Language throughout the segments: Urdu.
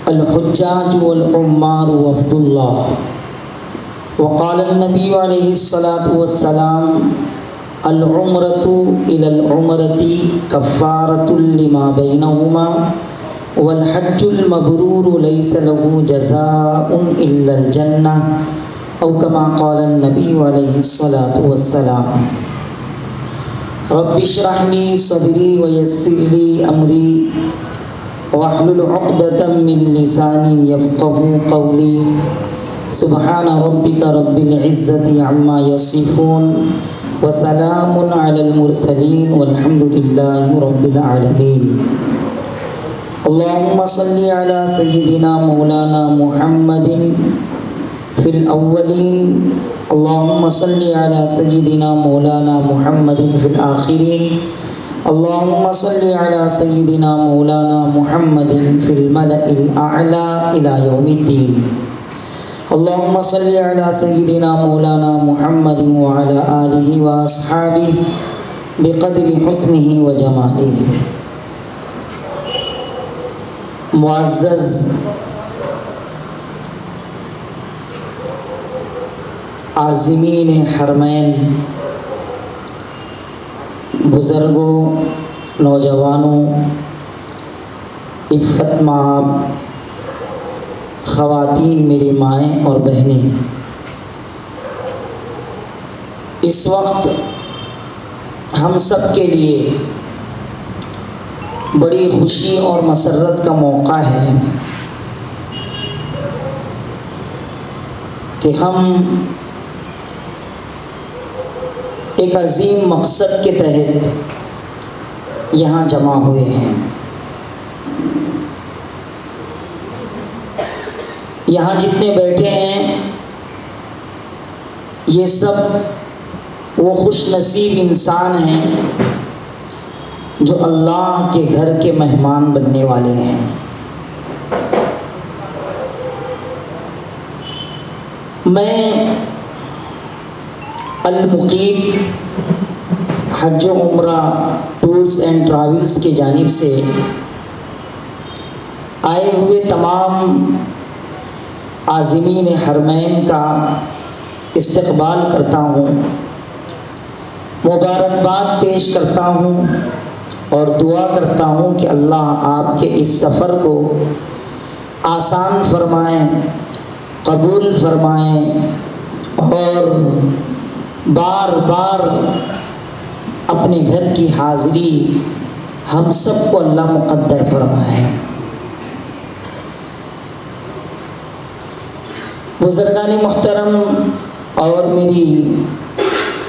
الحجاج والعمار وفد اللہ. وقال النبی علیہ الصلاۃ والسلام العمرۃ الی العمرۃ کفارۃ لما بینہما والحج المبرور لیس له جزاء الا الجنہ او کما قال النبی علیہ الصلاۃ والسلام. رب اشرح لی صدری ویسر لی امری واحلل عقدۃ من لسانی یفقهوا قولی. سبحان ربک رب العزۃ عما یصفون وسلام علی المرسلین والحمد للہ رب العالمین. اللہم صلی علی سیدنا مولانا محمد فی الاولین. اللہم صلی علی سیدنا مولانا محمد فی الآخرین. اللہم صلی علی سیدنا مولانا محمد فی الملأ الاعلی الی یوم الدین. اللہم صلی علی سیدنا مولانا محمد وعلی آلہ واصحابہ بقدر حسنہ وجمالہ. معزز عازمین حرمین، بزرگوں، نوجوانوں، عفت مآب خواتین، میری مائیں اور بہنیں، اس وقت ہم سب کے لیے بڑی خوشی اور مسرت کا موقع ہے کہ ہم ایک عظیم مقصد کے تحت یہاں جمع ہوئے ہیں. یہاں جتنے بیٹھے ہیں یہ سب وہ خوش نصیب انسان ہیں جو اللہ کے گھر کے مہمان بننے والے ہیں. میں المقیم حج و عمرہ ٹورز اینڈ ٹریولز کی جانب سے آئے ہوئے تمام عازمین حرمین کا استقبال کرتا ہوں، مبارکباد پیش کرتا ہوں اور دعا کرتا ہوں کہ اللہ آپ کے اس سفر کو آسان فرمائیں، قبول فرمائیں اور بار بار اپنے گھر کی حاضری ہم سب کو اللہ مقدر فرمائے. بزرگان محترم اور میری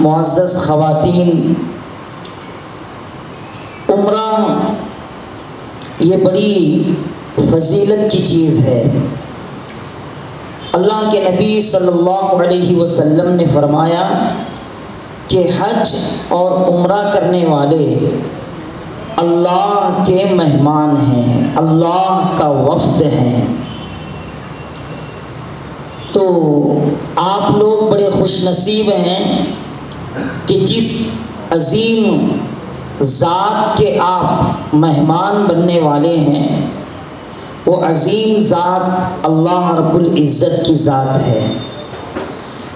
معزز خواتین، عمرہ یہ بڑی فضیلت کی چیز ہے. اللہ کے نبی صلی اللہ علیہ وسلم نے فرمایا کہ حج اور عمرہ کرنے والے اللہ کے مہمان ہیں، اللہ کا وفد ہیں. تو آپ لوگ بڑے خوش نصیب ہیں کہ جس عظیم ذات کے آپ مہمان بننے والے ہیں وہ عظیم ذات اللہ رب العزت کی ذات ہے.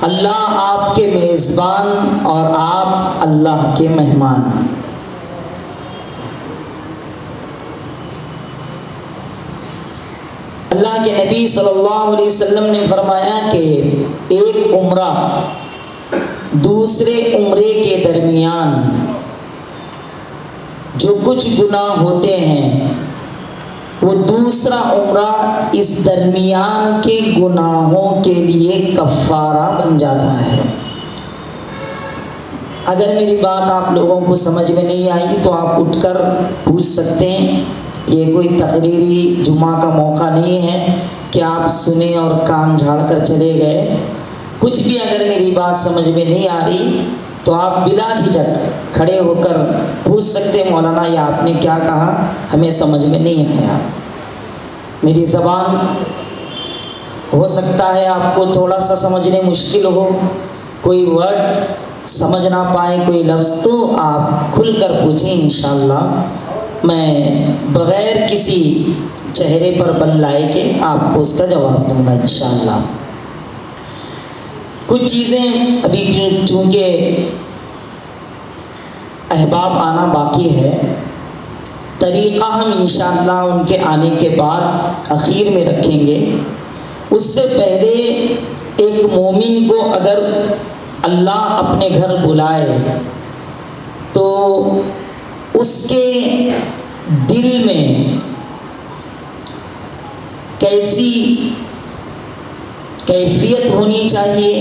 اللہ آپ کے میزبان اور آپ اللہ کے مہمان. اللہ کے نبی صلی اللہ علیہ وسلم نے فرمایا کہ ایک عمرہ دوسرے عمرے کے درمیان جو کچھ گناہ ہوتے ہیں وہ دوسرا عمرہ اس درمیان کے گناہوں کے لیے کفارہ بن جاتا ہے. اگر میری بات آپ لوگوں کو سمجھ میں نہیں آئی تو آپ اٹھ کر پوچھ سکتے ہیں. یہ کوئی تقریری جمعہ کا موقع نہیں ہے کہ آپ سنیں اور کان جھاڑ کر چلے گئے. کچھ بھی اگر میری بات سمجھ میں نہیں آ رہی تو آپ بلا جھجک کھڑے ہو کر پوچھ سکتے ہیں مولانا یہ آپ نے کیا کہا، ہمیں سمجھ میں نہیں آیا. میری زبان ہو سکتا ہے آپ کو تھوڑا سا سمجھنے مشکل ہو، کوئی ورڈ سمجھ نہ پائے، کوئی لفظ، تو آپ کھل کر پوچھیں. انشاءاللہ میں بغیر کسی چہرے پر بل لائے کہ آپ کو اس کا جواب دوں گا انشاءاللہ۔ کچھ چیزیں ابھی چونکہ احباب آنا باقی ہے، طریقہ ہم انشاءاللہ ان کے آنے کے بعد اخیر میں رکھیں گے۔ اس سے پہلے ایک مومن کو اگر اللہ اپنے گھر بلائے تو اس کے دل میں کیسی کیفیت ہونی چاہیے،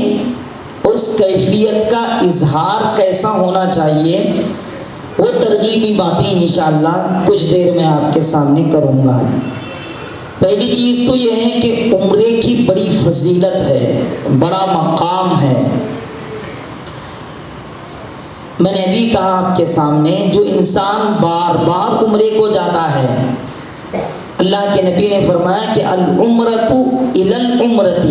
اس کیفیت کا اظہار کیسا ہونا چاہیے، وہ ترغیبی باتیں انشاءاللہ کچھ دیر میں آپ کے سامنے کروں گا۔ پہلی چیز تو یہ ہے کہ عمرے کی بڑی فضیلت ہے، بڑا مقام ہے۔ میں نے ابھی کہا آپ کے سامنے، جو انسان بار بار عمرے کو جاتا ہے، اللہ کے نبی نے فرمایا کہ العمرۃ الی العمرۃ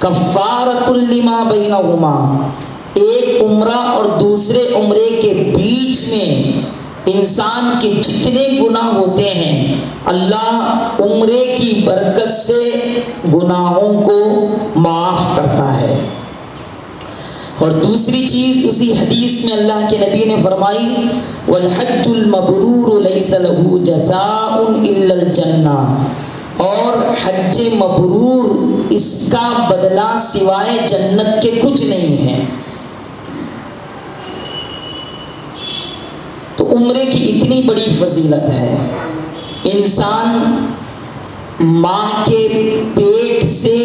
کفارۃ لما بینہما، ایک عمرہ اور دوسرے عمرے کے بیچ میں انسان کے جتنے گناہ ہوتے ہیں اللہ عمرے کی برکت سے گناہوں کو معاف کرتا ہے۔ اور دوسری چیز اسی حدیث میں اللہ کے نبی نے فرمائی والحج المبرور لیس له جزاء الا الجنہ، اور حج مبرور اس کا بدلہ سوائے جنت کے کچھ نہیں ہے۔ تو عمرے کی اتنی بڑی فضیلت ہے، انسان ماں کے پیٹ سے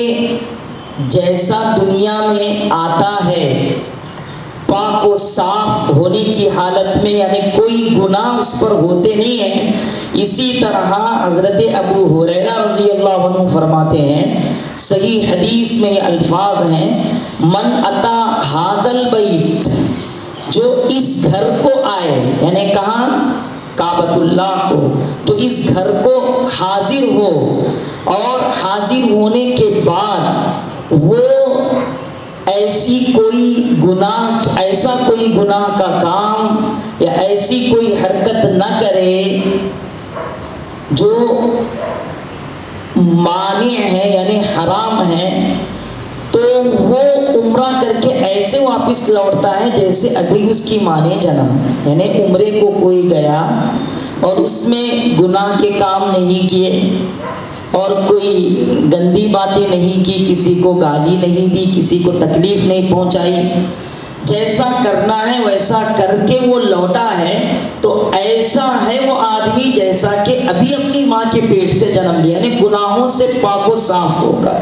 جیسا دنیا میں آتا ہے پاک و صاف ہونے کی حالت میں، یعنی کوئی گناہ اس پر ہوتے نہیں ہیں، اسی طرح حضرت ابو ہریرہ رضی اللہ عنہ فرماتے ہیں، صحیح حدیث میں یہ الفاظ ہیں، من اتا ھذا البیت، جو اس گھر کو آئے، یعنی کہاں؟ کعبۃ اللہ کو، تو اس گھر کو حاضر ہو، اور حاضر ہونے کے بعد وہ ایسا کوئی گناہ کا کام یا ایسی کوئی حرکت نہ کرے جو مانع ہے یعنی حرام ہے، تو وہ عمرہ کر کے ایسے واپس لوٹتا ہے جیسے ابھی اس کی ماں نے جنا، یعنی عمرے کو کوئی گیا اور اس میں گناہ کے کام نہیں کیے اور کوئی گندی باتیں نہیں کی، کسی کو گالی نہیں دی، کسی کو تکلیف نہیں پہنچائی، جیسا کرنا ہے ویسا کر کے وہ لوٹا ہے، تو ایسا ہے وہ آدمی جیسا کہ ابھی اپنی ماں کے پیٹ سے جنم لیا، یعنی گناہوں سے پاک و صاف ہو کر۔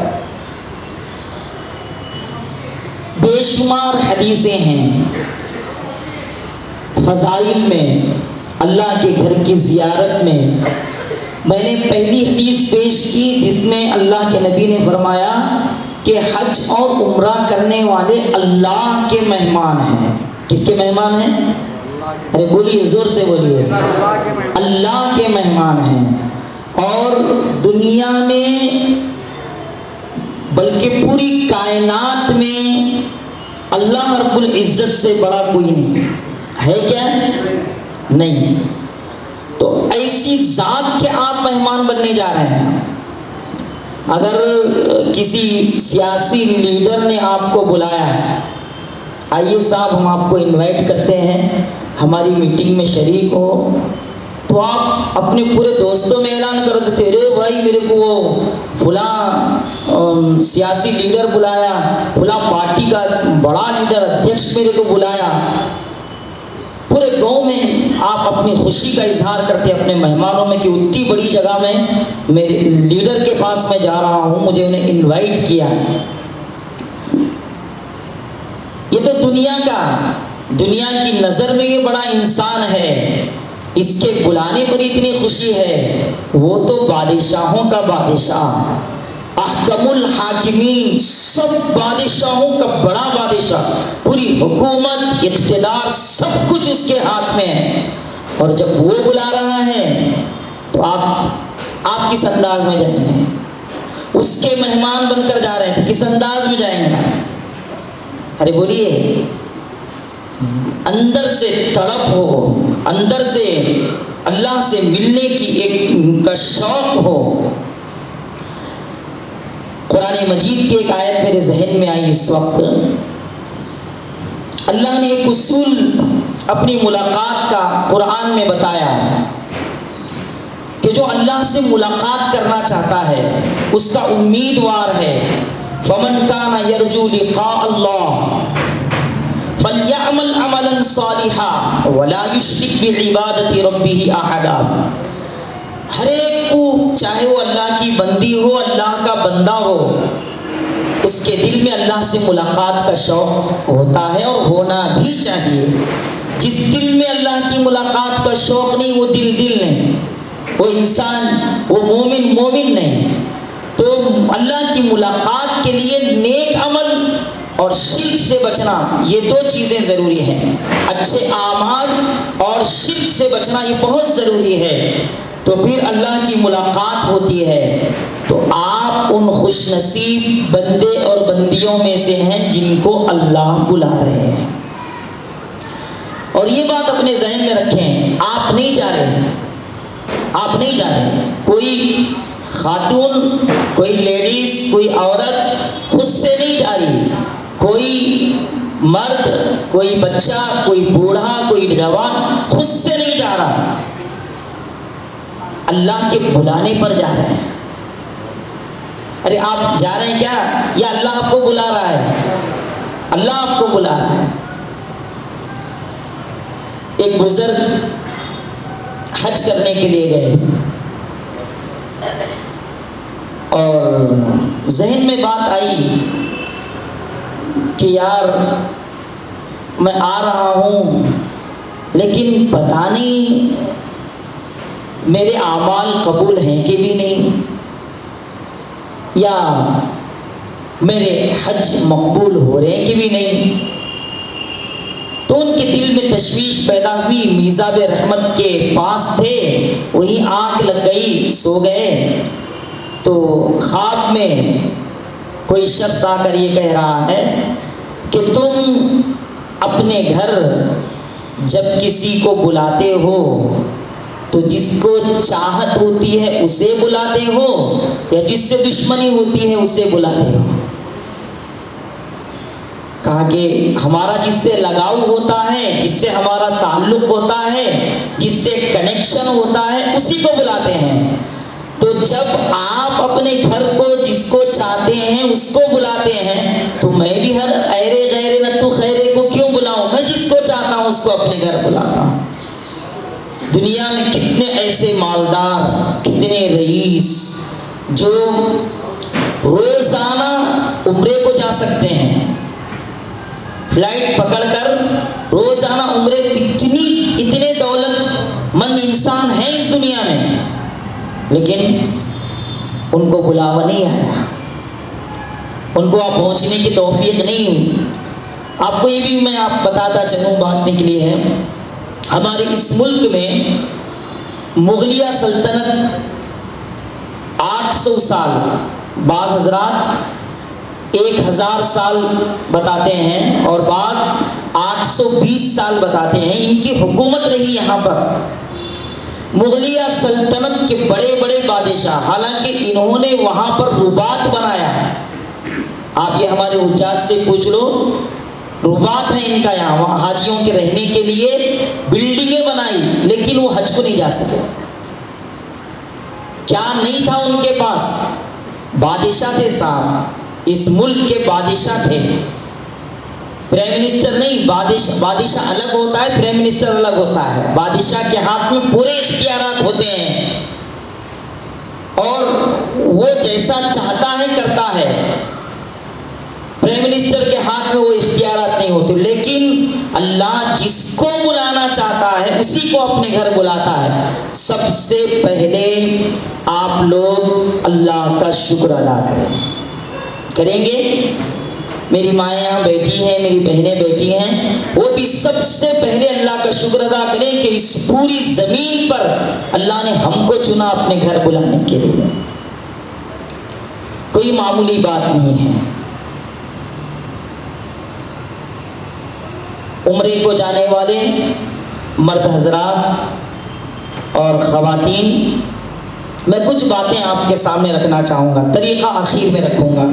بے شمار حدیثیں ہیں فضائل میں، اللہ کے گھر کی زیارت میں۔ میں نے پہلی حدیث پیش کی جس میں اللہ کے نبی نے فرمایا کہ حج اور عمرہ کرنے والے اللہ کے مہمان ہیں۔ کس کے مہمان ہیں؟ ارے بولیے، زور سے بولیے، اللہ کے مہمان ہیں۔ اور دنیا میں بلکہ پوری کائنات میں اللہ رب العزت سے بڑا کوئی نہیں ہے، کیا نہیں؟ تو ایسی ذات کے آپ مہمان بننے جا رہے ہیں۔ اگر کسی سیاسی لیڈر نے آپ کو بلایا ہے، آئیے صاحب ہم آپ کو انوائٹ کرتے ہیں ہماری میٹنگ میں شریک ہو، تو آپ اپنے پورے دوستوں میں اعلان کر دیتے، رے بھائی میرے کو وہ فلاں سیاسی لیڈر بلایا، فلاں پارٹی کا بڑا لیڈر ادھیکش میرے کو بلایا۔ پورے گاؤں میں آپ اپنی خوشی کا اظہار کرتے اپنے مہمانوں میں کہ اتنی بڑی جگہ میں میرے لیڈر کے پاس میں جا رہا ہوں، مجھے انہیں انوائٹ کیا۔ یہ تو دنیا کی نظر میں یہ بڑا انسان ہے، اس کے بلانے پر اتنی خوشی ہے۔ وہ تو بادشاہوں کا بادشاہ، احکم الحاکمین، سب بادشاہوں کا بڑا بادشاہ، پوری حکومت اقتدار سب کچھ اس کے ہاتھ میں ہے، اور جب وہ بلا رہا ہے تو آپ کس انداز میں جائیں گے؟ اس کے مہمان بن کر جا رہے ہیں تو کس انداز میں جائیں گے؟ ارے بولیے، اندر سے تڑپ ہو، اندر سے اللہ سے ملنے کی ایک کا شوق ہو. قرآن مجید کی ایک آیت میرے ذہن میں آئی اس وقت. اللہ نے ایک اصول اپنی ملاقات کا قرآن میں بتایا کہ جو اللہ سے ملاقات کرنا چاہتا ہے، اس کا امیدوار ہے، فمن کان یرجو لقاء اللہ فلیعمل عملا صالحا ولا یشرک بعبادۃ ربہ احدا. ہر ایک کو، چاہے وہ اللہ کی بندی ہو، اللہ کا بندہ ہو، اس کے دل میں اللہ سے ملاقات کا شوق ہوتا ہے اور ہونا بھی چاہیے. جس دل میں اللہ کی ملاقات کا شوق نہیں، وہ دل نہیں، وہ انسان، وہ مومن نہیں. تو اللہ کی ملاقات کے لیے نیک عمل اور شرک سے بچنا، یہ دو چیزیں ضروری ہیں. اچھے اعمال اور شرک سے بچنا یہ بہت ضروری ہے. تو پھر اللہ کی ملاقات ہوتی ہے. تو آپ ان خوش نصیب بندے اور بندیوں میں سے ہیں جن کو اللہ بلا رہے ہیں. اور یہ بات اپنے ذہن میں رکھیں، آپ نہیں جا رہے ہیں، آپ نہیں جا رہے ہیں. کوئی خاتون، کوئی لیڈیز، کوئی عورت خود سے نہیں جا رہی. کوئی مرد، کوئی بچہ، کوئی بوڑھا، کوئی جوان خود سے نہیں جا رہا، اللہ کے بلانے پر جا رہے ہیں. ارے آپ جا رہے ہیں کیا؟ یا اللہ آپ کو بلا رہا ہے؟ اللہ آپ کو بلا رہا ہے. ایک بزرگ حج کرنے کے لیے گئے اور ذہن میں بات آئی کہ یار میں آ رہا ہوں لیکن پتہ نہیں میرے اعمال قبول ہیں کہ بھی نہیں، یا میرے حج مقبول ہو رہے ہیں کہ بھی نہیں. تو ان کے دل میں تشویش پیدا ہوئی. میزاب رحمت کے پاس تھے، وہیں آنکھ لگ گئی، سو گئے. تو خواب میں کوئی شخص آ کر یہ کہہ رہا ہے کہ تم اپنے گھر جب کسی کو بلاتے ہو تو جس کو چاہت ہوتی ہے اسے بلاتے ہو یا جس سے دشمنی ہوتی ہے اسے بلاتے ہو؟ کہا کہ ہمارا جس سے لگاؤ ہوتا ہے، جس سے ہمارا تعلق ہوتا ہے، جس سے کنیکشن ہوتا ہے، اسی کو بلاتے ہیں. تو جب آپ اپنے گھر کو جس کو چاہتے ہیں اس کو بلاتے ہیں تو میں بھی ہر ایرے غیرے نتو خیرے کو کیوں بلاؤں؟ میں جس کو چاہتا ہوں اس کو اپنے گھر بلاتا ہوں. دنیا میں کتنے ایسے مالدار، کتنے رئیس جو روزانہ عمرے کو جا سکتے ہیں، فلائٹ پکڑ کر روزانہ عمرے. اتنے دولت مند انسان ہیں اس دنیا میں، لیکن ان کو بلاوا نہیں آیا، ان کو آپ پہنچنے کی توفیق نہیں ہوئی. آپ کو یہ بھی میں آپ بتاتا چلوں، بات نکلی ہے ہمارے اس ملک میں مغلیہ سلطنت 800 سال، بعض حضرات 1000 سال بتاتے ہیں اور بعض 820 سال بتاتے ہیں ان کی حکومت رہی یہاں پر. مغلیہ سلطنت کے بڑے بڑے بادشاہ، حالانکہ انہوں نے وہاں پر رباط بنایا. آپ یہ ہمارے حجاج سے پوچھ لو، رباط ہے ان کا یہاں، وہاں حاجیوں کے رہنے کے لیے بلڈنگیں بنائی، لیکن وہ حج کو نہیں جا سکے. کیا نہیں تھا ان کے پاس؟ بادشاہ تھے صاحب، اس ملک کے بادشاہ تھے. پرائم منسٹر نہیں، بادشاہ الگ ہوتا ہے، پرائم منسٹر الگ ہوتا ہے. بادشاہ کے ہاتھ میں پورے اختیارات ہوتے ہیں اور وہ جیسا چاہتا ہے کرتا ہے. پرائم منسٹر کے ہاتھ میں وہ اختیارات نہیں ہوتے، لیکن اللہ جس کو بلانا چاہتا ہے اسی کو اپنے گھر بلاتا ہے. سب سے پہلے آپ لوگ اللہ کا شکر ادا کریں گے. میری مائیں یہاں بیٹھی ہیں، میری بہنیں بیٹھی ہیں، وہ بھی سب سے پہلے اللہ کا شکر ادا کریں کہ اس پوری زمین پر اللہ نے ہم کو چنا اپنے گھر بلانے کے لیے. کوئی معمولی بات نہیں ہے. عمرے کو جانے والے مرد حضرات اور خواتین، میں کچھ باتیں آپ کے سامنے رکھنا چاہوں گا، طریقہ آخر میں رکھوں گا۔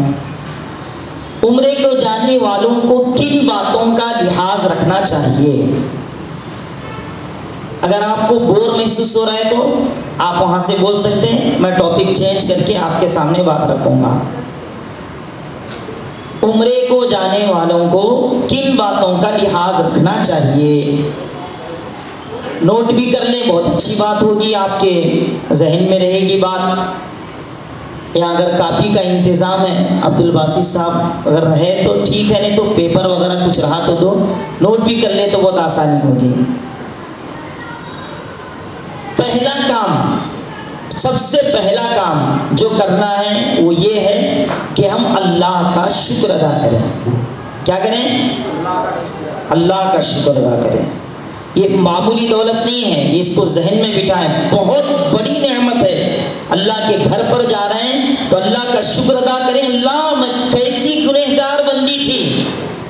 عمرے کو جانے والوں کو کن باتوں کا لحاظ رکھنا چاہیے؟ اگر آپ کو بور محسوس ہو رہا ہے تو آپ وہاں سے بول سکتے ہیں، میں ٹاپک چینج کر کے آپ کے سامنے بات رکھوں گا۔ عمرے کو جانے والوں کو کن باتوں کا لحاظ رکھنا چاہیے؟ نوٹ بھی کر لیں، بہت اچھی بات ہوگی، آپ کے ذہن میں رہے گی بات۔ یا اگر کاپی کا انتظام ہے عبد الباسط صاحب، اگر رہے تو ٹھیک ہے، نہیں تو پیپر وغیرہ کچھ رہا تو دو، نوٹ بھی کر لیں تو بہت آسانی ہوگی۔ پہلا کام، سب سے پہلا کام جو کرنا ہے وہ یہ ہے کہ ہم اللہ کا شکر ادا کریں۔ کیا کریں؟ اللہ کا شکر ادا کریں۔ یہ معمولی دولت نہیں ہے، اس کو ذہن میں بٹھائیں، بہت بڑی نعمت ہے۔ اللہ کے گھر پر جا رہے ہیں تو اللہ کا شکر ادا کریں۔ اللہ، میں کیسی گنہگار بندی تھی،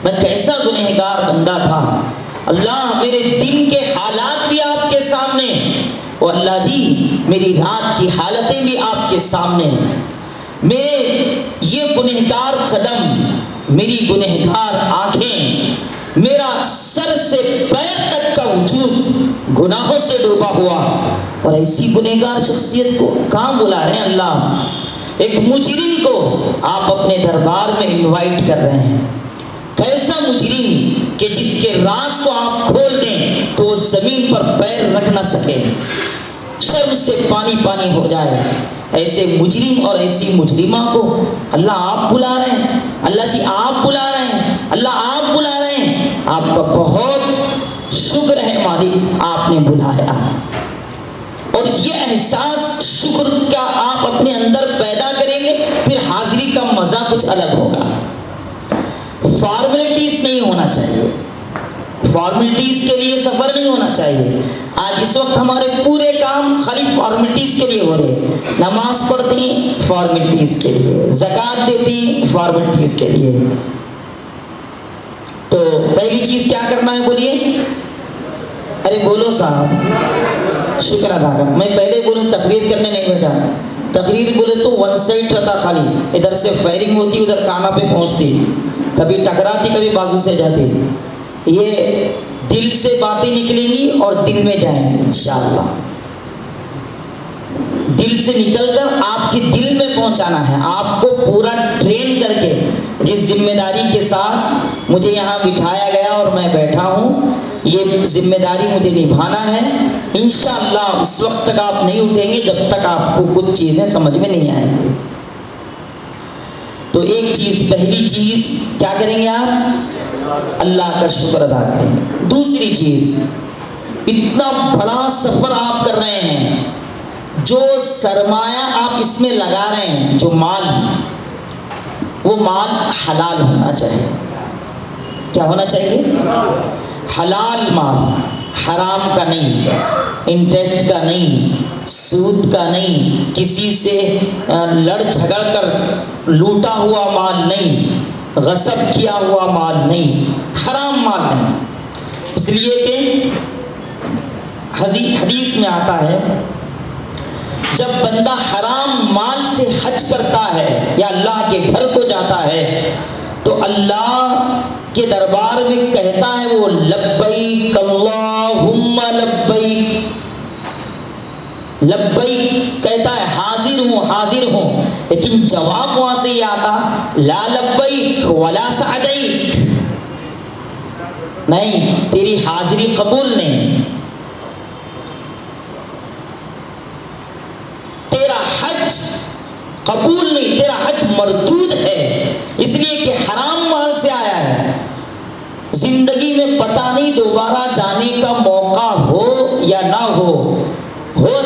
میں کیسا گنہگار بندہ تھا، اللہ میرے دن کے حالات بھی آپ کے سامنے، اور اللہ جی میری رات کی حالتیں بھی آپ کے سامنے، میرے یہ گنہگار قدم، میری گنہگار آنکھیں، میرا سر سے پیر تک کا وجود گناہوں سے ڈوبا ہوا، اور ایسی گنہگار شخصیت کو کہاں بلا رہے ہیں اللہ؟ ایک مجرم کو آپ اپنے دربار میں انوائٹ کر رہے ہیں۔ کیسا مجرم کہ جس کے راز کو آپ کھول دیں تو وہ زمین پر پیر رکھ نہ سکے، شرم سے پانی پانی ہو جائے، ایسے مجرم اور ایسی مجرمہ کو اللہ آپ بلا رہے ہیں۔ اللہ جی آپ بلا رہے ہیں، اللہ آپ بلا رہے ہیں، آپ کا بہت شکر ہے مالک، آپ نے بلایا۔ اور یہ احساس شکر کا آپ اپنے اندر پیدا کریں گے، پھر حاضری کا مزہ کچھ الگ ہوگا۔ فارمیلٹیز نہیں ہونا چاہیے، فارمیلٹیز کے لیے سفر نہیں ہونا چاہیے۔ آج اس وقت ہمارے پورے کام خالی فارمیلٹیز کے لیے ہو رہے، نماز پڑھتے ہیں فارمیلٹیز کے لیے، زکوٰۃ دیتے ہیں فارمیلٹیز کے لیے۔ تو پہلی چیز کیا کرنا ہے بولیے؟ ارے بولو صاحب، شکر ادا کر۔ میں پہلے بولوں تقریر کرنے نہیں بیٹھا، تقریر بولے تو ون سائڈ رہتا، خالی ادھر سے فائرنگ ہوتی، ادھر کانا پہ پہنچتی، کبھی ٹکراتی کبھی بازو سے جاتی۔ یہ دل سے باتیں نکلیں گی اور دل میں جائیں گی انشاءاللہ، دل سے نکل کر آپ کے دل میں پہنچانا ہے۔ آپ کو پورا ٹرین کر کے، جس ذمہ داری کے ساتھ مجھے یہاں بٹھایا گیا اور میں بیٹھا ہوں، یہ ذمہ داری مجھے نبھانا ہے۔ انشاءاللہ اس وقت تک آپ نہیں اٹھیں گے جب تک آپ کو کچھ چیزیں سمجھ میں نہیں آئیں گی۔ تو ایک چیز، پہلی چیز کیا کریں گے آپ؟ اللہ کا شکر ادا کریں گے۔ دوسری چیز، اتنا بڑا سفر آپ کر رہے ہیں، جو سرمایہ آپ اس میں لگا رہے ہیں، جو مال، وہ مال حلال ہونا چاہیے۔ کیا ہونا چاہیے؟ حلال مال، حرام کا نہیں، انٹرسٹ کا نہیں، سود کا نہیں، کسی سے لڑ جھگڑ کر لوٹا ہوا مال نہیں، غصب کیا ہوا مال نہیں، حرام مال نہیں۔ اس لیے کہ حدیث میں آتا ہے، جب بندہ حرام مال سے حج کرتا ہے یا اللہ کے گھر کو جاتا ہے تو اللہ کے دربار میں کہتا ہے وہ لبیک اللہم لبیک، لبیک کہتا ہے حاضر ہوں حاضر ہوں، لیکن جواب وہاں سے یہ آتا لا لبیک ولا سعدیک، نہیں تیری حاضری قبول نہیں، تیرا حج قبول نہیں، تیرا حج مردود ہے، اس لیے کہ حرام مال سے آیا ہے۔ زندگی میں پتہ نہیں دوبارہ جانے کا موقع ہو یا نہ ہو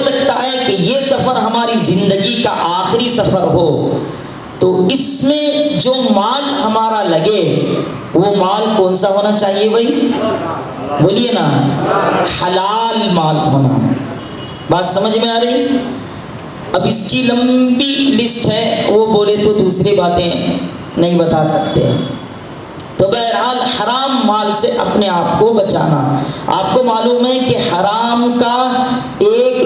سکتا ہے کہ یہ سفر ہماری زندگی کا آخری سفر ہو، تو اس میں جو مال ہمارا لگے وہ مال کون سا ہونا چاہیے بھائی؟ بولیے نا، حلال مال ہونا۔ بات سمجھ میں آ رہی؟ اب اس کی لمبی لسٹ ہے، وہ بولے تو دوسری باتیں نہیں بتا سکتے۔ تو بہرحال حرام مال سے اپنے آپ کو بچانا۔ آپ کو معلوم ہے کہ حرام کا ایک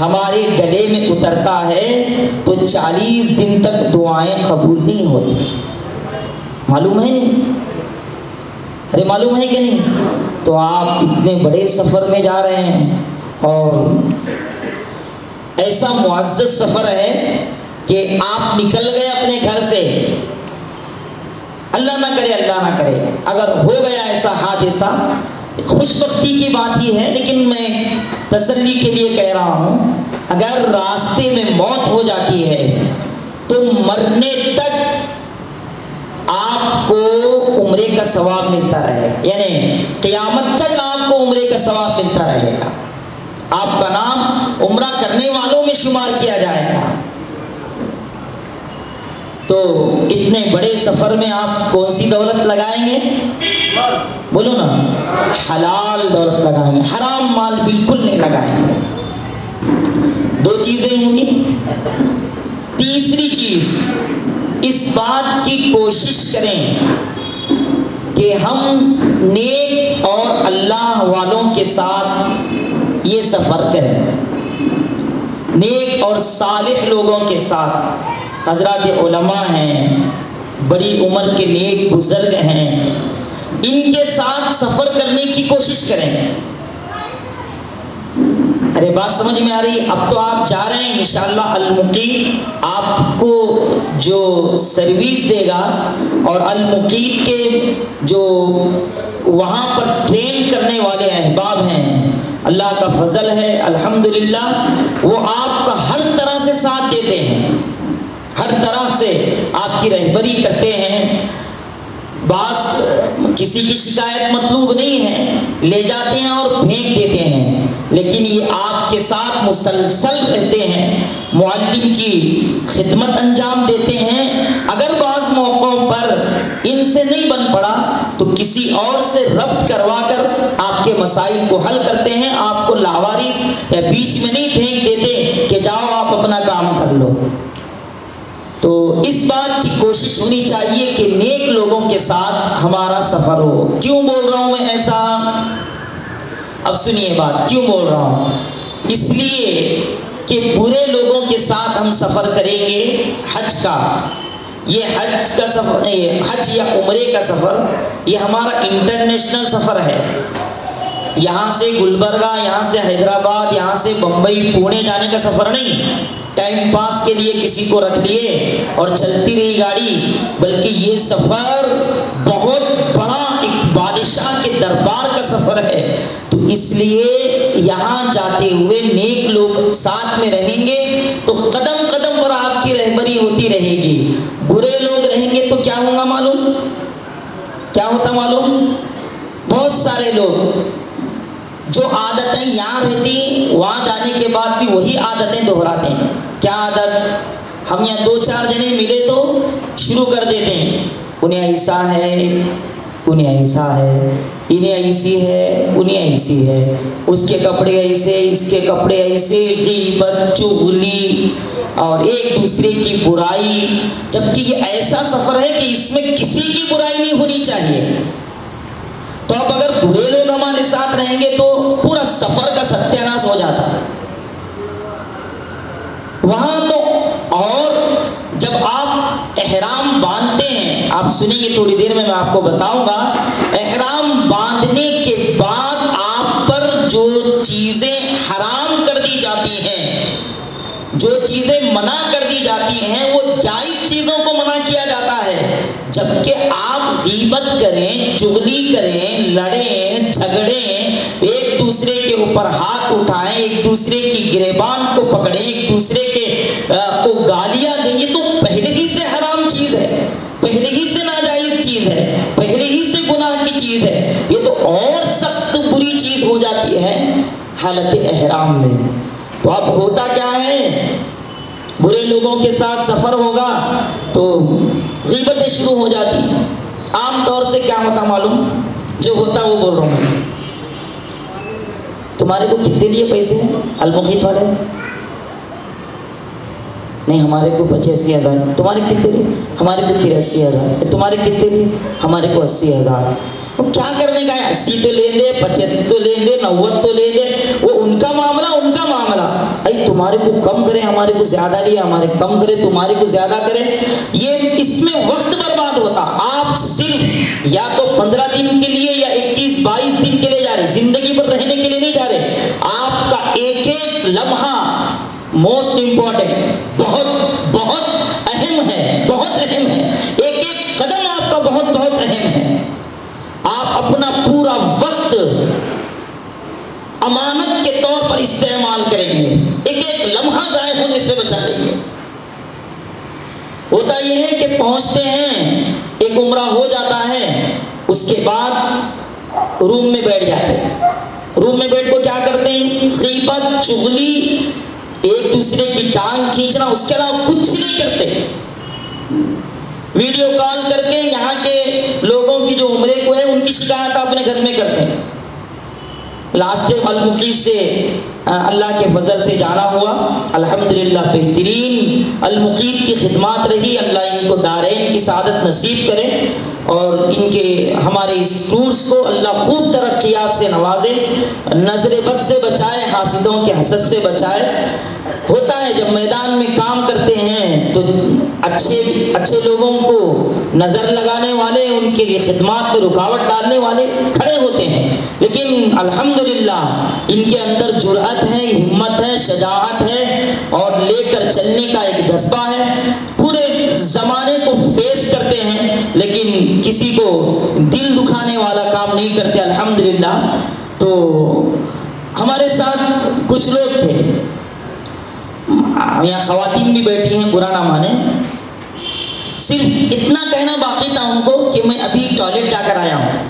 ہمارے گلے میں اترتا ہے تو 40 دن تک دعائیں قبول نہیں ہوتی. معلوم ہے نہیں؟ ارے معلوم ہے کہ نہیں؟ تو آپ اتنے بڑے سفر میں جا رہے ہیں اور ایسا معزز سفر ہے کہ آپ نکل گئے اپنے گھر سے. اللہ نہ کرے اگر ہو گیا ایسا حادثہ، خوش بختی کی بات ہی ہے، لیکن میں تسلی کے لیے کہہ رہا ہوں، اگر راستے میں موت ہو جاتی ہے تو مرنے تک آپ کو عمرے کا ثواب ملتا رہے گا. یعنی قیامت تک آپ کو عمرے کا ثواب ملتا رہے گا. آپ کا نام عمرہ کرنے والوں میں شمار کیا جائے گا. تو اتنے بڑے سفر میں آپ کون سی دولت لگائیں گے؟ بولو نا، حلال دولت لگائیں گے، حرام مال بالکل نہیں لگائیں گے. 2 چیزیں ہوں گی. تیسری چیز، اس بات کی کوشش کریں کہ ہم نیک اور اللہ والوں کے ساتھ یہ سفر کریں، نیک اور صالح لوگوں کے ساتھ. حضرات علماء ہیں، بڑی عمر کے نیک بزرگ ہیں، ان کے ساتھ سفر کرنے کی کوشش کریں. ارے بات سمجھ میں آ رہی؟ اب تو آپ جا رہے ہیں انشاءاللہ. المقیم آپ کو جو سروس دے گا اور المقیم کے جو وہاں پر ٹرین کرنے والے احباب ہیں، اللہ کا فضل ہے الحمدللہ، وہ آپ کا ہر طرح سے ساتھ دیتے ہیں، ہر طرح سے آپ کی رہبری کرتے ہیں. بعض کسی کی شکایت مطلوب نہیں ہے، لے جاتے ہیں اور پھینک دیتے ہیں، لیکن یہ آپ کے ساتھ مسلسل رہتے ہیں، معلم کی خدمت انجام دیتے ہیں. اگر بعض موقعوں پر ان سے نہیں بن پڑا تو کسی اور سے ربط کروا کر آپ کے مسائل کو حل کرتے ہیں. آپ کو لاوارث یا بیچ میں نہیں پھینک دیتے کہ جاؤ آپ اپنا کام کر لو. تو اس بات کی کوشش ہونی چاہیے کہ نیک لوگوں کے ساتھ ہمارا سفر ہو. کیوں بول رہا ہوں میں ایسا؟ اب سنیے بات، کیوں بول رہا ہوں؟ اس لیے کہ برے لوگوں کے ساتھ ہم سفر کریں گے. حج کا یہ حج کا سفر، حج یا عمرے کا سفر، یہ ہمارا انٹرنیشنل سفر ہے. یہاں سے گلبرگہ، یہاں سے حیدرآباد، یہاں سے بمبئی، پونے جانے کا سفر نہیں، ٹائم پاس کے لیے کسی کو رکھ لیے اور چلتی رہی گاڑی. بلکہ یہ سفر بہت بڑا ایک بادشاہ کے دربار کا سفر ہے. تو اس لیے یہاں جاتے ہوئے نیک لوگ ساتھ میں رہیں گے تو قدم قدم پر آپ کی رہبری ہوتی رہے گی. برے لوگ رہیں گے تو کیا ہوگا معلوم؟ کیا ہوتا معلوم؟ بہت سارے لوگ جو عادتیں یہاں رہتی، وہاں جانے کے بعد بھی وہی عادتیں دہراتے ہیں. کیا عادت؟ ہم یہاں 2-4 جنے ملے تو شروع کر دیتے ہیں، انہیں ایسا ہے، انہیں ایسا ہے، انہیں ایسی ہے، انہیں ایسی ہے، اس کے کپڑے ایسے، اس کے کپڑے ایسے، غیبت، چغلی اور ایک دوسرے کی برائی. جبکہ یہ ایسا سفر ہے کہ اس میں کسی کی برائی نہیں ہونی چاہیے. تو اب اگر برے لوگ ہمارے ساتھ رہیں گے تو پورا سفر کا ستیہ ناش ہو جاتا وہاں تو. اور جب آپ احرام باندھتے ہیں، آپ سنیں گے تھوڑی دیر میں آپ کو بتاؤں گا، احرام باندھنے کے بعد آپ پر جو چیزیں حرام کر دی جاتی ہیں، جو چیزیں منع کر دی جاتی ہیں، وہ جائز چیزوں کو منع کیا جاتا ہے. جبکہ آپ غیبت کریں، چغلی کریں، لڑیں، جھگڑیں، ایک دوسرے کے اوپر ہاتھ اٹھائیں، ایک دوسرے کی گریبان کو پکڑیں، ایک دوسرے کے کو گالیاں دیں، یہ تو پہلے ہی سے حرام چیز ہے، پہلے ہی سے ناجائز چیز ہے، پہلے ہی سے گناہ کی چیز ہے. یہ تو اور سخت بری چیز ہو جاتی ہے حالت احرام میں. تو اب ہوتا کیا ہے؟ برے لوگوں کے ساتھ سفر ہوگا تو غیبتیں شروع ہو جاتی. عام طور سے کیا ہوتا معلوم؟ جو ہوتا وہ بول رہا ہوں. تمہارے کو کتنے لیے پیسے ہیں المحیط والے؟ نہیں، ہمارے کو 85,000. تمہارے کتنے لیے؟ ہمارے کو 83,000. تمہارے کتنے لیے؟ ہمارے کو 80,000. وہ کیا کرنے کا ہے؟ 80 تو لے لے، 85 تو لے لے، 90 تو لے لے، وہ ان کا معاملہ، ان کا معاملہ. تمہارے کو کم کرے ہمارے کو زیادہ لیا، ہمارے کم کرے تمہارے کو زیادہ کرے، یہ اس میں وقت برباد ہوتا. آپ صرف یا تو 15 دن کے لیے یا 21-22 دن کے لیے جا رہے، زندگی پر رہنے کے لیے نہیں جا رہے. آپ کا ایک ایک لمحہ موسٹ امپورٹنٹ، بہت بہت اہم ہے، بہت اہم ہے. ایک ایک قدم آپ کا بہت بہت اہم ہے. آپ اپنا پورا وقت امانت کے طور پر استعمال کریں گے، ایک ایک لمحہ ضائع ہونے سے بچا لیں گے. ہوتا یہ ہے کہ پہنچتے ہیں، ایک عمرہ ہو جاتا ہے، اس کے بعد روم میں بیٹھ جاتے ہیں. روم میں بیٹھ کو کیا کرتے ہیں؟ غیبت، چغلی، ایک دوسرے کی ٹانگ کھینچنا، اس کے علاوہ کچھ نہیں کرتے. ویڈیو کال کر کے یہاں کے لوگوں کی جو عمرے کو ہے ان کی شکایت اپنے گھر میں کرتے ہیں. لاسٹ ٹائم المقیت سے اللہ کے فضل سے جانا ہوا، الحمدللہ بہترین المقیت کی خدمات رہی. اللہ ان کو دارین کی سعادت نصیب کرے اور ان کے ہمارے اس ٹورز کو اللہ خوب ترقیات سے نوازے، نظر بد سے بچائے، حاسدوں کے حسد سے بچائے. ہوتا ہے جب میدان میں کام کرتے ہیں تو اچھے لوگوں کو نظر لگانے والے، ان کے لیے خدمات میں رکاوٹ ڈالنے والے کھڑے ہوتے ہیں، لیکن الحمدللہ ان کے اندر جرأت ہے، ہمت ہے، شجاعت ہے اور لے کر چلنے کا ایک جذبہ ہے. پورے زمانے کو فیس کرتے ہیں لیکن کسی کو دل دکھانے والا کام نہیں کرتے الحمدللہ. تو ہمارے ساتھ کچھ لوگ تھے، یہاں خواتین بھی بیٹھی ہیں، برا نہ مانے، صرف اتنا کہنا باقی تھا ان کو کہ میں ابھی ٹوائلٹ جا کر آیا ہوں.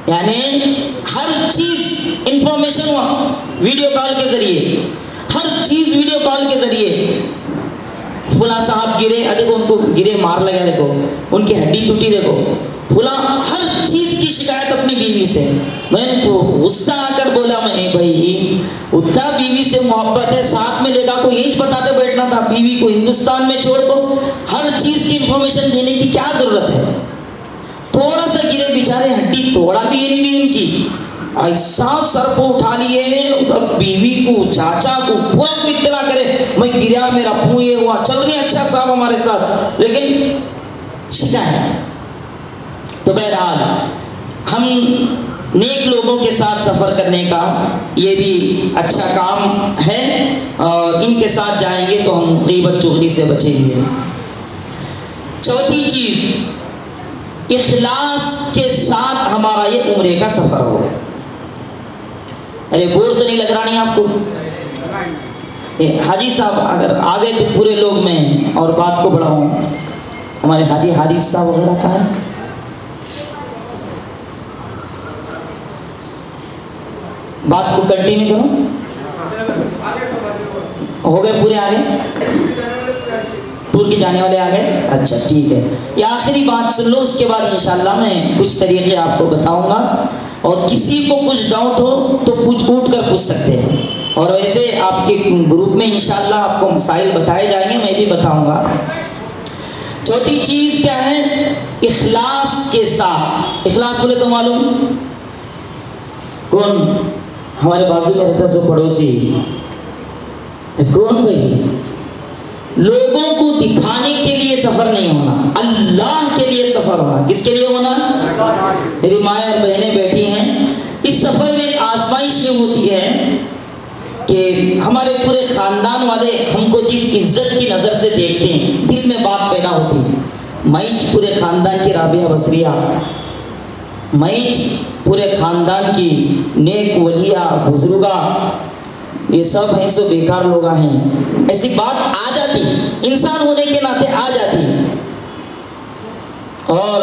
یعنی ہر چیز انفارمیشن ہوا ویڈیو کال کے ذریعے، ہر چیز ویڈیو کال کے ذریعے. فلاں صاحب گرے، دیکھو ان کو گرے، مار لگا، دیکھو ان کی ہڈی ٹوٹی، دیکھو فلاں، ہر چیز کی شکایت اپنی بیوی سے. میں ان کو غصہ آ کر بولا، میں نے بھائی اتنا بیوی سے محبت ہے، ساتھ میں لے گا کو یہی بتاتے بیٹھنا تھا، بیوی کو ہندوستان میں چھوڑ دو، ہر چیز کی انفارمیشن دینے کی کیا ضرورت ہے؟ تھوڑا سا گرے بیچارے، ہڈی توڑا بھی نہیں دی ان کی، ایسا سر کو اٹھا لیے ہیں، ادھر بیوی کو، چاچا کو، پورا کو اطلاع کرے میں گریا، میرا پوں یہ ہوا. چل رہے اچھا صاحب ہمارے ساتھ، لیکن شکایت. تو بہرحال ہم نیک لوگوں کے ساتھ سفر کرنے کا یہ بھی اچھا کام ہے اور ان کے ساتھ جائیں گے تو ہم غیبت چغلی سے بچیں گے. چوتھی چیز، اخلاص کے ساتھ ہمارا یہ عمرے کا سفر ہو. ارے بور تو نہیں لگ رہا نہیں آپ کو؟ حاجی صاحب اگر آگے تو پورے لوگ میں اور بات کو بڑھاؤں، ہمارے حاجی حارث صاحب وغیرہ کہاں ہے؟ بات کو کنٹینیو کرو. ہو گئے پورے آگے؟ ٹور کے جانے والے آ گئے؟ اچھا ٹھیک ہے. یہ آخری بات سن لو، اس کے بعد انشاءاللہ میں کچھ طریقے آپ کو بتاؤں گا اور کسی کو کچھ ڈاؤٹ ہو تو اٹھ کر پوچھ سکتے ہیں. اور ویسے آپ کے گروپ میں انشاءاللہ آپ کو مسائل بتائے جائیں گے، میں بھی بتاؤں گا. چوتھی چیز کیا ہے؟ اخلاص کے ساتھ. اخلاص بولے تو معلوم کون؟ ہمارے بازو میں رہتا سو پڑوسی کون؟ بھائی لوگوں کو دکھانے کے لیے سفر نہیں ہونا، اللہ کے لیے سفر ہونا. کس کے لیے ہونا؟ میری ماں اور بہنیں بیٹھی ہیں، اس سفر میں ایک آزمائش یہ ہوتی ہے کہ ہمارے پورے خاندان والے ہم کو جس عزت کی نظر سے دیکھتے ہیں، دل میں بات پیدا ہوتی ہے. میں پورے خاندان کی رابعہ بصریہ، میں پورے خاندان کی نیک ولیہ بزرگہ، یہ سب ہیں سو بیکار لوگ ہیں. ایسی بات آ جاتی، انسان ہونے کے ناطے آ جاتی اور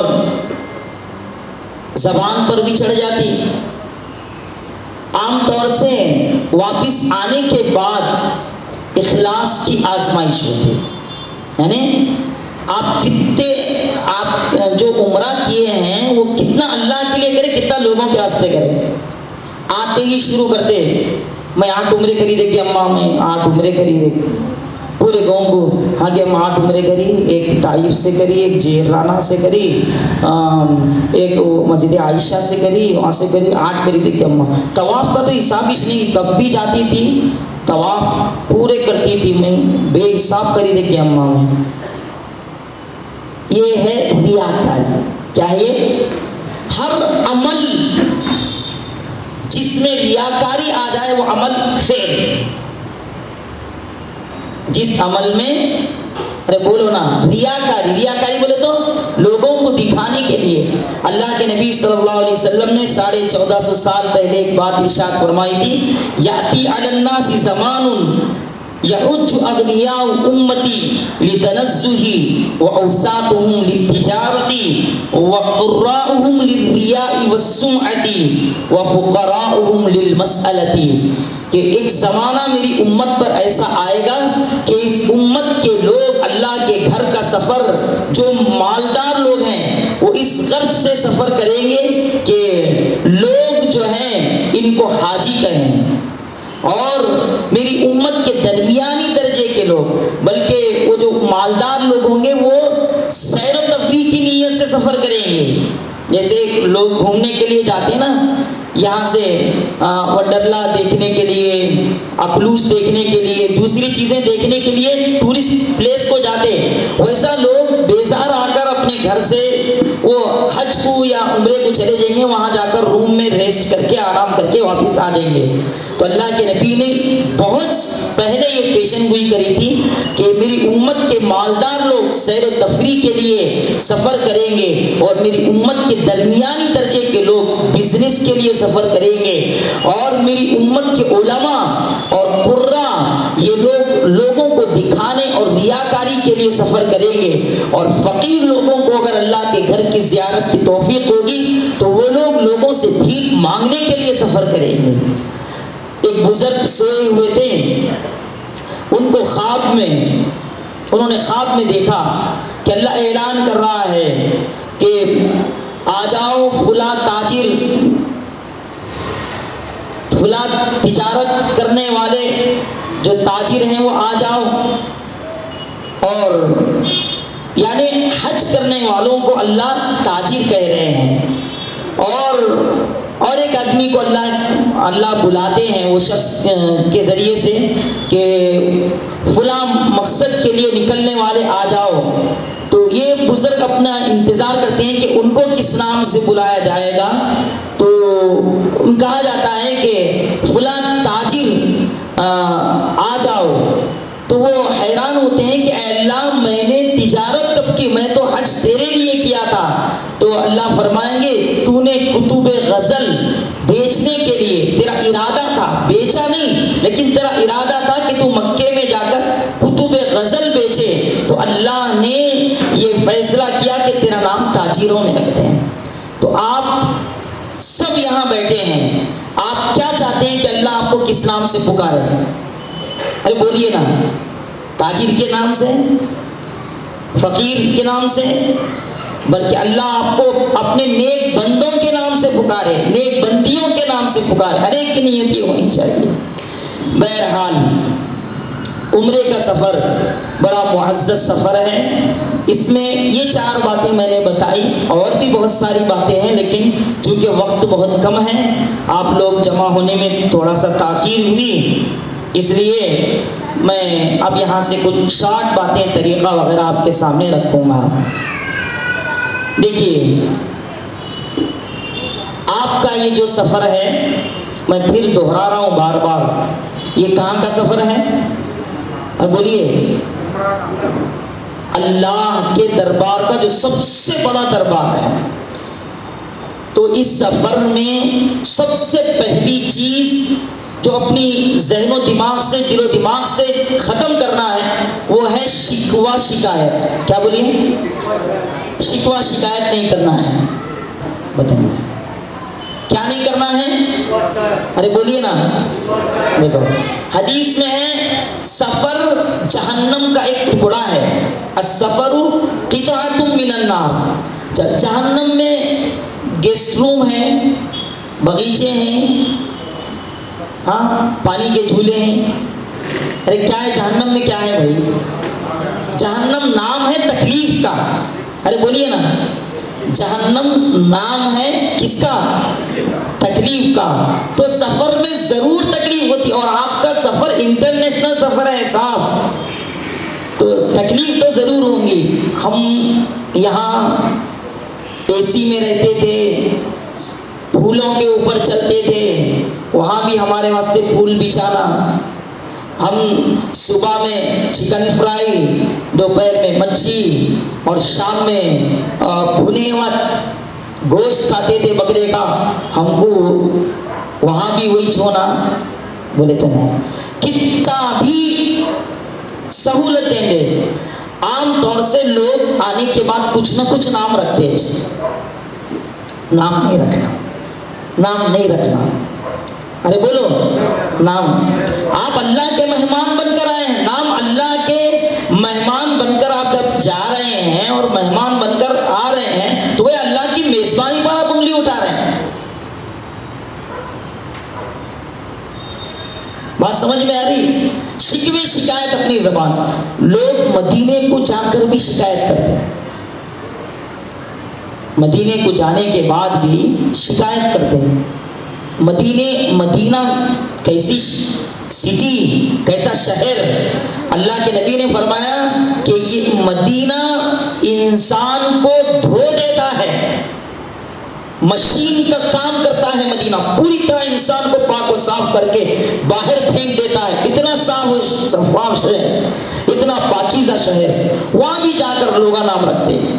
زبان پر بھی چڑھ جاتی. عام طور سے واپس آنے کے بعد اخلاص کی آزمائش ہوتی، یعنی آپ جو عمرہ کیے ہیں وہ کتنا اللہ کے لیے کرے، کتنا لوگوں کے واسطے کرے. آتے ہی شروع کرتے، میں 8 عمرے کری دیکھی اماں، میں 8 عمرے کری دیکھ، پورے گاؤں کو ہاں کہ ہم 8 عمرے کری، ایک طائف سے کری، ایک جیرانہ سے کری، ایک مسجد عائشہ سے کری، وہاں سے کری، 8 کری دیکھی اماں. طواف کا تو حساب ہی نہیں، کب بھی جاتی تھی طواف پورے کرتی تھی، میں بے حساب کری دیکھی اماں میں. یہ ہے ریاکاری. کیا ہے یہ؟ ہر عمل جس میں ریاکاری آ جائے وہ عمل فیل. جس عمل میں، ارے بولو نا، ریاکاری. ریاکاری بولے تو لوگوں کو دکھانے کے لیے. اللہ کے نبی صلی اللہ علیہ وسلم نے 1450 سال پہلے ایک بات ارشاد فرمائی تھی، یاتی علی الناس زمان یحج اغنیاء امتی لتنزہ واوساطهم للتجارت وقراؤهم للریاء والسمعۃ وفقراؤهم للمسألۃ. کہ ایک زمانہ میری امت پر ایسا آئے گا کہ اس امت کے لوگ اللہ کے گھر کا سفر، جو مالدار لوگ ہیں وہ اس غرض سے سفر کریں گے کہ لوگ جو ہیں ان کو حاجی کہیں، اور میری امت کے درمیانی درجے کے لوگ، بلکہ وہ جو مالدار لوگ ہوں گے وہ سیر و تفریح کی نیت سے سفر کریں گے. جیسے لوگ گھومنے کے لیے جاتے ہیں نا، یہاں سے ونڈرلا دیکھنے کے لیے، اکلوس دیکھنے کے لیے، دوسری چیزیں دیکھنے کے لیے ٹورسٹ پلیس کو جاتے، ویسا لوگ بیزار آ کر اپنے گھر سے وہ حج کو یا عمرے کو چلے جائیں گے، وہاں جا کر روم میں ریسٹ کر کے آرام کر کے واپس آ جائیں گے. تو اللہ کے نبی نے بہت پہلے یہ پیشن گوئی کری تھی کہ میری امت کے مالدار لوگ سیر و تفریح کے لیے سفر کریں گے، اور میری امت کے درمیانی درجے کے لوگ بزنس کے لیے سفر کریں گے، اور میری امت کے علماء اور قرا یہ لوگ لوگوں کو دکھانے اور ریاکاری کے لیے سفر کریں گے، اور فقیر لوگوں کو اگر اللہ کے گھر کی زیارت کی توفیق ہوگی تو وہ لوگ لوگوں سے بھیک مانگنے کے لیے سفر کریں گے. ایک بزرگ سوئے ہوئے تھے، ان کو انہوں نے خواب میں دیکھا کہ اللہ اعلان کر رہا ہے کہ آ جاؤ فلاں تاجر، فلاں تجارت کرنے والے جو تاجر ہیں وہ آ جاؤ، اور یعنی حج کرنے والوں کو اللہ تاجر کہہ رہے ہیں. اور ایک آدمی کو اللہ بلاتے ہیں وہ شخص کے ذریعے سے کہ فلاں مقصد کے لیے نکلنے والے آ جاؤ. تو یہ بزرگ اپنا انتظار کرتے ہیں کہ ان کو کس نام سے بلایا جائے گا. تو کہا جاتا ہے کہ فلاں تاجر آ جاؤ. تو وہ حیران ہوتے ہیں کہ اے اللہ میں نے تجارت کب کی، میں تو حج تیرے لیے کیا تھا. تو اللہ فرمائیں گے تو نے کتب غزل بیچنے کے لیے، تیرا ارادہ تھا، بیچا نہیں لیکن تیرا ارادہ تھا کہ تو مکے میں جا کر کتب غزل بیچے، تو اللہ نے یہ فیصلہ کیا کہ تیرا نام تاجروں میں رکھتے ہیں. تو آپ سب یہاں بیٹھے ہیں، آپ کیا چاہتے ہیں کہ اللہ آپ کو کس نام سے پکارے؟ ارے بولیے نا، تاجر کے نام سے، فقیر کے نام سے، بلکہ اللہ آپ کو اپنے نیک بندوں کے نام سے پکارے، نیک بندیوں کے نام سے پکارے. ہر ایک کی نیت یہ ہونی چاہیے. بہرحال عمرے کا سفر بڑا معزز سفر ہے. اس میں یہ 4 باتیں میں نے بتائی، اور بھی بہت ساری باتیں ہیں لیکن چونکہ وقت بہت کم ہے، آپ لوگ جمع ہونے میں تھوڑا سا تاخیر ہوئی، اس لیے میں اب یہاں سے کچھ شارٹ باتیں، طریقہ وغیرہ آپ کے سامنے رکھوں گا. دیکھیے، آپ کا یہ جو سفر ہے، میں پھر دہرا رہا ہوں بار بار، یہ کہاں کا سفر ہے؟ اب بولیے، اللہ کے دربار کا جو سب سے بڑا دربار ہے. تو اس سفر میں سب سے پہلی چیز جو اپنی ذہن و دماغ سے، دل و دماغ سے ختم کرنا ہے وہ ہے شکوہ شکایت. کیا بولیے؟ شکوہ شکایت نہیں کرنا ہے. بتائیں کیا نہیں کرنا ہے؟ ارے بولیے نا. دیکھو حدیث میں ہے سفر جہنم کا ایک ٹکڑا ہے. السفر قطعۃ من النار. جہنم میں گیسٹ روم ہے، باغیچے ہیں، ہاں پانی کے جھولے ہیں. ارے کیا ہے جہنم میں؟ کیا ہے بھائی؟ جہنم نام ہے تکلیف کا. ارے بولیے نا، جہنم نام ہے کس کا؟ تکلیف کا. تو سفر میں ضرور تکلیف ہوتی ہے، اور آپ کا سفر سفر انٹرنیشنل سفر ہے صاحب، تو تکلیف تو ضرور ہوں گی. ہم یہاں اے سی میں رہتے تھے، پھولوں کے اوپر چلتے تھے، وہاں بھی ہمارے واسطے پھول بچھانا. ہم صبح میں چکن فرائی، دوپہر میں مچھی اور شام میں بھنے ہوا گوشت کھاتے تھے بکرے کا. ہم کو وہاں بھی وہی چھونا. بولے تو نہیں، کتنا بھی سہولت دیں گے. عام طور سے لوگ آنے کے بعد کچھ نہ کچھ نام رکھتے ہیں. نام نہیں رکھنا، نام نہیں رکھنا. ارے بولو نام. آپ اللہ کے مہمان بن کر آئے ہیں. نام اللہ کے مہمان بن کر آپ جب جا رہے ہیں اور مہمان بن کر آ رہے ہیں تو وہ اللہ کی میزبانی پر آپ انگلی اٹھا رہے ہیں. بات سمجھ میں آ رہی؟ شکوے شکایت اپنی زبان. لوگ مدینے کو جا کر بھی شکایت کرتے ہیں، مدینے کو جانے کے بعد بھی شکایت کرتے ہیں. مدینہ کیسی سٹی، کیسا شہر. اللہ کے نبی نے فرمایا کہ یہ مدینہ انسان کو دھو دیتا ہے، مشین کا کام کرتا ہے. مدینہ پوری طرح انسان کو پاک و صاف کر کے باہر پھینک دیتا ہے. اتنا صاف و شفاف شہر، اتنا پاکیزہ شہر. وہاں بھی جا کر لوگ نام رکھتے ہیں.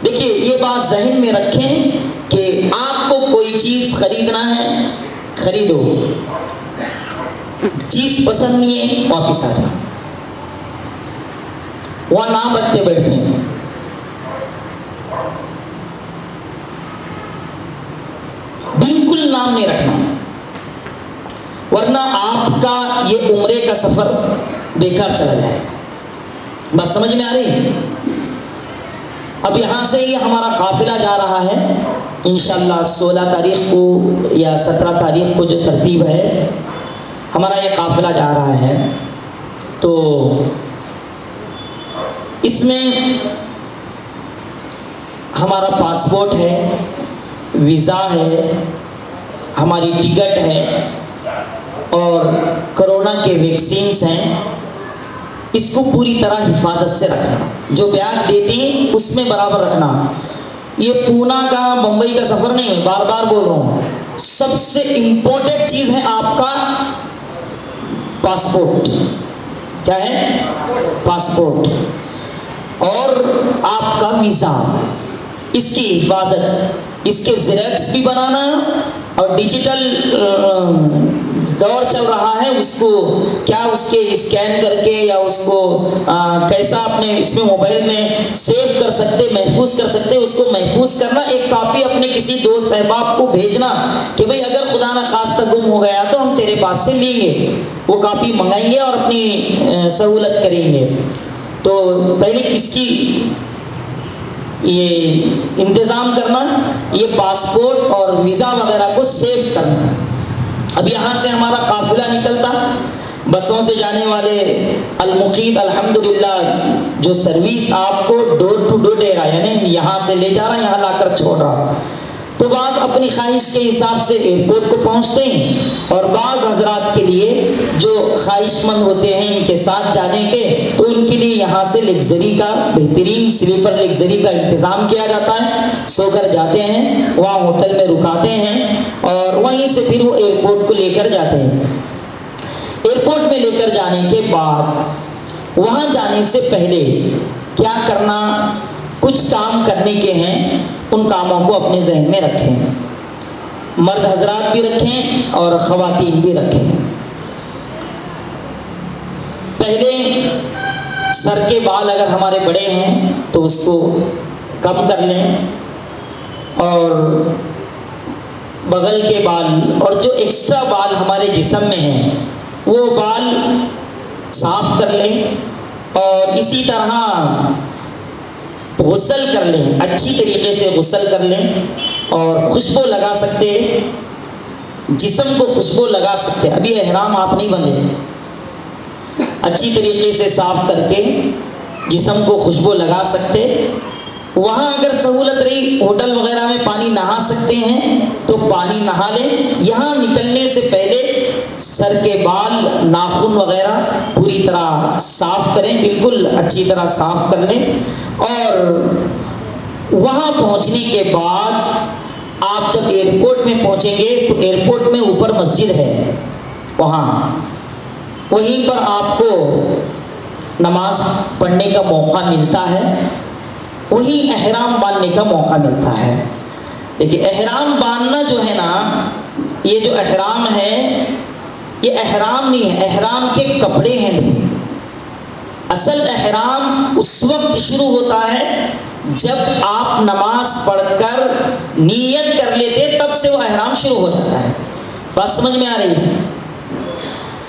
دیکھیے یہ بات ذہن میں رکھیں کہ آپ کو کوئی چیز خریدنا ہے، خریدو. چیز پسند نہیں ہے واپس آ جاؤ. وہاں نام رکھتے بیٹھتے ہیں. بالکل نام نہیں رکھنا، ورنہ آپ کا یہ عمرے کا سفر بیکار چلا جائے. بس سمجھ میں آ رہی؟ اب یہاں سے یہ ہمارا قافلہ جا رہا ہے انشاءاللہ 16 تاریخ کو یا 17 تاریخ کو جو ترتیب ہے، ہمارا یہ قافلہ جا رہا ہے. تو اس میں ہمارا پاسپورٹ ہے، ویزا ہے، ہماری ٹکٹ ہے اور کرونا کے ویکسینز ہیں. اس کو پوری طرح حفاظت سے رکھنا. جو بیاگ دیتے ہیں اس میں برابر رکھنا. یہ پونا کا بمبئی کا سفر نہیں ہے، بار بار بول رہا ہوں. سب سے امپورٹنٹ چیز ہے آپ کا پاسپورٹ. کیا ہے؟ پاسپورٹ. اور آپ کا ویزا، اس کی حفاظت. اس کے زیروکس بھی بنانا اور ڈیجیٹل دور چل رہا ہے، اس کو کیا اس کے اسکین کر کے یا اس کو کیسا اپنے اس میں موبائل میں سیو کر سکتے، محفوظ کر سکتے، اس کو محفوظ کرنا. ایک کاپی اپنے کسی دوست احباب کو بھیجنا کہ بھئی اگر خدا نہ خواستہ گم ہو گیا تو ہم تیرے پاس سے لیں گے. وہ کاپی منگائیں گے اور اپنی سہولت کریں گے. تو پہلے کس کی یہ انتظام کرنا، یہ پاسپورٹ اور ویزا وغیرہ کو سیو کرنا. اب یہاں سے ہمارا قافلہ نکلتا، بسوں سے جانے والے المقیت الحمدللہ جو سروس آپ کو ڈور ٹو ڈور دے رہا ہے، یعنی یہاں سے لے جا رہا، یہاں لا کر چھوڑ رہا. تو بعض اپنی خواہش کے حساب سے ایئرپورٹ کو پہنچتے ہیں اور بعض حضرات کے لیے جو خواہش مند ہوتے ہیں ان کے ساتھ جانے کے، تو ان کے لیے یہاں سے لگژری کا بہترین سلیپر لگژری کا انتظام کیا جاتا ہے. سو کر جاتے ہیں، وہاں ہوٹل میں رکاتے ہیں اور وہیں سے پھر وہ ایئرپورٹ کو لے کر جاتے ہیں. ایئرپورٹ میں لے کر جانے کے بعد وہاں جانے سے پہلے کیا کرنا، کچھ کام کرنے کے ہیں، ان کاموں کو اپنے ذہن میں رکھیں. مرد حضرات بھی رکھیں اور خواتین بھی رکھیں. پہلے سر کے بال اگر ہمارے بڑے ہیں تو اس کو کم کر لیں، اور بغل کے بال اور جو ایکسٹرا بال ہمارے جسم میں ہیں وہ بال صاف کر لیں. اور اسی طرح غسل کر لیں، اچھی طریقے سے غسل کر لیں اور خوشبو لگا سکتے، جسم کو خوشبو لگا سکتے. ابھی احرام آپ نہیں بندھے، اچھی طریقے سے صاف کر کے جسم کو خوشبو لگا سکتے. وہاں اگر سہولت رہی ہوٹل وغیرہ میں پانی نہا سکتے ہیں تو پانی نہا لیں. یہاں نکلنے سے پہلے سر کے بال ناخن وغیرہ پوری طرح صاف کریں، بالکل اچھی طرح صاف کر لیں. اور وہاں پہنچنے کے بعد آپ جب ایئرپورٹ میں پہنچیں گے تو ایئرپورٹ میں اوپر مسجد ہے، وہیں پر آپ کو نماز پڑھنے کا موقع ملتا ہے، وہیں احرام باندھنے کا موقع ملتا ہے. لیکن احرام باندھنا جو ہے نا، یہ جو احرام ہے یہ احرام نہیں ہے، احرام کے کپڑے ہیں. اصل احرام اس وقت شروع ہوتا ہے جب آپ نماز پڑھ کر نیت کر لیتے، تب سے وہ احرام شروع ہو جاتا ہے. بات سمجھ میں آ رہی ہے؟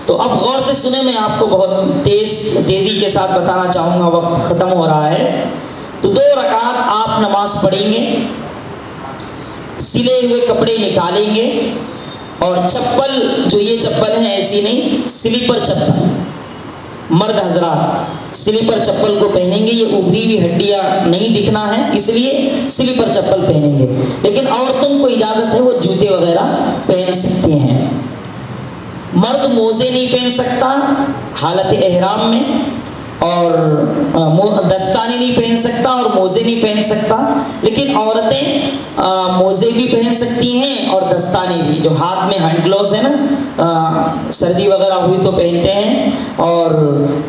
تو اب غور سے سنیں، میں آپ کو بہت تیزی کے ساتھ بتانا چاہوں گا، وقت ختم ہو رہا ہے. تو 2 رکعت آپ نماز پڑھیں گے، سلے ہوئے کپڑے نکالیں گے، اور چپل جو یہ چپل ہیں ایسی نہیں، سلیپر چپل، مرد حضرات سلیپر چپل کو پہنیں گے. یہ ابری ہوئی ہڈیاں نہیں دکھنا ہے اس لیے سلیپر چپل پہنیں گے. لیکن عورتوں کو اجازت ہے وہ جوتے وغیرہ پہن سکتی ہیں. مرد موزے نہیں پہن سکتا حالت احرام میں، اور دستانے نہیں پہن سکتا اور موزے نہیں پہن سکتا. لیکن عورتیں موزے بھی پہن سکتی ہیں اور دستانے بھی، جو ہاتھ میں ہینڈ گلوز ہے نا، سردی وغیرہ ہوئی تو پہنتے ہیں. اور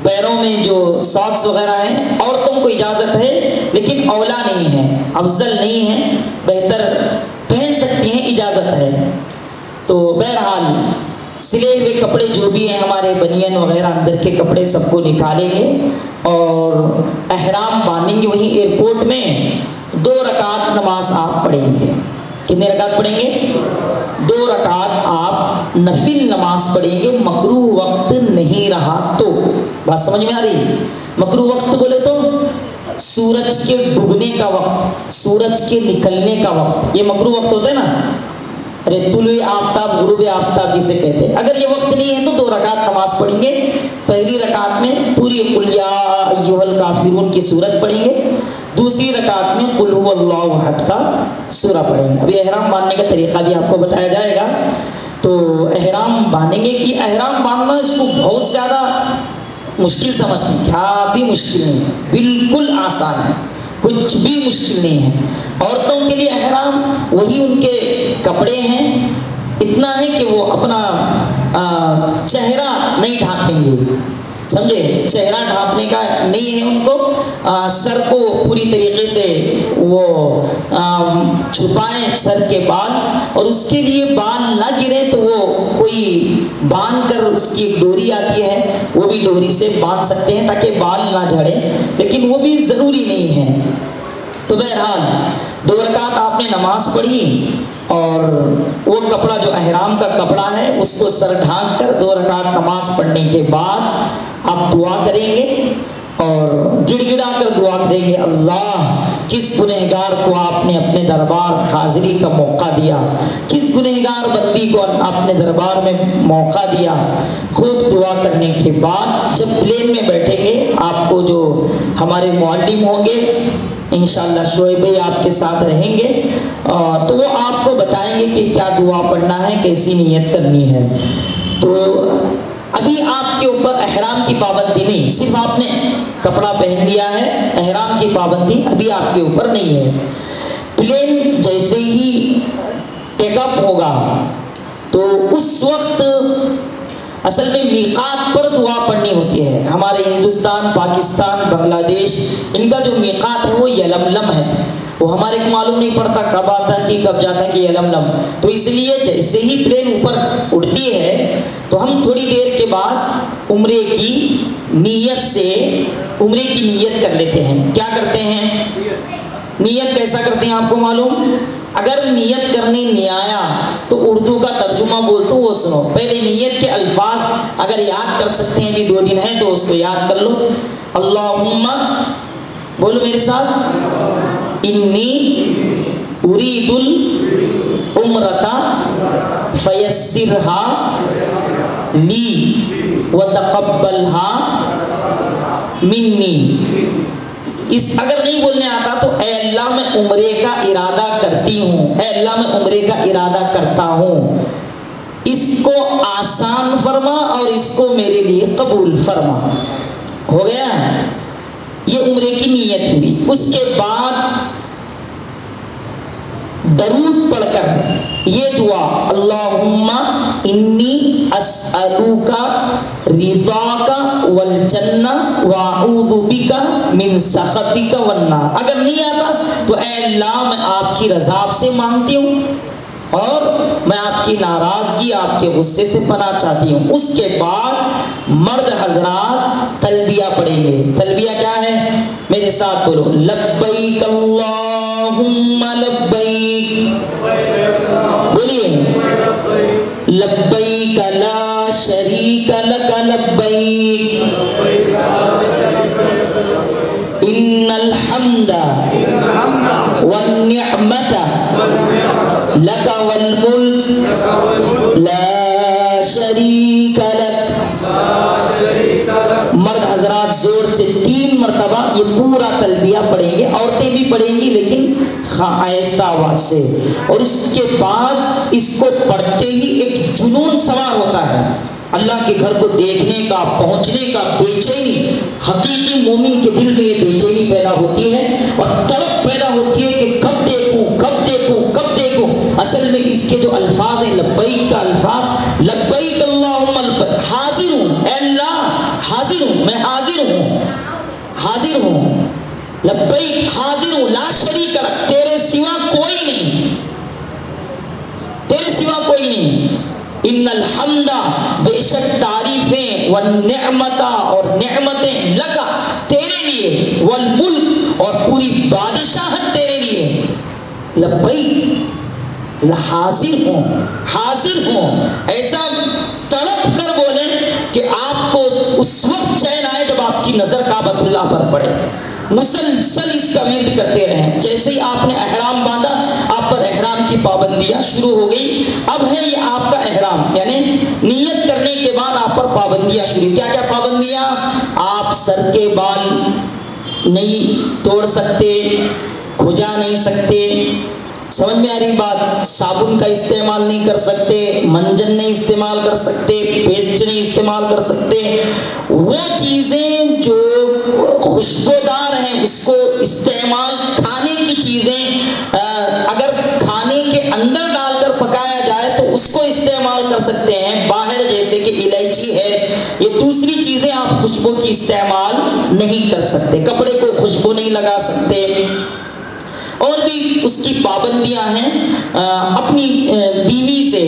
پیروں میں جو ساکس وغیرہ ہیں عورتوں کو اجازت ہے، لیکن اولا نہیں ہے، افضل نہیں ہے، بہتر پہن سکتی ہیں، اجازت ہے. تو بہرحال سلے ہوئے کپڑے جو بھی ہیں ہمارے بنین وغیرہ اندر کے کپڑے سب کو نکالیں گے اور احرام باندھیں گے. وہیں ایئرپورٹ میں 2 رکعت نماز آپ پڑھیں گے. کتنے رکعت پڑھیں گے؟ 2 رکعت آپ نفل نماز پڑھیں گے. مکروہ وقت نہیں رہا تو. بات سمجھ میں آ رہی؟ مکروہ وقت بولے تو سورج کے ڈوبنے کا وقت، سورج کے نکلنے کا وقت، یہ مکروہ وقت ہوتا ہے نا. ارے طلوع آفتاب، غروب آفتاب جسے کہتے ہیں. اگر یہ وقت نہیں ہے تو 2 رکعت نماز پڑھیں گے. پہلی رکعت میں پوری قل یا ایھا الکافرون کی سورت پڑھیں گے، دوسری رکعت میں قل ھو اللہ احد کا سورہ پڑھیں گے. ابھی احرام باندھنے کا طریقہ بھی آپ کو بتایا جائے گا. تو احرام باندھیں گے. کہ احرام باندھنا اس کو بہت زیادہ مشکل سمجھتے ہیں، کیا بھی مشکل نہیں ہے، بالکل آسان ہے، کچھ بھی مشکل نہیں ہے. عورتوں کے لیے احرام وہی ان کے کپڑے ہیں، اتنا ہے کہ وہ اپنا چہرہ نہیں ڈھانپیں گے، سمجھے؟ چہرہ ڈھانپنے کا نہیں ہے ان کو. سر کو پوری طریقے سے وہ چھپائیں، سر کے بال، اور اس کے لیے بال نہ گریں تو وہ کوئی باندھ کر، اس کی ڈوری آتی ہے وہ بھی ڈوری سے باندھ سکتے ہیں تاکہ بال نہ جھڑیں، لیکن وہ بھی ضروری نہیں ہے. تو بہرحال 2 رکعت آپ نے نماز پڑھی اور وہ کپڑا جو احرام کا کپڑا ہے اس کو سر ڈھانک کر 2 رکعت نماز پڑھنے کے بعد آپ دعا کریں گے اور گڑ گڑا کر دعا کریں گے، اللہ کس گنہگار کو آپ نے اپنے دربار حاضری کا موقع دیا، کس گنہگار بندی کو اپنے دربار میں موقع دیا. خوب دعا کرنے کے بعد جب پلین میں بیٹھیں گے، آپ کو جو ہمارے معلم ہوں گے انشاءاللہ، شعیب بھائی آپ کے ساتھ رہیں گے، تو وہ آپ کو بتائیں گے کہ کیا دعا پڑھنا ہے، کیسی نیت کرنی ہے. تو ابھی آپ کے اوپر احرام کی پابندی نہیں، صرف آپ نے کپڑا پہن لیا ہے، احرام کی پابندی ابھی آپ کے اوپر نہیں ہے. پلین جیسے ہی ٹیک اپ ہوگا تو اس وقت اصل میں میقات پر دعا پڑھنی ہوتی ہے. ہمارے ہندوستان، پاکستان، بنگلہ دیش، ان کا جو میقات ہے وہ یلملم ہے. وہ ہمارے کو معلوم نہیں پڑتا کب آتا ہے کہ کب جاتا ہے کہ یلملم. تو اس لیے جیسے ہی پلین اوپر اڑتی ہے تو ہم تھوڑی دیر کے بعد عمرے کی نیت سے عمرے کی نیت کر لیتے ہیں. کیا کرتے ہیں؟ نیت کیسا کرتے ہیں آپ کو معلوم؟ اگر نیت کرنی نہیں آیا تو اردو کا ترجمہ بولتا ہوں وہ سنو. پہلے نیت کے الفاظ اگر یاد کر سکتے ہیں، ابھی 2 دن ہے تو اس کو یاد کر لو. اللہم، بولو میرے ساتھ، انی ارید العمرۃ فیسرھا لی وتقبلھا منی. اگر نہیں بولنے آتا تو اے اللہ میں عمرے کا ارادہ کرتی ہوں، اے اللہ میں عمرے کا ارادہ کرتا ہوں، اس کو آسان فرما اور اس کو میرے لیے قبول فرما. ہو گیا، یہ عمرے کی نیت ہوئی. اس کے بعد درود پڑھ کر یہ دعا، اللہم انی اسألوک رضاک والجنہ واعوذ بک من سخطک والنار. اگر نہیں آتا تو اے اللہ میں آپ کی رضا سے مانگتی ہوں اور میں آپ کی ناراضگی، آپ کے غصے سے پناہ چاہتی ہوں. اس کے بعد مرد حضرات تلبیہ پڑھیں گے. تلبیہ کیا ہے؟ میرے ساتھ بولو، لبیک اللہم لبیک. بولیے، لبیک لا شریک لک لبیک ان الحمد والنعمت لک والملک لا شریک لک. مرد حضرات زور سے 3 مرتبہ یہ پورا تلبیہ پڑھیں گے. عورتیں بھی پڑھیں گی لیکن آہستہ آواز سے. اور اس کے بعد اس کو پڑھتے ہی ایک جنون سوار ہوتا ہے اللہ کے گھر کو دیکھنے کا، پہنچنے کا. بے-چینی، حقیقی مومن کے دل میں یہ بے چینی پیدا ہوتی ہے اور تڑپ پیدا ہوتی ہے کہ کب دیکھوں کب دیکھوں کب دیکھوں. اصل میں اس کے جو الفاظ ہیں لبیک کا الفاظ، لبیک اللہم لبیک، حاضر ہوں اے اللہ، حاضر ہوں، میں حاضر ہوں، حاضر ہوں، لبیک حاضر ہوں، لا شریک لک، تیرے سوا کوئی نہیں، تیرے سوا کوئی نہیں. ان الحمد، بے شک تعریفیں، والنعمت، اور نعمتیں، لکا تیرے لیے، والملک، اور پوری بادشاہت تیرے لیے. لبیک، حاضر ہوں، حاضر ہوں. ایسا تڑپ کر بولیں کہ آپ کو اس وقت چین آئے جب آپ کی نظر کعبۃ اللہ پر پڑے. مسلسل اس کا ورد کرتے رہیں. جیسے ہی آپ نے احرام باندھا آپ پر احرام کی پابندیاں شروع ہو گئی. اب ہے یہ آپ کا احرام، یعنی نیت کرنے کے بعد آپ پر پابندیاں شروع. کیا کیا پابندیاں؟ آپ سر کے بال نہیں توڑ سکتے، کھجا نہیں سکتے، سمجھ میں آ رہی بات؟ صابن کا استعمال نہیں کر سکتے، منجن نہیں استعمال کر سکتے، پیسٹ نہیں استعمال کر سکتے. وہ چیزیں جو خوشبودار ہیں اس کو استعمال، کھانے کی چیزیں اگر کھانے کے اندر ڈال کر پکایا جائے تو اس کو استعمال کر سکتے ہیں. باہر جیسے کہ الائچی ہے، یہ دوسری چیزیں آپ خوشبو کی استعمال نہیں کر سکتے. کپڑے کو خوشبو نہیں لگا سکتے. اور بھی اس کی پابندیاں ہیں. اپنی بیوی سے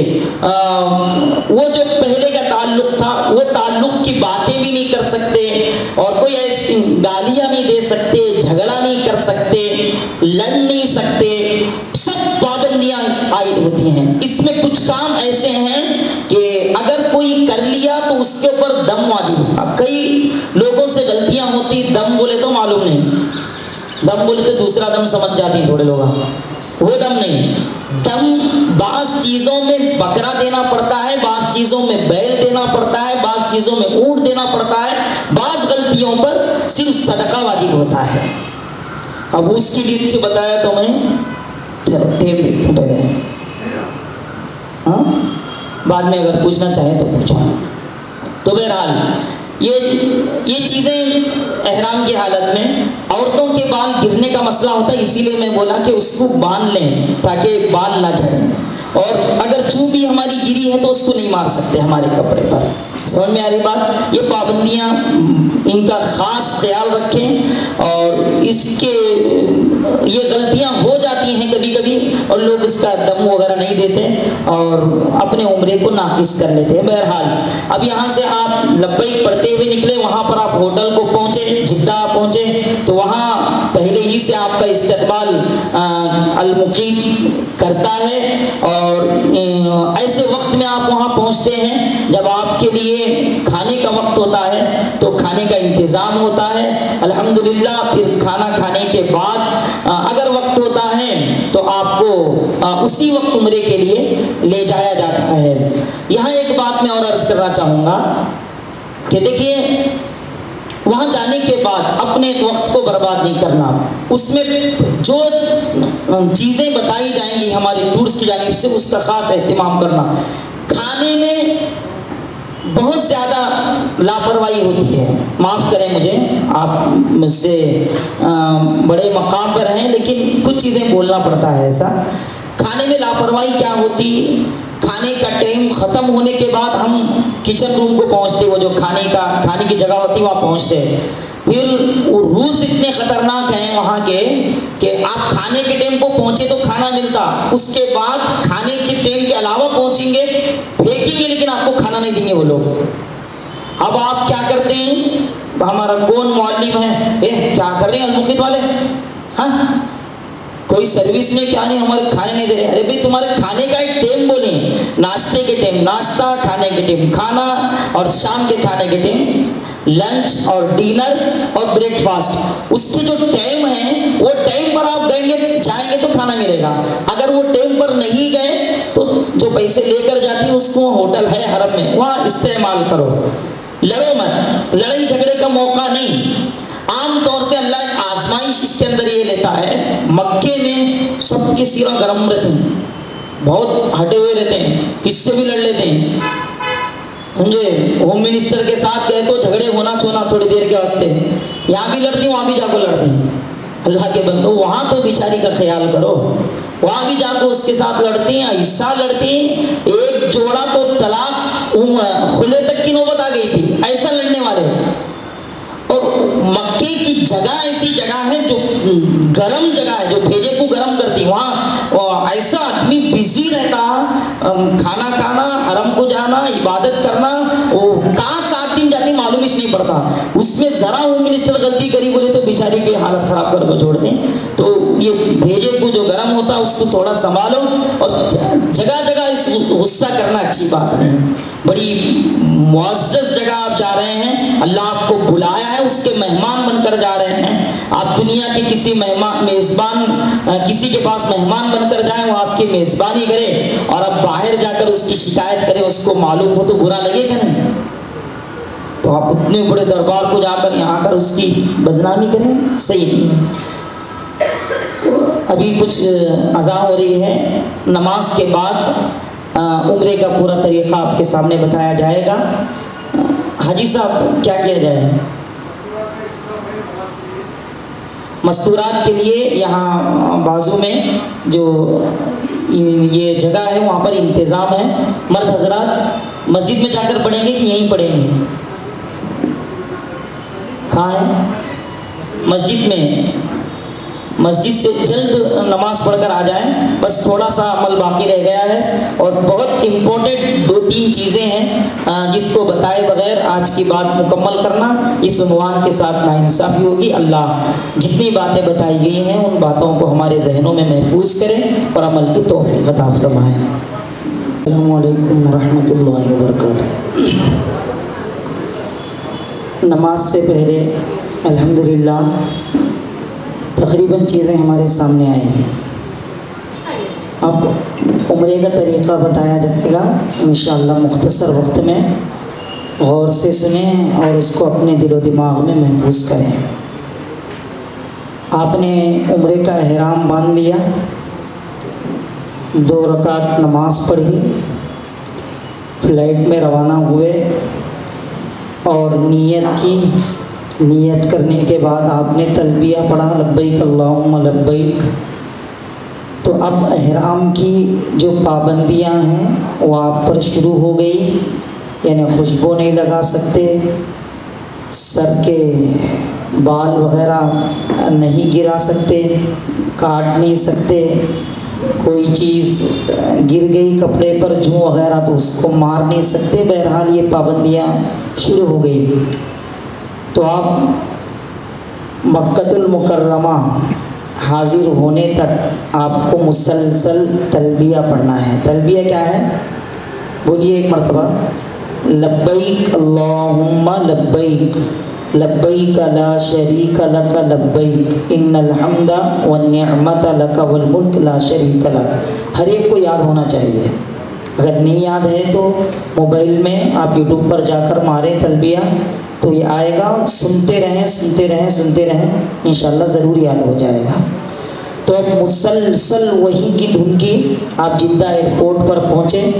وہ جو پہلے کا تعلق تھا وہ تعلق کی باتیں بھی نہیں کر سکتے، اور کوئی ایسی گالیاں نہیں دے سکتے، جھگڑا نہیں کر سکتے، لڑ نہیں سکتے. سب پابندیاں عائد ہوتی ہیں. اس میں کچھ کام ایسے ہیں کہ اگر کوئی کر لیا تو اس کے اوپر دم واجب ہوتا. کئی لوگوں سے غلطیاں ہوتی، دم بولے تو معلوم نہیں، دم بولے تو دوسرا دم سمجھ جاتی ہیں تھوڑے لوگ. وہ دم نہیں. دم بعض چیزوں میں بکرا دینا پڑتا ہے، بعض چیزوں میں بیل دینا پڑتا ہے، بعض چیزوں میں اونٹ دینا پڑتا ہے. بعض غلطیوں پر صرف صدقہ واجب ہوتا ہے. اب اس کی لسٹ بتایا تو میں ٹیپ دیکھ تو پہلے، ہاں بعد میں اگر پوچھنا چاہے تو پوچھو. تو بہرحال یہ چیزیں احرام کی حالت میں. عورتوں کے بال گرنے کا مسئلہ ہوتا ہے، اسی لیے میں بولا کہ اس کو باندھ لیں تاکہ بال نہ جھڑیں. اور اگر چوب بھی ہماری گری ہے تو اس کو نہیں مار سکتے ہمارے کپڑے پر. سمجھ میں آ رہی بات؟ یہ پابندیاں ان کا خاص خیال رکھیں. اور اس کے یہ غلطیاں ہو جاتی ہیں کبھی کبھی اور لوگ اس کا دم وغیرہ نہیں دیتے اور اپنے عمرے کو ناقص کر لیتے ہیں. بہرحال اب یہاں سے آپ لبیک پڑھتے ہوئے نکلے، وہاں پر آپ ہوٹل کو پہنچے، جدہ پہنچے تو وہاں پہلے ہی سے آپ کا استقبال المقیم کرتا ہے. اور ایسے وقت میں آپ وہاں پہنچتے ہیں جب آپ کے لیے کھانے کا وقت ہوتا ہے تو کھانے کا انتظام ہوتا ہے. الحمدللہ پھر کھانا کھانے کے بعد اگر وقت ہوتا ہے تو آپ کو اسی وقت عمرے کے لیے لے جایا جاتا ہے. یہاں ایک بات میں اور عرض کرنا چاہوں گا کہ دیکھیے وہاں جانے کے بعد اپنے وقت کو برباد نہیں کرنا. اس میں جو چیزیں بتائی جائیں گی ہماری ٹورس کی جانب سے اس کا خاص اہتمام کرنا. کھانے میں بہت زیادہ لاپرواہی ہوتی ہے. معاف کریں مجھے، آپ مجھ سے بڑے مقام پر ہیں، لیکن کچھ چیزیں بولنا پڑتا ہے. ایسا کھانے میں لاپرواہی کیا ہوتی؟ کھانے کا ٹائم ختم ہونے کے بعد ہم کچن روم کو پہنچتے، وہ جو کھانے کی جگہ ہوتی وہاں پہنچتے. پھر وہ رولز اتنے خطرناک ہیں وہاں کے کہ آپ کھانے کے ٹائم کو پہنچے تو کھانا ملتا، اس کے بعد کھانے کے ٹائم کے علاوہ پہنچیں گے پھینکیں گے لیکن آپ کو کھانا نہیں دیں گے وہ لوگ. اب آپ کیا کرتے ہیں؟ ہمارا کون معلم ہے، کیا کر رہے ہیں المفید والے، ہاں کوئی سروس میں کیا نہیں، ہمارے کھانے نہیں دے رہے. ارے بھائی تمہارے کھانے کا ایک ٹائم بولیں، ناشتے کے ٹائم ناشتہ، کھانے کے ٹائم کھانا، اور شام کے کھانے کے ٹائم لنچ اور ڈنر اور بریک فاسٹ. اس کے جو ٹائم ہیں وہ ٹائم پر آپ جائیں گے تو کھانا ملے گا. اگر وہ ٹائم پر نہیں گئے تو جو پیسے لے کر جاتی ہیں اس کو ہوٹل ہے حرم میں وہاں استعمال کرو. لڑو مت، لڑائی جھگڑے کا موقع نہیں. عام طور سے اللہ ایک آزمائش اس کے اندر یہ لیتا ہے. مکے میں سب کے سیرہ گرم رہتے ہیں، بہت ہٹے ہوئے رہتے ہیں، کس سے بھی لڑ لیتے ہیں، سمجھے. ہوم منسٹر کے ساتھ گئے تو جھگڑے ہونا چھونا تھوڑی دیر کے واسطے، یہاں بھی لڑتی ہیں وہاں بھی جا کو لڑتے ہیں. اللہ کے بندو وہاں تو بیچاری کا خیال کرو، وہاں بھی جا کو اس کے ساتھ لڑتی ہیں، حصہ لڑتی ہیں. ایک جوڑا تو طلاق خلے تک کی نوبت آ گئی تھی، ایسا لڑنے والے. اور مکے کی جگہ ایسی جگہ ہے جو گرم جگہ ہے، جو بھیجے کو گرم کرتی. وہاں ایسا آدمی بزی رہتا، کھانا کھانا، حرم کو جانا، عبادت کرنا، وہ کہاں 7 دن جاتی معلوم ہی نہیں پڑتا. اس میں ذرا ہوم منسٹر غلطی کری بولے تو بیچاری کی حالت خراب کر کو چھوڑ دیں. تو یہ بھیجے کو جو گرم ہوتا ہے اس کو تھوڑا سنبھالو، اور جگہ جگہ اس غصہ کرنا اچھی بات نہیں. بڑی معزز جگہ آپ جا رہے ہیں، اللہ آپ کو بلایا ہے، اس کے مہمان بن کر جا رہے ہیں. آپ دنیا کے کسی میزبان کسی کے پاس مہمان بن کر جائیں، وہ آپ کی میزبانی کرے اور اب باہر جا کر اس کی شکایت کرے، اس کو معلوم ہو تو برا لگے گا نہیں. تو آپ اتنے بڑے دربار کو جا کر یہاں کر اس کی بدنامی کریں، صحیح نہیں ہے. ابھی کچھ اذان ہو رہی ہے، نماز کے بعد عمرے کا پورا طریقہ آپ کے سامنے بتایا جائے گا. حاجی صاحب کیا کیا جائے؟ مستورات کے لیے یہاں بازو میں جو یہ جگہ ہے وہاں پر انتظام ہے. مرد حضرات مسجد میں جا کر پڑھیں گے کہ یہیں پڑھیں گے؟ کہاں ہے؟ مسجد میں. مسجد سے جلد نماز پڑھ کر آ جائیں، بس تھوڑا سا عمل باقی رہ گیا ہے اور بہت امپورٹنٹ 2-3 چیزیں ہیں جس کو بتائے بغیر آج کی بات مکمل کرنا اس عنوان کے ساتھ ناانصافی ہوگی. اللہ جتنی باتیں بتائی گئی ہیں ان باتوں کو ہمارے ذہنوں میں محفوظ کرے اور عمل کی توفیق عطا فرمائے. السلام علیکم ورحمۃ اللہ وبرکاتہ. نماز سے پہلے الحمدللہ تقریباً چیزیں ہمارے سامنے آئی ہیں. اب عمرے کا طریقہ بتایا جائے گا انشاءاللہ مختصر وقت میں. غور سے سنیں اور اس کو اپنے دل و دماغ میں محفوظ کریں. آپ نے عمرے کا احرام باندھ لیا، 2 رکعت نماز پڑھی، فلائٹ میں روانہ ہوئے اور نیت کی. نیت کرنے کے بعد آپ نے تلبیہ پڑھا، لبیک اللہم لبیک. تو اب احرام کی جو پابندیاں ہیں وہ آپ پر شروع ہو گئی. یعنی خوشبو نہیں لگا سکتے، سر کے بال وغیرہ نہیں گرا سکتے، کاٹ نہیں سکتے، کوئی چیز گر گئی کپڑے پر جوں وغیرہ تو اس کو مار نہیں سکتے. بہرحال یہ پابندیاں شروع ہو گئی. تو آپ مکۃ المکرمہ حاضر ہونے تک آپ کو مسلسل تلبیہ پڑھنا ہے. تلبیہ کیا ہے؟ بولیے ایک مرتبہ. لبیک اللہم لبیک لبیک لا شریک لک لبیک ان الحمد والنعمت لک والملک لا شریک لک. ہر ایک کو یاد ہونا چاہیے، اگر نہیں یاد ہے تو موبائل میں آپ یوٹیوب پر جا کر ماریں تلبیہ تو یہ آئے گا، سنتے رہیں سنتے رہیں سنتے رہیں، انشاءاللہ ضرور یاد ہو جائے گا۔ تو اب مسلسل وہی کی دھن کی آپ جدہ ایئرپورٹ پر پہنچے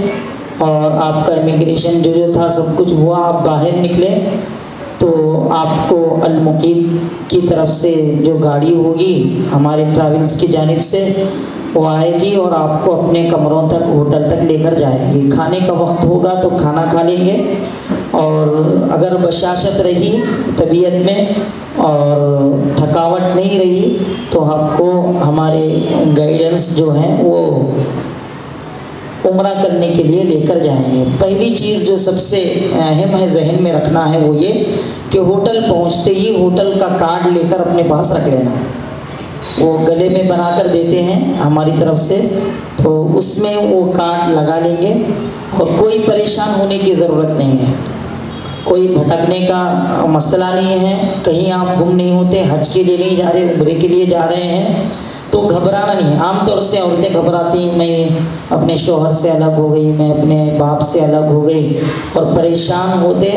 اور آپ کا امیگریشن جو تھا سب کچھ ہوا، آپ باہر نکلے تو آپ کو المقیم کی طرف سے جو گاڑی ہوگی ہمارے ٹریولز کی جانب سے وہ آئے گی اور آپ کو اپنے کمروں تک ہوٹل تک لے کر جائے گی۔ کھانے کا وقت ہوگا تو کھانا کھا لیں گے، اور اگر بشاشت رہی طبیعت میں اور تھکاوٹ نہیں رہی تو آپ کو ہمارے گائیڈنس جو ہیں وہ عمرہ کرنے کے لیے لے کر جائیں گے۔ پہلی چیز جو سب سے اہم ہے ذہن میں رکھنا ہے وہ یہ کہ ہوٹل پہنچتے ہی ہوٹل کا کارڈ لے کر اپنے پاس رکھ لینا۔ وہ گلے میں بنا کر دیتے ہیں ہماری طرف سے، تو اس میں وہ کارڈ لگا لیں گے اور کوئی پریشان ہونے کی ضرورت نہیں ہے، کوئی بھٹکنے کا مسئلہ نہیں ہے، کہیں آپ گم نہیں ہوتے، حج کے لیے نہیں جا رہے، عمرے کے لیے جا رہے ہیں تو گھبرانا نہیں۔ عام طور سے عورتیں گھبراتی ہیں، میں اپنے شوہر سے الگ ہو گئی، میں اپنے باپ سے الگ ہو گئی اور پریشان ہوتے۔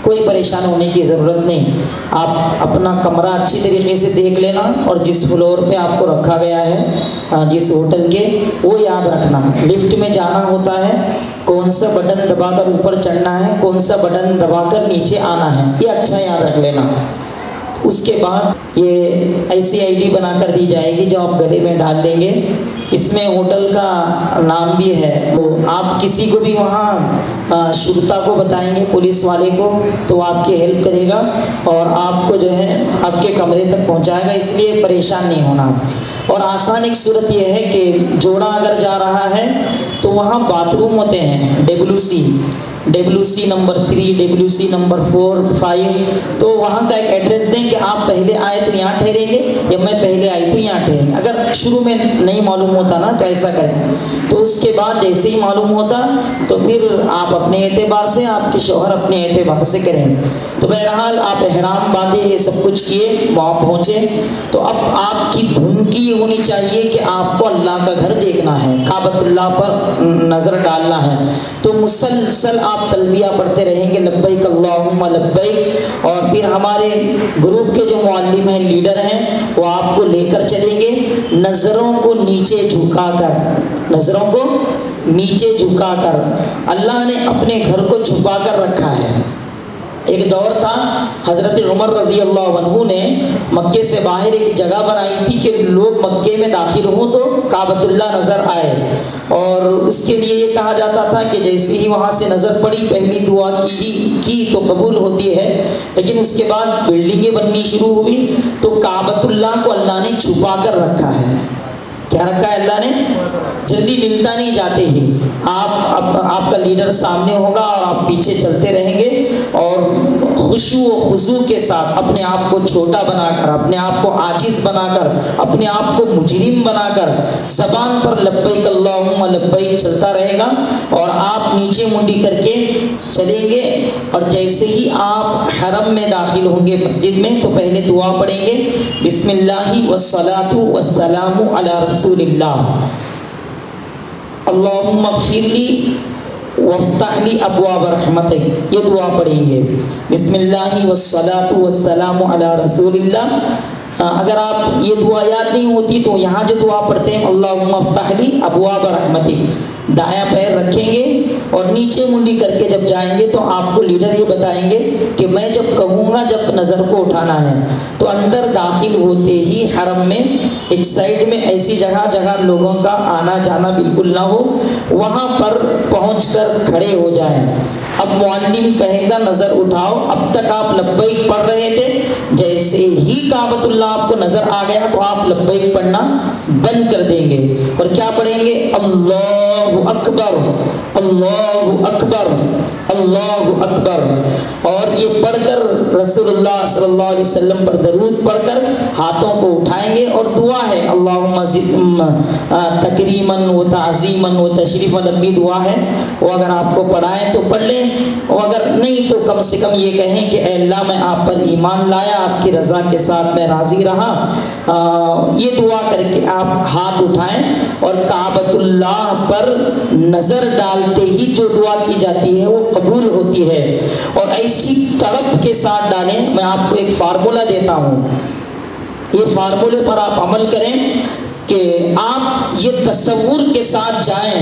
کوئی پریشان ہونے کی ضرورت نہیں، آپ اپنا کمرہ اچھی طریقے سے دیکھ لینا اور جس فلور پہ آپ کو رکھا گیا ہے جس ہوٹل کے وہ یاد رکھنا ہے۔ لفٹ میں جانا ہوتا ہے، کون سا بٹن دبا کر اوپر چڑھنا ہے، کون سا بٹن دبا کر نیچے آنا ہے، یہ اچھا یاد رکھ لینا۔ اس کے بعد یہ ایسی آئی ڈی بنا کر دی جائے گی جو آپ گلے میں ڈال لیں گے، اس میں ہوٹل کا نام بھی ہے، تو آپ کسی کو بھی وہاں شرطا کو بتائیں گے، پولیس والے کو، تو وہ آپ کی ہیلپ کرے گا اور آپ کو جو ہے آپ کے کمرے تک پہنچائے گا، اس لیے پریشان نہیں ہونا۔ اور آسان ایک صورت یہ ہے کہ جوڑا اگر جا رہا ہے تو وہاں باتھ روم ہوتے ہیں WC نمبر 3، WC نمبر 4، 5، تو وہاں کا ایک ایڈریس دیں کہ آپ پہلے آئے تو یہاں ٹھہریں گے یا میں پہلے آئی تو یہاں ٹھہریں گے۔ اگر شروع میں نہیں معلوم ہوتا نا تو ایسا کریں، تو اس کے بعد جیسے ہی معلوم ہوتا تو پھر آپ اپنے اعتبار سے، آپ کے شوہر اپنے اعتبار سے کریں۔ تو بہرحال آپ احرام باندھے، یہ سب کچھ کیے، وہاں پہنچے تو اب آپ کی دھن کی یہ ہونی چاہیے کہ آپ کو اللہ کا گھر دیکھنا ہے، کعبۃ اللہ پر نظر ڈالنا ہے، تو مسلسل آپ تلبیہ پڑھتے رہیں گے، لبیک اللہم لبیک، اور پھر ہمارے گروپ کے جو معلم ہیں، لیڈر ہیں، وہ آپ کو لے کر چلیں گے نظروں کو نیچے جھکا کر۔ اللہ نے اپنے گھر کو چھپا کر رکھا ہے۔ ایک دور تھا حضرت عمر رضی اللہ عنہ نے مکے سے باہر ایک جگہ بنائی تھی کہ لوگ مکے میں داخل ہوں تو کعبۃ اللہ نظر آئے، اور اس کے لیے یہ کہا جاتا تھا کہ جیسے ہی وہاں سے نظر پڑی پہلی دعا کی تو قبول ہوتی ہے، لیکن اس کے بعد بلڈنگیں بننی شروع ہوئی تو کعبۃ اللہ کو اللہ نے چھپا کر رکھا ہے۔ کیا رکھا ہے اللہ نے؟ جلدی ملتا نہیں جاتے ہی، آپ کا لیڈر سامنے ہوگا اور آپ پیچھے چلتے رہیں گے اور خشوع و خضوع کے ساتھ اپنے آپ کو چھوٹا بنا کر، اپنے آپ کو عاجز بنا کر، اپنے آپ کو مجرم بنا کر زبان پر لبیک اللہم لبیک چلتا رہے گا، اور آپ نیچے منڈی کر کے چلیں گے، اور جیسے ہی آپ حرم میں داخل ہوں گے مسجد میں تو پہلے دعا پڑھیں گے، بسم اللہ والصلاۃ والسلام علی رسول اللہ، اللہم اغفر لی وافتح لی ابواب رحمتک، یہ دعا پڑھیں گے، بسم اللہ والصلاۃ والسلام علی رسول اللہ۔ اگر آپ یہ دعا یاد نہیں ہوتی تو یہاں جو دعا پڑھتے ہیں اللہم افتح لی ابواب رحمتک، دایاں پیر رکھیں گے اور نیچے منڈی کر کے جب جائیں گے تو آپ کو لیڈر یہ بتائیں گے کہ میں جب کہوں گا جب نظر کو اٹھانا ہے تو اندر داخل ہوتے ہی حرم میں ایک سائڈ میں ایسی جگہ لوگوں کا آنا جانا بالکل نہ ہو، وہاں پر پہنچ کر کھڑے ہو جائیں۔ اب معلم کہے گا نظر اٹھاؤ، اب تک آپ لبیک پڑھ رہے تھے، جیسے ہی کعبۃ اللہ آپ کو نظر آ گیا تو آپ لبیک پڑھنا بند کر دیں گے اور کیا پڑھیں گے؟ اللہ اکبر اللہ اکبر اللہ اکبر، اور یہ پڑھ کر رسول اللہ صلی اللہ علیہ وسلم پر درود پڑھ کر ہاتھوں کو اٹھائیں گے، اور دعا ہے اللہم تکریماً و تعظیماً و تشریفاً، لمبی دعا ہے، وہ اگر آپ کو پڑھائیں تو پڑھ لیں، اور اگر نہیں نہیں تو کم سے کم یہ کہیں کہ اے اللہ میں آپ پر ایمان لایا, آپ کی رضا کے ساتھ میں راضی رہا. یہ دعا کر کے آپ ہاتھ اٹھائیں اور کعبۃ اللہ پر نظر ڈالتے ہی جو دعا کی جاتی ہے وہ قبول ہوتی ہے. اور ایسی تڑپ کے ساتھ ڈالیں. میں آپ کو ایک فارمولہ دیتا ہوں, یہ فارمولے پر آپ عمل کریں کہ آپ یہ تصور کے ساتھ جائیں,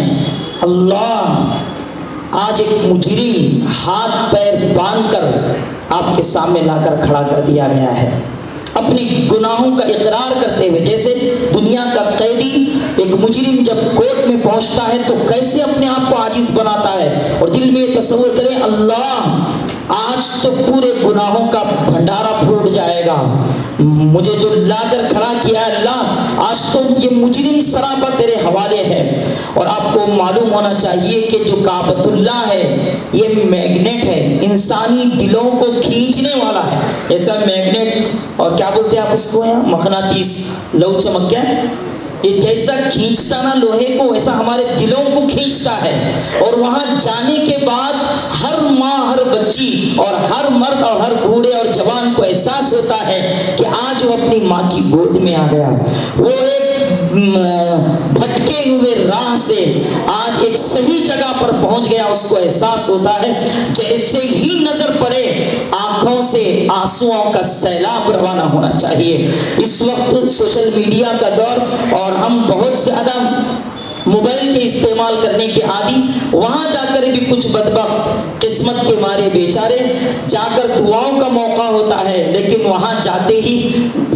اللہ آج ایک مجرم ہاتھ پیر باندھ کر آپ کے سامنے لا کر کھڑا کر دیا گیا ہے, اپنی گناہوں کا اقرار کرتے ہوئے. جیسے دنیا کا قیدی ایک مجرم جب کورٹ میں پہنچتا ہے تو کیسے اپنے آپ کو عاجز بناتا ہے, اور دل میں یہ تصور کریں اللہ آج تو پورے گناہوں کا بھنڈارا پھوٹ جائے گا, مجھے جو لا کر کھڑا کیا ہے اللہ آج تو یہ مجرم سراپا تیرے حوالے ہے. اور آپ کو معلوم ہونا چاہیے کہ جو کعبۃ اللہ ہے یہ میگنیٹ ہے, انسانی دلوں کو کھینچنے والا ہے. ایسا میگنیٹ اور کیا بولتے ہیں آپ اس کو, مقناطیس, لو چمک کیا, یہ جیسا کھینچتا نا لوہے کو ویسا ہمارے دلوں کو کھینچتا ہے. اور وہاں جانے کے بعد ہر ماں, ہر بچی اور ہر مرد اور ہر بوڑھے اور جوان کو احساس ہوتا ہے کہ آج وہ اپنی ماں کی گود میں آ گیا. وہ ایک بھٹکے ہوئے راہ سے آج ایک صحیح جگہ پر پہنچ گیا, اس کو احساس ہوتا ہے. جیسے ہی نظر پڑے آنکھوں سے آنسوؤں کا سیلاب روانہ ہونا چاہیے. اس وقت سوشل میڈیا کا دور اور ہم بہت زیادہ موبائل کے استعمال کرنے کے عادی, وہاں جا کر بھی کچھ بدبخت قسمت کے مارے بیچارے جا کر دعاؤں کا موقع ہوتا ہے, لیکن وہاں جاتے ہی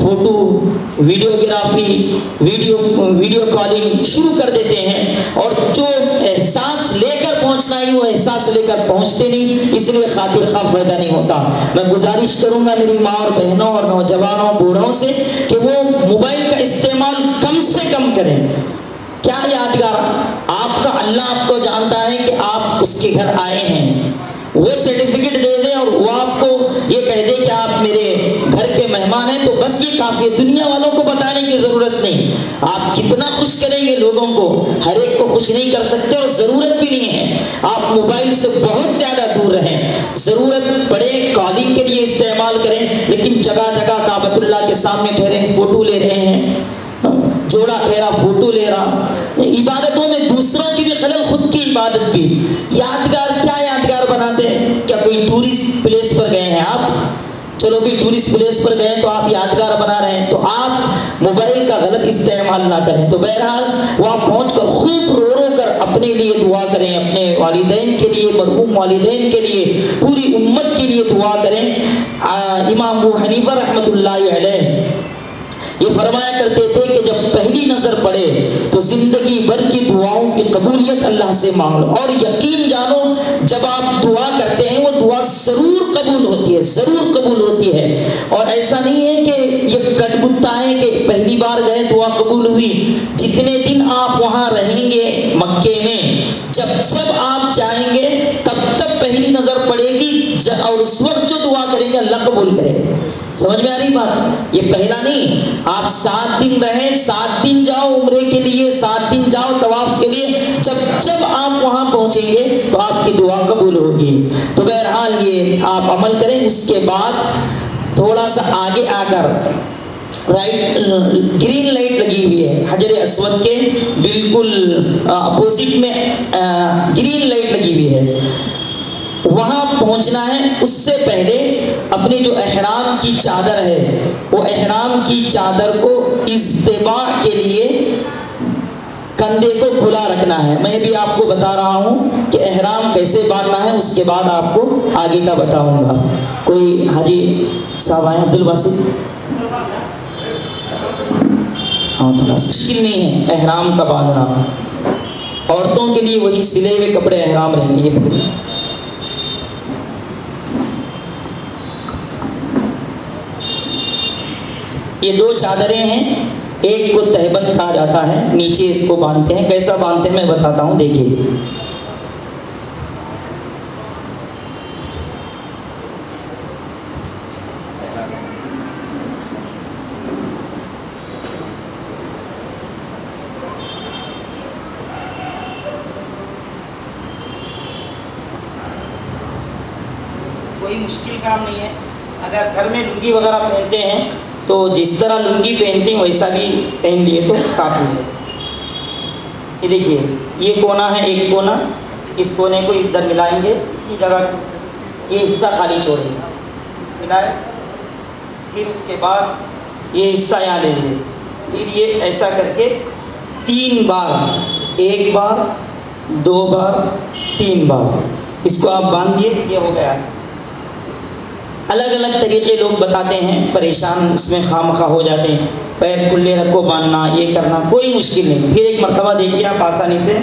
فوٹو, ویڈیوگرافی, ویڈیو کالنگ شروع کر دیتے ہیں, اور جو احساس لے کر پہنچنا ہی وہ احساس لے کر پہنچتے نہیں, اس لیے خاطر خواہ فائدہ نہیں ہوتا. میں گزارش کروں گا میری ماں اور بہنوں اور نوجوانوں بوڑھوں سے کہ وہ موبائل کا استعمال کم سے کم کریں. کیا یادگار آپ کا, اللہ آپ کو جانتا ہے کہ آپ اس کے گھر آئے ہیں, وہ سرٹیفکیٹ دے دیں اور وہ آپ کو یہ کہہ دے کہ آپ میرے گھر کے مہمان ہیں, تو بس یہ کافی ہے, دنیا والوں کو بتانے کی ضرورت نہیں. آپ کتنا خوش کریں گے لوگوں کو, ہر ایک کو خوش نہیں کر سکتے اور ضرورت بھی نہیں ہے. آپ موبائل سے بہت زیادہ دور رہیں, ضرورت پڑے کالنگ کے لیے استعمال کریں, لیکن جگہ جگہ کعبۃ اللہ کے سامنے ٹھہرے فوٹو لے رہے ہیں, جوڑا ٹھہرا فوٹو لے رہا, عبادتوں میں دوسروں کی بھی خلل, خود کی عبادت بھی. یادگار کیا یادگار بناتے ہیں, کیا کوئی ٹورسٹ پلیس پر گئے ہیں آپ, چلو بھی ٹورسٹ پلیس پر گئے تو آپ یادگار بنا رہے ہیں, تو آپ موبائل کا غلط استعمال نہ کریں. تو بہرحال وہاں پہنچ کر خوب رو رو کر اپنے لیے دعا کریں, اپنے والدین کے لیے, مرحوم والدین کے لیے, پوری امت کے لیے دعا کریں. امام ابو حنیفہ رحمۃ اللہ علیہ یہ فرمایا کرتے تھے کہ جب پہلی نظر پڑے تو زندگی بھر کی دعاؤں کی قبولیت اللہ سے مانگ لو, اور یقین جانو جب آپ دعا کرتے ہیں وہ دعا ضرور قبول ہوتی ہے, ضرور قبول ہوتی ہے. اور ایسا نہیں ہے کہ یہ کٹ کتا ہے کہ پہلی بار گئے دعا قبول ہوئی. جتنے دن آپ وہاں رہیں گے مکے میں, جب آپ جائیں گے تب تک پہلی نظر پڑے گی, اور اس وقت جو دعا کریں گے اللہ قبول کرے. سمجھ میں آ رہی بات, یہ پہلا نہیں. آپ 7 دن رہیں, 7 دن جاؤ عمرے کے لیے, 7 دن جاؤ طواف کے لیے, جب آپ وہاں پہنچیں گے تو آپ کی دعا قبول ہوگی. تو بہرحال یہ آپ عمل کریں. اس کے بعد تھوڑا سا آگے آ کر رائٹ گرین لائٹ لگی ہوئی ہے حجر اسود کے بالکل اپوزٹ میں, گرین لائٹ لگی ہوئی ہے, وہاں پہنچنا ہے. اس سے پہلے اپنی جو احرام کی چادر ہے وہ احرام کی چادر کو اجتماع کے لیے کندھے کو کھلا رکھنا ہے. میں بھی آپ کو بتا رہا ہوں کہ احرام کیسے باندھنا ہے, اس کے بعد آپ کو آگے کا بتاؤں گا. کوئی حاجی صاحب آئے, عبد الباسط, ہاں تھوڑا سا مشکل نہیں ہے احرام کا باندھنا. عورتوں کے لیے وہی سلے ہوئے کپڑے احرام رہیں گے. یہ 2 چادریں ہیں, ایک کو تہبند کہا جاتا ہے, نیچے اس کو باندھتے ہیں. کیسا باندھتے ہیں میں بتاتا ہوں, دیکھیے. کوئی مشکل کام نہیں ہے. اگر گھر میں لنگی وغیرہ پہنتے ہیں تو جس طرح لنگی پہنتے ہیں ویسا بھی پہن لیے تو کافی ہے. یہ دیکھیے یہ کونا ہے, ایک کونا, اس کونے کو ادھر ملائیں گے, یہ جگہ یہ حصہ خالی چھوڑیں گے, ملائیں. پھر اس کے بعد یہ حصہ یہاں لیں گے. پھر یہ ایسا کر کے 3 بار, 1 بار 2 بار 3 بار اس کو آپ باندھیے. یہ ہو گیا. الگ الگ طریقے لوگ بتاتے ہیں, پریشان اس میں خواہ ہو جاتے ہیں. پیر کھلے رکھو, باندھنا, یہ کرنا کوئی مشکل نہیں. پھر ایک مرتبہ دیکھیے آپ آسانی سے,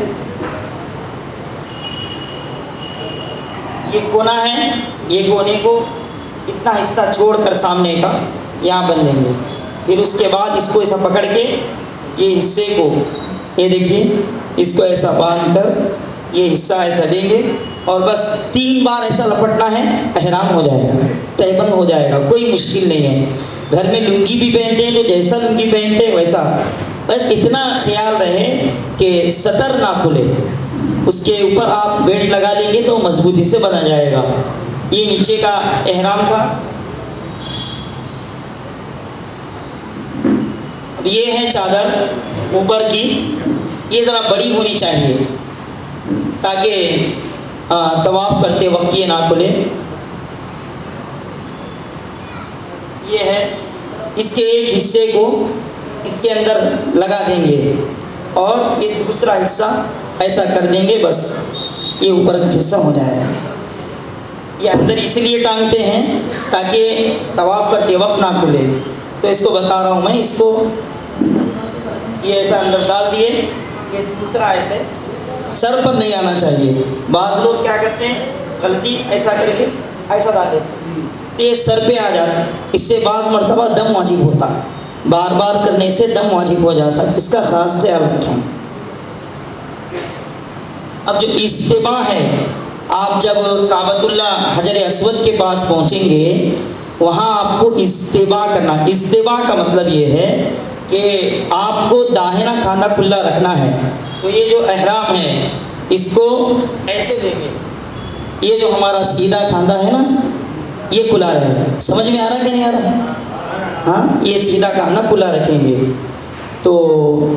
یہ کونا ہے, یہ کونے کو اتنا حصہ چھوڑ کر سامنے کا یہاں بن دیں گے. پھر اس کے بعد اس کو ایسا پکڑ کے یہ حصے کو, یہ دیکھیے اس کو ایسا باندھ کر یہ حصہ ایسا دیں گے اور بس 3 بار ایسا لپٹنا ہے, احرام ہو جائے گا, تہبند ہو جائے گا. کوئی مشکل نہیں ہے. گھر میں لنگی بھی پہنتے ہیں تو جیسا لنگی پہنتے ہیں ویسا, بس اتنا خیال رہے کہ سطر نہ کھلے. اس کے اوپر آپ بیلٹ لگا لیں گے تو مضبوطی سے بنا جائے گا. یہ نیچے کا احرام تھا. اب یہ ہے چادر اوپر کی, یہ ذرا بڑی ہونی چاہیے تاکہ طواف کرتے وقت یہ نہ کھلے. یہ ہے, اس کے ایک حصے کو اس کے اندر لگا دیں گے اور یہ دوسرا حصہ ایسا کر دیں گے, بس یہ اوپر کا حصہ ہو جائے گا. یہ اندر اس لیے ٹانگتے ہیں تاکہ طواف کرتے وقت نہ کھلے. تو اس کو بتا رہا ہوں میں, اس کو یہ ایسا اندر ڈال دیے, یہ دوسرا ایسے سر پر نہیں آنا چاہیے. بعض لوگ کیا کرتے ہیں غلطی ایسا کر کے ایسا ڈال دیتے ہیں تو یہ سر پہ آ جاتا ہے. اس سے بعض مرتبہ دم واجب ہوتا ہے, بار بار کرنے سے دم واجب ہو جاتا ہے. اس کا خاص خیال رکھیں. اب جو استباء ہے, آپ جب کعبۃ اللہ حجر اسود کے پاس پہنچیں گے وہاں آپ کو استباء کرنا. استباء کا مطلب یہ ہے کہ آپ کو داہنا کھانا کھلا رکھنا ہے. تو یہ جو احرام ہے اس کو ایسے لیں گے, یہ جو ہمارا سیدھا کھاندہ ہے نا یہ کھلا رہے گا. سمجھ میں آ رہا ہے کہ نہیں آ رہا؟ ہاں, یہ سیدھا کھاندہ کھلا رکھیں گے. تو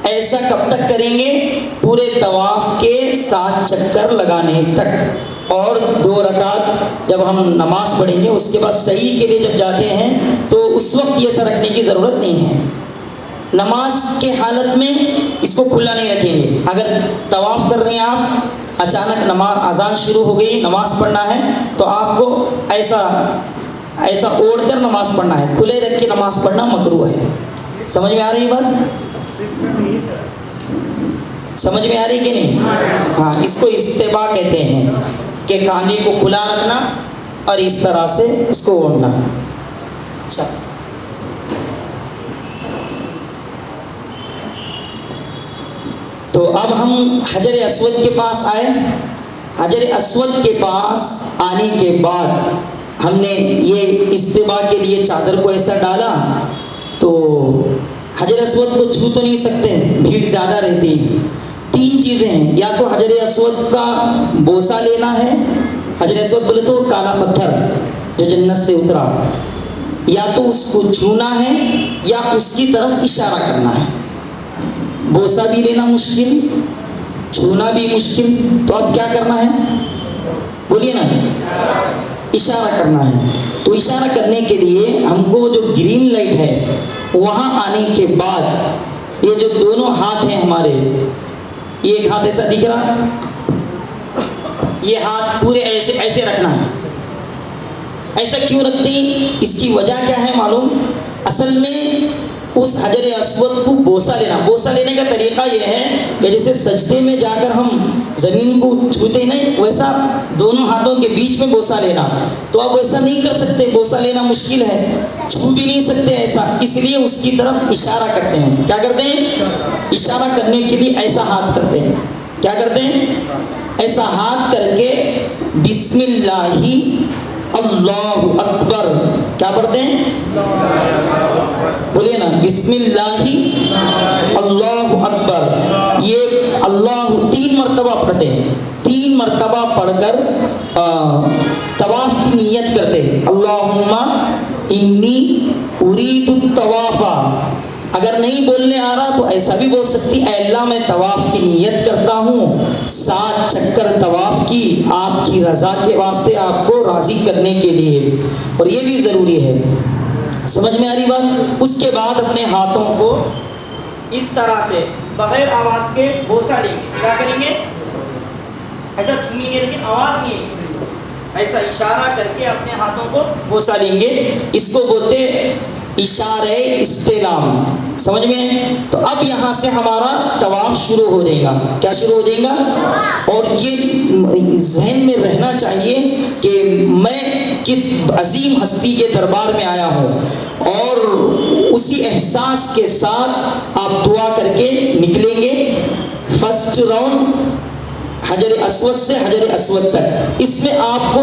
ایسا کب تک کریں گے؟ پورے طواف کے 7 چکر لگانے تک. اور 2 رکعت جب ہم نماز پڑھیں گے اس کے بعد صحیح کے لیے جب جاتے ہیں تو اس وقت یہ ایسا رکھنے کی ضرورت نہیں ہے. نماز کے حالت میں اس کو کھلا نہیں رکھیں گے. اگر طواف کر رہے ہیں آپ, اچانک نماز اذان شروع ہو گئی, نماز پڑھنا ہے تو آپ کو ایسا اوڑھ کر نماز پڑھنا ہے. کھلے رکھ کے نماز پڑھنا مکروہ ہے. سمجھ میں آ رہی ہے بات؟ سمجھ میں آ رہی کہ نہیں؟ ہاں, اس کو استباء کہتے ہیں کہ کاندھے کو کھلا رکھنا اور اس طرح سے اس کو اوڑھنا. اچھا, تو اب ہم حجر اسود کے پاس آئے. حجر اسود کے پاس آنے کے بعد ہم نے یہ استباء کے لیے چادر کو ایسا ڈالا. تو حجر اسود کو چھو تو نہیں سکتے, بھیڑ زیادہ رہتی. 3 چیزیں ہیں, یا تو حجر اسود کا بوسہ لینا ہے. حجر اسود بولے تو کالا پتھر جو جنت سے اترا, یا تو اس کو چھونا ہے یا اس کی طرف اشارہ کرنا ہے. بوسہ بھی لینا مشکل, چھونا بھی مشکل, تو اب کیا کرنا ہے بولیے نا؟ اشارہ کرنا ہے. تو اشارہ کرنے کے لیے ہم کو جو گرین لائٹ ہے وہاں آنے کے بعد یہ جو دونوں ہاتھ ہیں ہمارے, یہ ایک ہاتھ ایسا دکھ رہا, یہ ہاتھ پورے ایسے رکھنا ہے. ایسا کیوں رکھتے ہیں, اس کی وجہ کیا ہے معلوم؟ اصل میں اس حجر اسود کو بوسہ لینا. بوسہ لینے کا طریقہ یہ ہے کہ جیسے سجدے میں جا کر ہم زمین کو چھوتے نہیں, ویسا دونوں ہاتھوں کے بیچ میں بوسہ لینا. تو آپ ویسا نہیں کر سکتے, بوسہ لینا مشکل ہے, چھو بھی نہیں سکتے ایسا. اس لیے اس کی طرف اشارہ کرتے ہیں. کیا کرتے ہیں؟ اشارہ کرنے کے لیے ایسا ہاتھ کرتے ہیں. کیا کرتے ہیں؟ ایسا ہاتھ کر کے بسم اللہ اللہ اکبر, کیا پڑھتے ہیں؟ بولیے نا, بسم اللہ اللہ اکبر. یہ اللہ 3 مرتبہ پڑھتے ہیں. 3 مرتبہ پڑھ کر طواف کی نیت بولنے آ رہا تو ایسا بھی بول سکتی، اے اللہ میں طواف کی نیت کرتا ہوں 7 چکر طواف کی آپ کی رضا کے واسطے، آپ کو راضی کرنے کے لیے، اور یہ بھی ضروری ہے۔ سمجھ میں آ رہی بات؟ اس کے بعد اپنے ہاتھوں کو اس طرح سے بغیر آواز کے بوسہ لیں گے۔ کیا کریں گے؟ ایسا چومیں گے لیکن آواز نہیں ہے، ایسا اشارہ کر کے اپنے ہاتھوں کو بوسہ لیں گے۔ اس کو بولتے اشارہ استلام۔ سمجھ میں؟ تو اب یہاں سے ہمارا طواف شروع ہو جائے گا۔ کیا شروع ہو جائے گا؟ اور یہ ذہن میں رہنا چاہیے کہ میں کس عظیم ہستی کے دربار میں آیا ہوں، اور اسی احساس کے ساتھ آپ دعا کر کے نکلیں گے۔ فرسٹ راؤنڈ حجر اسود سے حجر اسود تک، اس میں آپ کو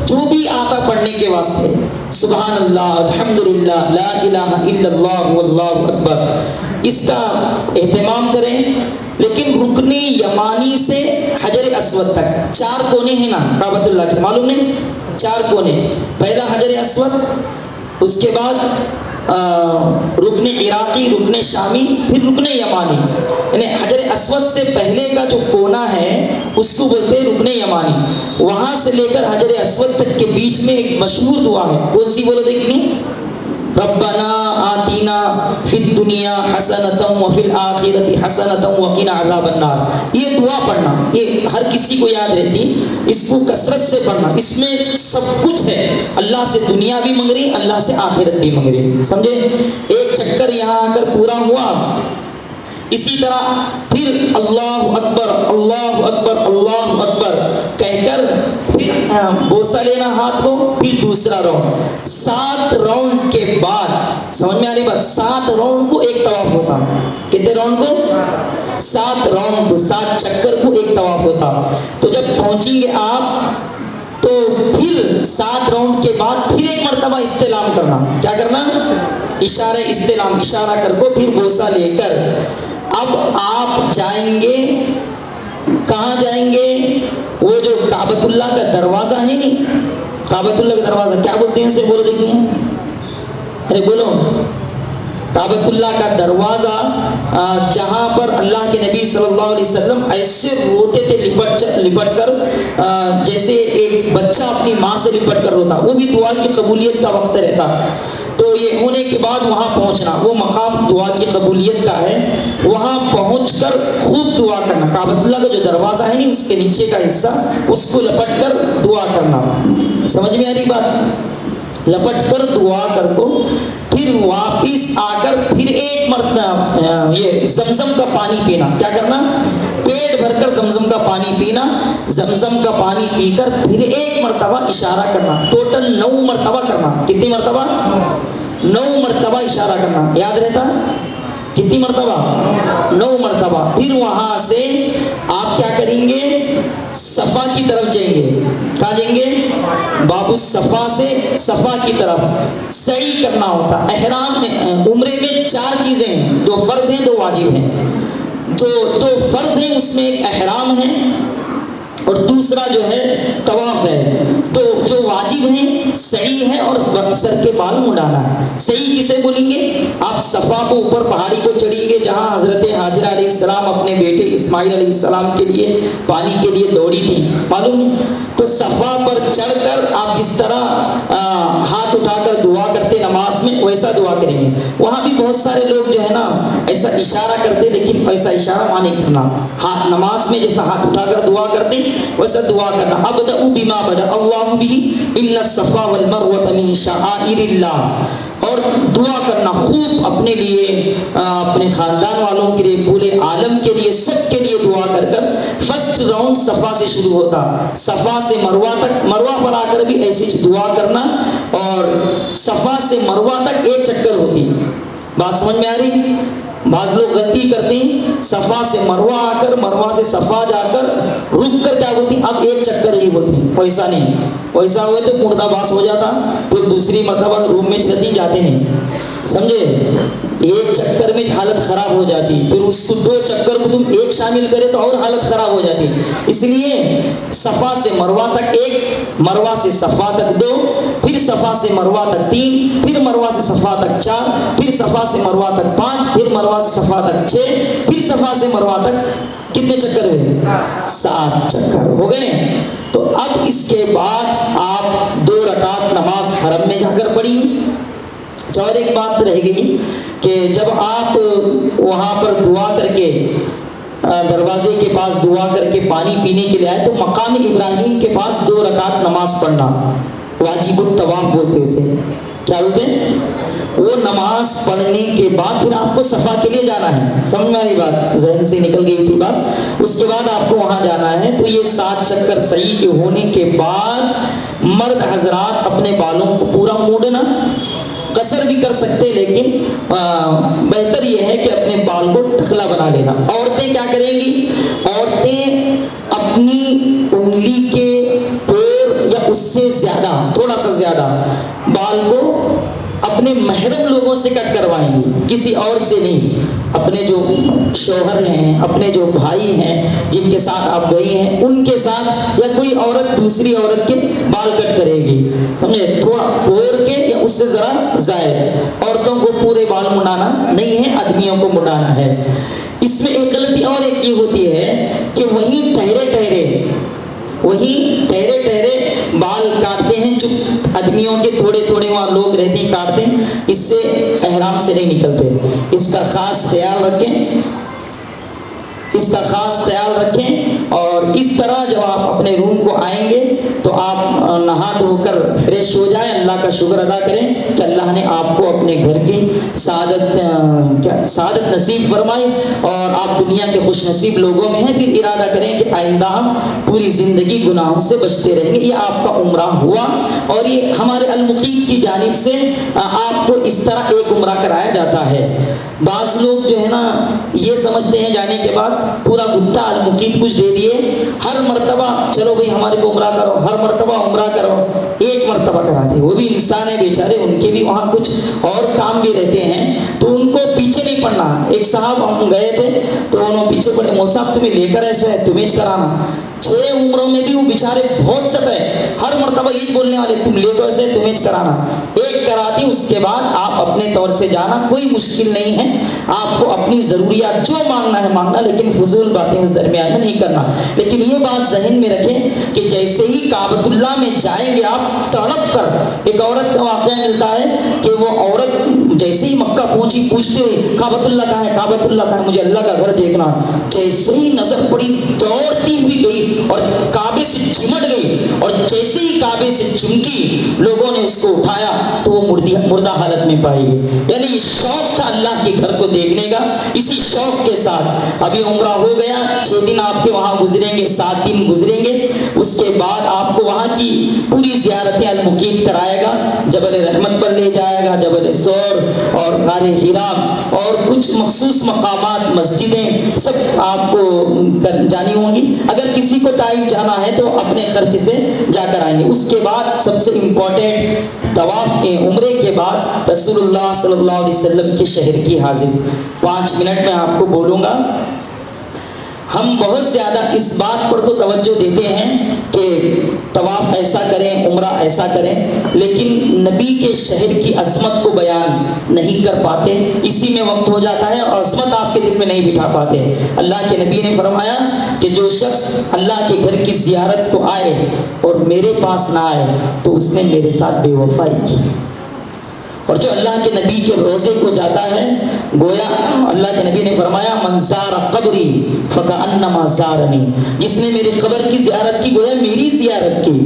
جو بھی آتا پڑھنے کے واسطے، سبحان اللہ، الحمدللہ، لا الہ الا اللہ واللہ اکبر، اس کا اہتمام کریں۔ لیکن رکن یمانی سے حجر اسود تک 4 کونے ہیں نا کعبۃ اللہ کے، معلوم نہیں؟ 4 کونے، پہلا حجر اسود، اس کے بعد رکن عراقی، رکن شامی، پھر رکن یمانی، یعنی حجر اسود سے پہلے کا جو کونا ہے اس کو بولتے ہیں رکن یمانی۔ وہاں سے لے کر حجر اسود تک کے بیچ میں ایک مشہور دعا ہے، کون سی بولو دیکھنی؟ ربنا آتینا فی الدنیا حسنۃ وفی الآخرۃ حسنۃ وقنا عذاب النار۔ یہ دعا پڑھنا، یہ ہر کسی کو یاد رہتی، اس کو کثرت سے پڑھنا، اس میں سب کچھ ہے، اللہ سے دنیا بھی منگ رہی، اللہ سے آخرت بھی منگ رہی، سمجھے؟ ایک چکر یہاں آ کر پورا ہوا، اسی طرح پھر اللہ اکبر اللہ اکبر اللہ اکبر کہہ کر پھر بوسہ لینا ہاتھ کو، پھر دوسرا راؤنڈ۔ 7 راؤنڈ کے بعد، سمجھ میں آ رہی بات؟ 7 راؤنڈ کو ایک طواف ہوتا۔ کتنے راؤنڈ کو؟ 7 راؤنڈ کو، 7 چکر کو ایک طواف ہوتا۔ تو جب پہنچیں گے آپ تو پھر 7 راؤنڈ کے بعد پھر ایک مرتبہ استلام کرنا۔ کیا کرنا؟ اشارہ استلام، اشارہ کر کو پھر بوسہ لے کر اب آپ جائیں گے، کہاں جائیں گے؟ وہ جو کعبۃ اللہ کا دروازہ ہے نہیں، کعبۃ اللہ کا دروازہ کیا بولتے ہیں اسے؟ بولو دیکھیں، ارے بولو۔ کعبۃ اللہ کا دروازہ، جہاں پر اللہ کے نبی صلی اللہ علیہ وسلم ایسے روتے تھے لپٹ کر، جیسے ایک بچہ اپنی ماں سے لپٹ کر روتا، وہ بھی دعا کی قبولیت کا وقت رہتا۔ تو یہ ہونے کے بعد وہاں پہنچنا، وہ مقام دعا کی قبولیت کا ہے، وہاں پہنچ کر خوب دعا کرنا۔ کعبۃ اللہ کا جو دروازہ ہے نہیں، اس کے نیچے کا حصہ، اس کو لپٹ کر دعا کرنا۔ سمجھ میں آ رہی بات؟ لپٹ کر دعا کر کو پھر واپس آ کر پھر ایک مرتبہ یہ زمزم کا پانی پینا۔ کیا کرنا؟ پیٹ بھر کر زمزم کا پانی پینا۔ زمزم کا پانی پی کر پھر ایک مرتبہ اشارہ کرنا، ٹوٹل 9 مرتبہ کرنا۔ کتنی مرتبہ؟ 9 مرتبہ اشارہ کرنا، یاد رہتا؟ کتنی مرتبہ؟ 9 مرتبہ۔ پھر وہاں سے آپ کیا کریں گے؟ صفا کی طرف جائیں گے۔ کہاں جائیں گے؟ باب الصفا سے صفا کی طرف سعی کرنا ہوتا۔ احرام میں، عمرے میں 4 چیزیں ہیں، 2 فرض ہیں 2 واجب ہیں۔ دو فرض ہیں، اس میں ایک احرام ہے اور دوسرا جو ہے طواف ہے۔ تو جو واجب ہیں سعی ہے اور سر کے بال منڈانا ہے۔ سعی کسے بولیں گے؟ آپ صفا کو اوپر پہاڑی کو چڑھیں گے جہاں حضرت ہاجرہ علیہ السلام اپنے بیٹے اسماعیل علیہ السلام کے لیے پانی کے لیے دوڑی تھی، معلوم نہیں؟ تو صفا پر چڑھ کر آپ جس طرح ہاتھ اٹھا کر دعا کرتے نماز میں، ویسا دعا کریں گے۔ وہاں بھی بہت سارے لوگ جو ہے نا ایسا اشارہ کرتے، لیکن ایسا اشارہ وہاں نہیں کرنا۔ ہاتھ نماز میں جیسا ہاتھ اٹھا کر دعا کرتے ویسا دعا کرنا۔ ابدأ بما بدأ اللہ به ان الصفا والمروة من شعائر اللہ۔ اور دعا کرنا خوب اپنے لیے، اپنے خاندان والوں کے لیے، پورے عالم کے لیے، سب کے لیے دعا کر کر۔ فرسٹ راؤنڈ صفا سے شروع ہوتا، صفا سے مروہ تک، مروہ پر آ کر بھی ایسی دعا کرنا، اور صفا سے مروہ تک 1 چکر ہوتی۔ بات سمجھ میں آ رہی؟ بعض لوگ غلطی کرتے ہیں، صفا سے مروہ آ کر، مروہ سے صفا جا کر رک کر کیا بولتی؟ اب 1 چکر ہی بولتی ہیں۔ ویسا نہیں، ویسا ہوئے تو مردہ باس ہو جاتا، پھر دوسری مرتبہ روم میں چلتی جاتے نہیں، سمجھے؟ 1 چکر میں حالت خراب ہو جاتی، پھر اس کو 2 چکر کو تم 1 شامل کرے تو اور حالت خراب ہو جاتی۔ اس لیے صفا سے مروہ تک 1، مروہ سے صفا تک 2، پھر صفا سے مروہ تک 3، پھر مروہ سے صفا تک 4، پھر صفا سے مروہ تک 5، پھر مروہ سے صفا تک 6، پھر صفا سے مروہ تک کتنے چکر ہوئے؟ 7 چکر ہو گئے۔ تو اب اس کے بعد آپ 2 رکعت نماز حرم میں جا کر پڑھی۔ اور ایک بات رہ گئی کہ جب آپ وہاں پر دعا کر کے دروازے کے پاس دعا کر کے پانی پینے کے لیے آئے تو مقام ابراہیم کے پاس 2 رکعت نماز پڑھنا، واجب الطواف بولتے اسے، کیا بولتے ہیں؟ وہ نماز پڑھنے کے بعد پھر آپ کو صفا کے لیے جانا ہے۔ سمجھ میں آئی بات؟ ذہن سے نکل گئی تھی بات۔ اس کے بعد آپ کو وہاں جانا ہے۔ تو یہ 7 چکر صحیح کے ہونے کے بعد مرد حضرات اپنے بالوں کو پورا موڑنا، قصر بھی کر سکتے لیکن بہتر یہ ہے کہ اپنے بال کو ٹھکلا بنا لینا۔ عورتیں کیا کریں گی؟ عورتیں اپنی انگلی کے پیر یا اس سے زیادہ، تھوڑا سا زیادہ بال کو اپنے محرم لوگوں سے کٹ کروائیں گی، کسی اور سے نہیں۔ اپنے جو شوہر ہیں، اپنے جو بھائی ہیں جن کے ساتھ آپ گئی ہیں ان کے ساتھ، یا کوئی عورت دوسری عورت کے بال کٹ کرے گی، سمجھے؟ تھوڑا پور کے یا اس سے ذرا زائد۔ عورتوں کو پورے بال مڈانا نہیں ہے، آدمیوں کو مڈانا ہے۔ اس میں ایک غلطی اور ایک یہ ہوتی ہے کہ وہیں ٹھہرے ٹھہرے بال کاٹتے ہیں، جو آدمیوں کے تھوڑے وہاں لوگ رہتے ہیں کاٹتے ہیں، اس سے احرام سے نہیں نکلتے۔ اس کا خاص خیال رکھیں اور اس طرح جب آپ اپنے روم کو آئیں گے تو آپ نہا دھو کر فریش ہو جائیں، اللہ کا شکر ادا کریں کہ اللہ نے آپ کو اپنے گھر کی سعادت نصیب فرمائی اور آپ دنیا کے خوش نصیب لوگوں میں ہیں۔ پھر ارادہ کریں کہ آئندہ ہم پوری زندگی گناہوں سے بچتے رہیں گے۔ یہ آپ کا عمرہ ہوا اور یہ ہمارے المقیت کی جانب سے آپ کو اس طرح ایک عمرہ کرایا جاتا ہے۔ بعض لوگ جو ہے نا یہ سمجھتے ہیں جانے کے بعد پورا گتا المقیت کچھ دے دیے، ہر مرتبہ چلو بھئی ہمارے کو عمرہ کرو، ہر مرتبہ عمرہ کرو، ایک مرتبہ کرا دے۔ وہ بھی انسان ہے بیچارے، ان کے بھی وہاں کچھ اور کام بھی رہتے ہیں، تو ان کو پیچھے نہیں پڑنا۔ ایک صاحب ہم گئے تھے تو انہوں پیچھے پڑے، مول صاحب تمہیں لے کر ایسے ہے تمہیں کرانا۔ 6 عمروں میں بھی وہ بیچارے بہت ستا ہے، ہر مرتبہ یہ بولنے والے تم لے کو ایسے تمہیں کرانا۔ ایک کرا دی، اس کے بعد آپ اپنے طور سے جانا، کوئی مشکل نہیں ہے۔ آپ کو اپنی ضروریات جو مانگنا ہے مانگنا، لیکن فضول باتیں اس درمیان میں نہیں کرنا۔ لیکن یہ بات ذہن میں رکھیں کہ جیسے ہی کعبۃ اللہ میں جائیں گے آپ تڑپ کر، ایک عورت کا واقعہ ملتا ہے کہ وہ عورت جیسے ہی مکہ پہنچی پوچھتے ہوئے کعبۃ اللہ کہاں ہے، کعبۃ اللہ کہاں ہے، مجھے اللہ کا گھر دیکھنا۔ جیسے ہی نظر پڑی دوڑتی ہوئی گئی اور کعبے سے چمٹ گئی، اور جیسے ہی کعبے سے چمٹی لوگوں نے اس کو اٹھایا تو وہ مردہ حالت میں پائی گئی۔ یعنی یہ شوق تھا اللہ کے گھر کو دیکھنے کا، اسی شوق کے ساتھ ابھی عمرہ ہو گیا، 6 دن آپ کے وہاں گزریں گے، 7 دن گزریں گے۔ اس کے بعد آپ کو وہاں کی پوری زیارتیں المقیت کرائے گا، جبل رحمت پر لے جائے گا، جبل سور اور غار حرا اور کچھ مخصوص مقامات، مسجدیں سب آپ کو جانی ہوں گی۔ اگر کسی کو طائف جانا ہے تو اپنے خرچ سے جا کر آئیں گے۔ اس کے بعد سب سے امپورٹنٹ طواف عمرے کے بعد رسول اللہ صلی اللہ علیہ وسلم کے شہر کی حاضری۔ 5 منٹ میں آپ کو بولوں گا۔ ہم بہت زیادہ اس بات پر تو توجہ دیتے ہیں کہ طواف ایسا کریں، عمرہ ایسا کریں، لیکن نبی کے شہر کی عظمت کو بیان نہیں کر پاتے، اسی میں وقت ہو جاتا ہے اور عظمت آپ کے دل میں نہیں بٹھا پاتے۔ اللہ کے نبی نے فرمایا کہ جو شخص اللہ کے گھر کی زیارت کو آئے اور میرے پاس نہ آئے تو اس نے میرے ساتھ بے وفائی کی، اور جو اللہ کے نبی کے روزے کو جاتا ہے، گویا اللہ کے نبی نے فرمایا من زار قبری فکأنما زارنی، جس نے میری قبر کی زیارت کی گویا میری زیارت کی۔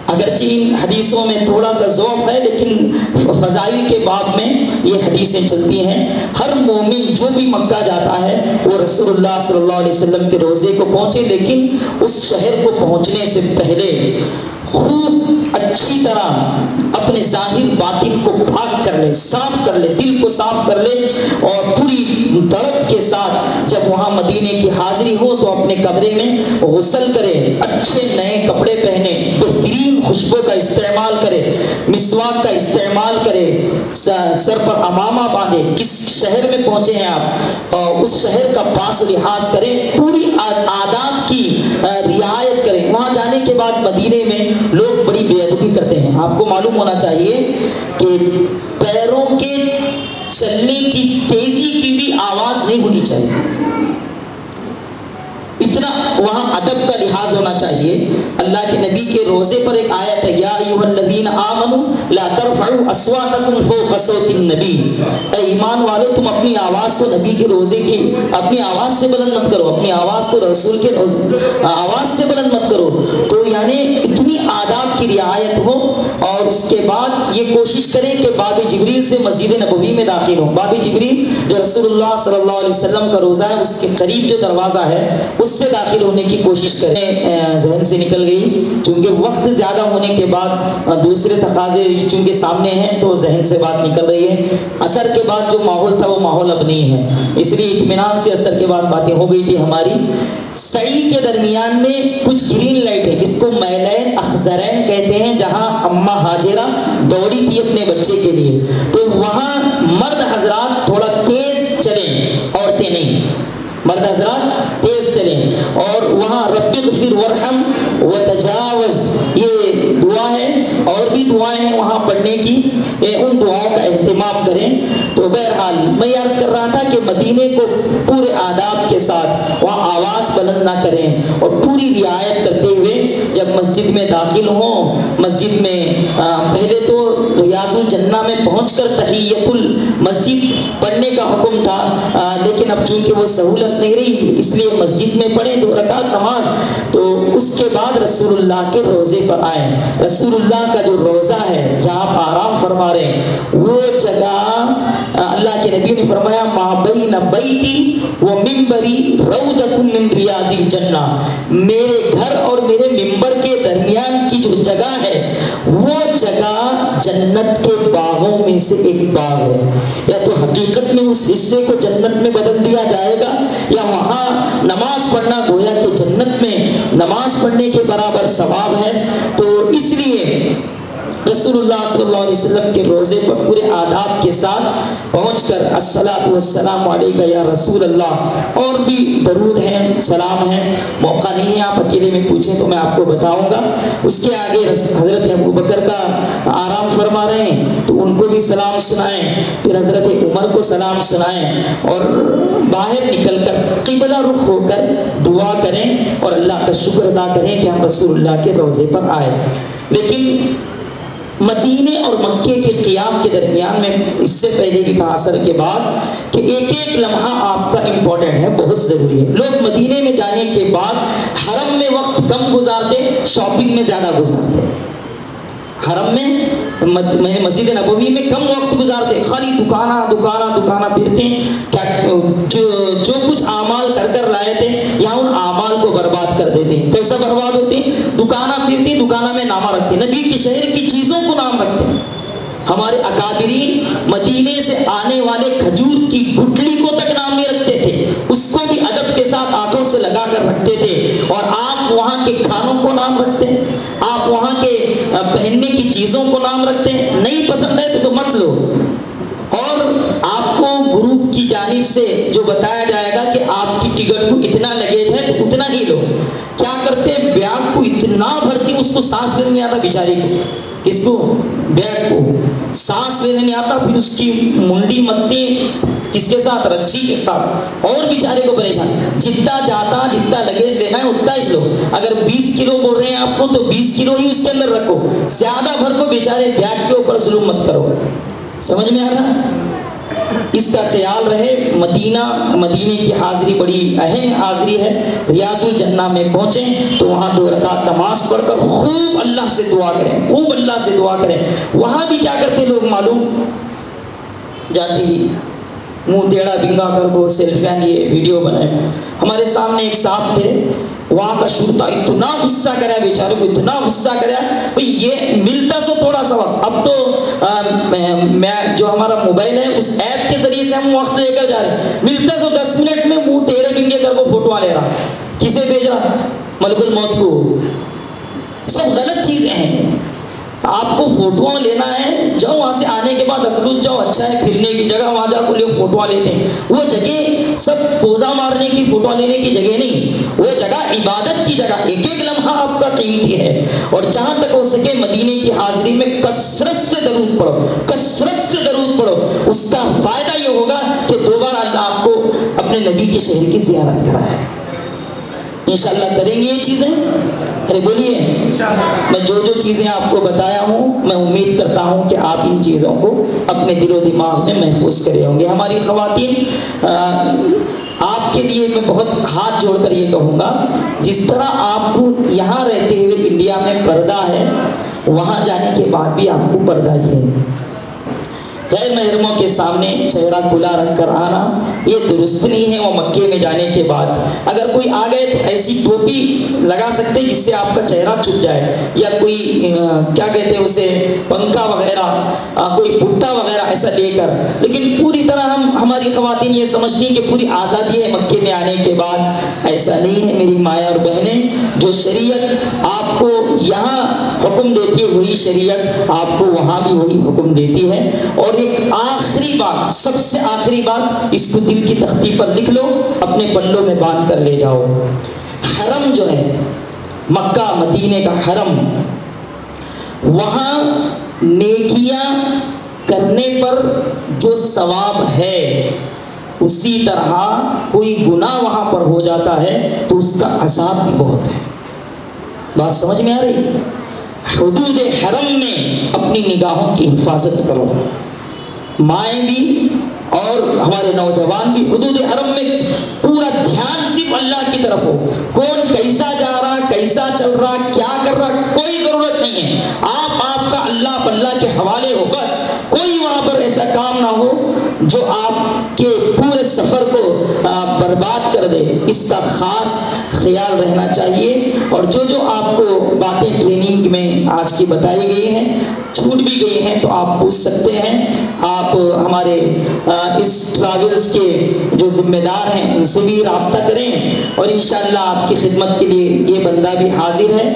اگرچہ ان حدیثوں میں تھوڑا سا ضعف ہے لیکن فضائل کے باب میں یہ حدیثیں چلتی ہیں۔ ہر مومن جو بھی مکہ جاتا ہے وہ رسول اللہ صلی اللہ علیہ وسلم کے روزے کو پہنچے، لیکن اس شہر کو پہنچنے سے پہلے خوب اچھی طرح اپنے ظاہر باطن کو پاک کر لے، صاف کر لے، دل کو صاف کر لے، اور پوری درد کے ساتھ جب وہاں مدینے کی حاضری ہو تو اپنے کمرے میں غسل کرے، اچھے نئے کپڑے پہنے، بہترین خوشبو کا استعمال کرے، مسواک کا استعمال کرے، سر پر امامہ باندھے۔ کس شہر میں پہنچے ہیں آپ، اور اس شہر کا پاس و لحاظ کریں، پوری آداب کی رعایت کریں۔ وہاں جانے کے بعد مدینے میں لوگ بڑی بے ادبی کرتے ہیں، آپ کو معلوم ہونا چاہیے کہ پیروں کے چلنے کی تیزی کی بھی آواز نہیں ہونی چاہیے، اتنا وہاں ادب کا لحاظ ہونا چاہیے۔ اللہ کے نبی کے روزے پر ایک آیت ہے، یا ایھا الذین آمنوا لا ترفعوا اصواتکم فوق صوت النبی، اے ایمان والو تم اپنی آواز کو نبی کے روزے کی اپنی آواز سے بلند مت کرو، اپنی آواز کو رسول کے آواز سے بلند مت کرو۔ تو یعنی اتنی آداب کی رعایت ہو، اور اس کے بعد یہ کوشش کریں کہ باب جبریل سے مسجد نبوی میں داخل ہوں۔ باب جبریل جو رسول اللہ صلی اللہ علیہ وسلم کا روزہ ہے اس کے قریب جو دروازہ ہے اس سے داخل ہونے کی کوشش کریں۔ ذہن سے نکل گئی، چونکہ وقت زیادہ ہونے کے بعد دوسرے تقاضے چونکہ سامنے ہیں تو ذہن سے بات نکل رہی ہے۔ عصر کے بعد جو ماحول تھا وہ ماحول اب نہیں ہے، اس لیے اطمینان سے عصر کے بعد باتیں ہو گئی تھی ہماری۔ سعی کے درمیان میں کچھ گرین لائٹ ہے جس کو میلین اخضرین کہتے ہیں، جہاں اماں ہاجرہ دوڑی تھی اپنے بچے کے لیے، تو وہاں مرد حضرات تھوڑا تیز چلیں، عورتیں نہیں، مرد حضرات تیز چلیں۔ اور وہاں رب اغفر ورحم وتجاوز یہ دعا ہے، اور بھی دعائیں ہیں وہاں پڑھنے کی، ان دعاؤں کا اہتمام کریں۔ تو بہرحال میں یہ عرض کر رہا تھا کہ مدینے کو پورے آداب کے ساتھ وہاں آواز بلند نہ کریں، اور پوری رعایت کرتے ہوئے جب مسجد میں داخل ہوں، مسجد میں پہلے تو ریاض الجنہ میں پہنچ کر تحیۃ المسجد پڑھنے کا حکم تھا، لیکن اب چونکہ وہ سہولت نہیں رہی اس لیے مسجد میں پڑھیں 2 رکعت نماز۔ تو اس کے بعد رسول اللہ کے روزے پر آئیں۔ رسول اللہ کا جو روزہ ہے جہاں آپ آرام فرما رہے ہیں، وہ جگہ اللہ کے نبی نے فرمایا ما بین بیتی و منبری روضۃ من ریاض الجنہ، میرے گھر اور میرے منبر کے درمیان کی جو جگہ ہے وہ جگہ جنت کے باغوں میں سے ایک باغ ہے۔ یا تو حقیقت میں اس حصے کو جنت میں بدل دیا جائے گا، یا وہاں نماز پڑھنا گویا کہ جنت میں نماز پڑھنے کے برابر ثواب ہے۔ تو اس لیے رسول اللہ صلی اللہ علیہ وسلم کے روزے پر پورے آداب کے ساتھ پہنچ کر الصلاۃ والسلام علیک یا رسول اللہ، اور بھی درود ہیں، سلام ہیں، موقع نہیں ہے آپ اکیلے میں پوچھیں تو میں آپ کو بتاؤں گا۔ اس کے آگے حضرت ابو بکر کا آرام فرما رہے ہیں تو ان کو بھی سلام سنائیں، پھر حضرت عمر کو سلام سنائیں، اور باہر نکل کر قبلہ رخ ہو کر دعا کریں اور اللہ کا شکر ادا کریں کہ ہم رسول اللہ کے روزے پر آئے۔ لیکن مدینے اور مکے کے قیام کے درمیان میں اس سے پہلے بھی کہا عصر کے بعد کہ ایک ایک لمحہ آپ کا امپورٹنٹ ہے، بہت ضروری ہے۔ لوگ مدینے میں جانے کے بعد حرم میں وقت کم گزارتے، شاپنگ میں زیادہ گزارتے۔ حرم میں مسجد نبوی میں کم وقت گزارتے، خالی دکانہ پھرتے، کیا جو کچھ اعمال کر لائے تھے یا ان اعمال کو برباد کر دیتے۔ کیسا برباد ہوتے؟ دکانہ پھرتے، دکانہ میں نامہ رکھتے، نبی کے شہر کی چیزوں کو نام رکھتے۔ ہمارے اکابرین مدینے سے آنے والے کھجور کی گٹلی کو تک نام نہیں رکھتے تھے، اس کو بھی ادب کے ساتھ آنکھوں سے لگا کر رکھتے تھے۔ اور آپ وہاں کے کھانوں کو نام رکھتے ہیں، آپ وہاں کے پہننے کی چیزوں کو نام رکھتے ہیں، نہیں پسند ہے تو مت لو۔ اور آپ کو گروپ کی جانب سے جو بتایا جائے گا کہ آپ کی ٹکٹ کو اتنا لگیج ہے تو اتنا ہی لو۔ کیا کرتے؟ بیگ کو اتنا بھرتی اس کو سانس لینے نہیں آتا بیچارے کو، کس کو؟ بیگ کو سانس لینے نہیں آتا، پھر اس کی منڈی متتے کس کے ساتھ؟ رسی کے ساتھ، اور بیچارے کو پریشان۔ جتنا جاتا جتنا لگیج لینا ہے اتنا ہی لو۔ اگر 20 کلو بول رہے ہیں آپ کو تو 20 کلو ہی اس کے اندر رکھو، زیادہ بھر کو بیچارے بیگ کے اوپر ظلم مت کرو۔ سمجھ میں آ رہا؟ اس کا خیال رہے۔ مدینے کی حاضری بڑی اہم حاضری ہے۔ ریاض الجنہ میں پہنچیں تو وہاں 2 رکعت نماز پڑھ کر خوب اللہ سے دعا کریں، خوب اللہ سے دعا کریں۔ وہاں بھی کیا کرتے لوگ معلوم؟ جاتے ہی منہ ٹیڑھا بنگا کر وہ سیلفیاں لیے ویڈیو بنائے۔ ہمارے سامنے ایک صاحب تھے، وہاں کا شرطا اتنا غصہ کرا بیچارے کو، اتنا غصہ کرا بھئی یہ ملتا سو تھوڑا سا وقت، اب تو جو ہمارا موبائل ہے اس ایپ کے ذریعے سے ہم وقت لے کر جا رہے ہیں، ملتا سو 10 منٹ میں منہ ٹیڑھے بنگے کر وہ فوٹو لے رہا، کسے بھیج رہا؟ ملک الموت کو۔ سب غلط چیزیں ہیں۔ آپ کو فوٹوਆਂ لینا ہے، جاؤ وہاں سے آنے کے بعد اکلوت جاؤ، اچھا ہے پھرنے کی جگہ، وہاں جا کر لوگ فوٹوਆਂ لیتے ہیں۔ وہ جگہ سب پوزا مارنے کی، فوٹو لینے کی جگہ نہیں، وہ جگہ عبادت کی جگہ کا ایک ایک لمحہ آپ کا قیمتی ہے، اور جہاں تک ہو سکے مدینے کی حاضری میں کثرت سے درود پڑھو، کثرت سے درود پڑھو۔ اس کا فائدہ یہ ہوگا کہ دوبارہ اللہ آپ کو اپنے نبی کے شہر کی زیارت کرائے گا۔ انشاءاللہ کریں گے یہ چیزیں؟ ارے بولیے۔ میں جو جو چیزیں آپ کو بتایا ہوں میں امید کرتا ہوں کہ آپ ان چیزوں کو اپنے دل و دماغ میں محفوظ کرے ہوں گے۔ ہماری خواتین، آپ کے لیے میں بہت ہاتھ جوڑ کر یہ کہوں گا، جس طرح آپ کو یہاں رہتے ہوئے انڈیا میں پردہ ہے، وہاں جانے کے بعد بھی آپ کو پردہ ہی ہے۔ غیر محرموں کے سامنے چہرہ کھلا رکھ کر آنا یہ درست نہیں ہے۔ وہ مکے میں جانے کے بعد اگر کوئی آ گئے تو ایسی ٹوپی لگا سکتے جس سے آپ کا چہرہ چھپ جائے، یا کوئی کیا کہتے ہیں اسے، پنکھا وغیرہ، کوئی بھٹا وغیرہ ایسا لے کر، لیکن پوری طرح ہماری خواتین یہ سمجھتی ہیں کہ پوری آزادی ہے مکے میں آنے کے بعد۔ ایسا نہیں ہے میری مائیں اور بہنیں، جو شریعت آپ کو یہاں حکم دیتی ہے وہی شریعت آپ کو وہاں بھی وہی حکم دیتی ہے۔ اور ایک آخری بات، سب سے آخری بات، اس کو دل کی تختی پر لکھ لو، اپنے پلوں میں باندھ کر لے جاؤ۔ حرم جو ہے مکہ مدینے کا حرم، وہاں نیکیاں کرنے پر جو ثواب ہے اسی طرح کوئی گناہ وہاں پر ہو جاتا ہے تو اس کا عذاب بھی بہت ہے۔ بات سمجھ میں آ رہی؟ حدود حرم میں اپنی نگاہوں کی حفاظت کرو، مائیں بھی اور ہمارے نوجوان بھی۔ حدود حرم میں پورا دھیان صرف اللہ کی طرف ہو، کون کیسا جا رہا، کیسا چل رہا، کیا کر رہا، کوئی ضرورت نہیں ہے۔ آپ کا اللہ کے حوالے ہو، بس کوئی وہاں پر ایسا کام نہ ہو جو آپ کے پورے سفر کو برباد کر دے، اس کا خاص خیال رہنا چاہیے۔ اور جو جو آپ کو باتیں ٹریننگ میں آج کی بتائی گئی ہیں، چھوٹ بھی گئی ہیں تو آپ پوچھ سکتے ہیں۔ آپ ہمارے اس ٹریولز کے جو ذمہ دار ہیں ان سے بھی رابطہ کریں، اور انشاءاللہ آپ کی خدمت کے لیے یہ بندہ بھی حاضر ہے۔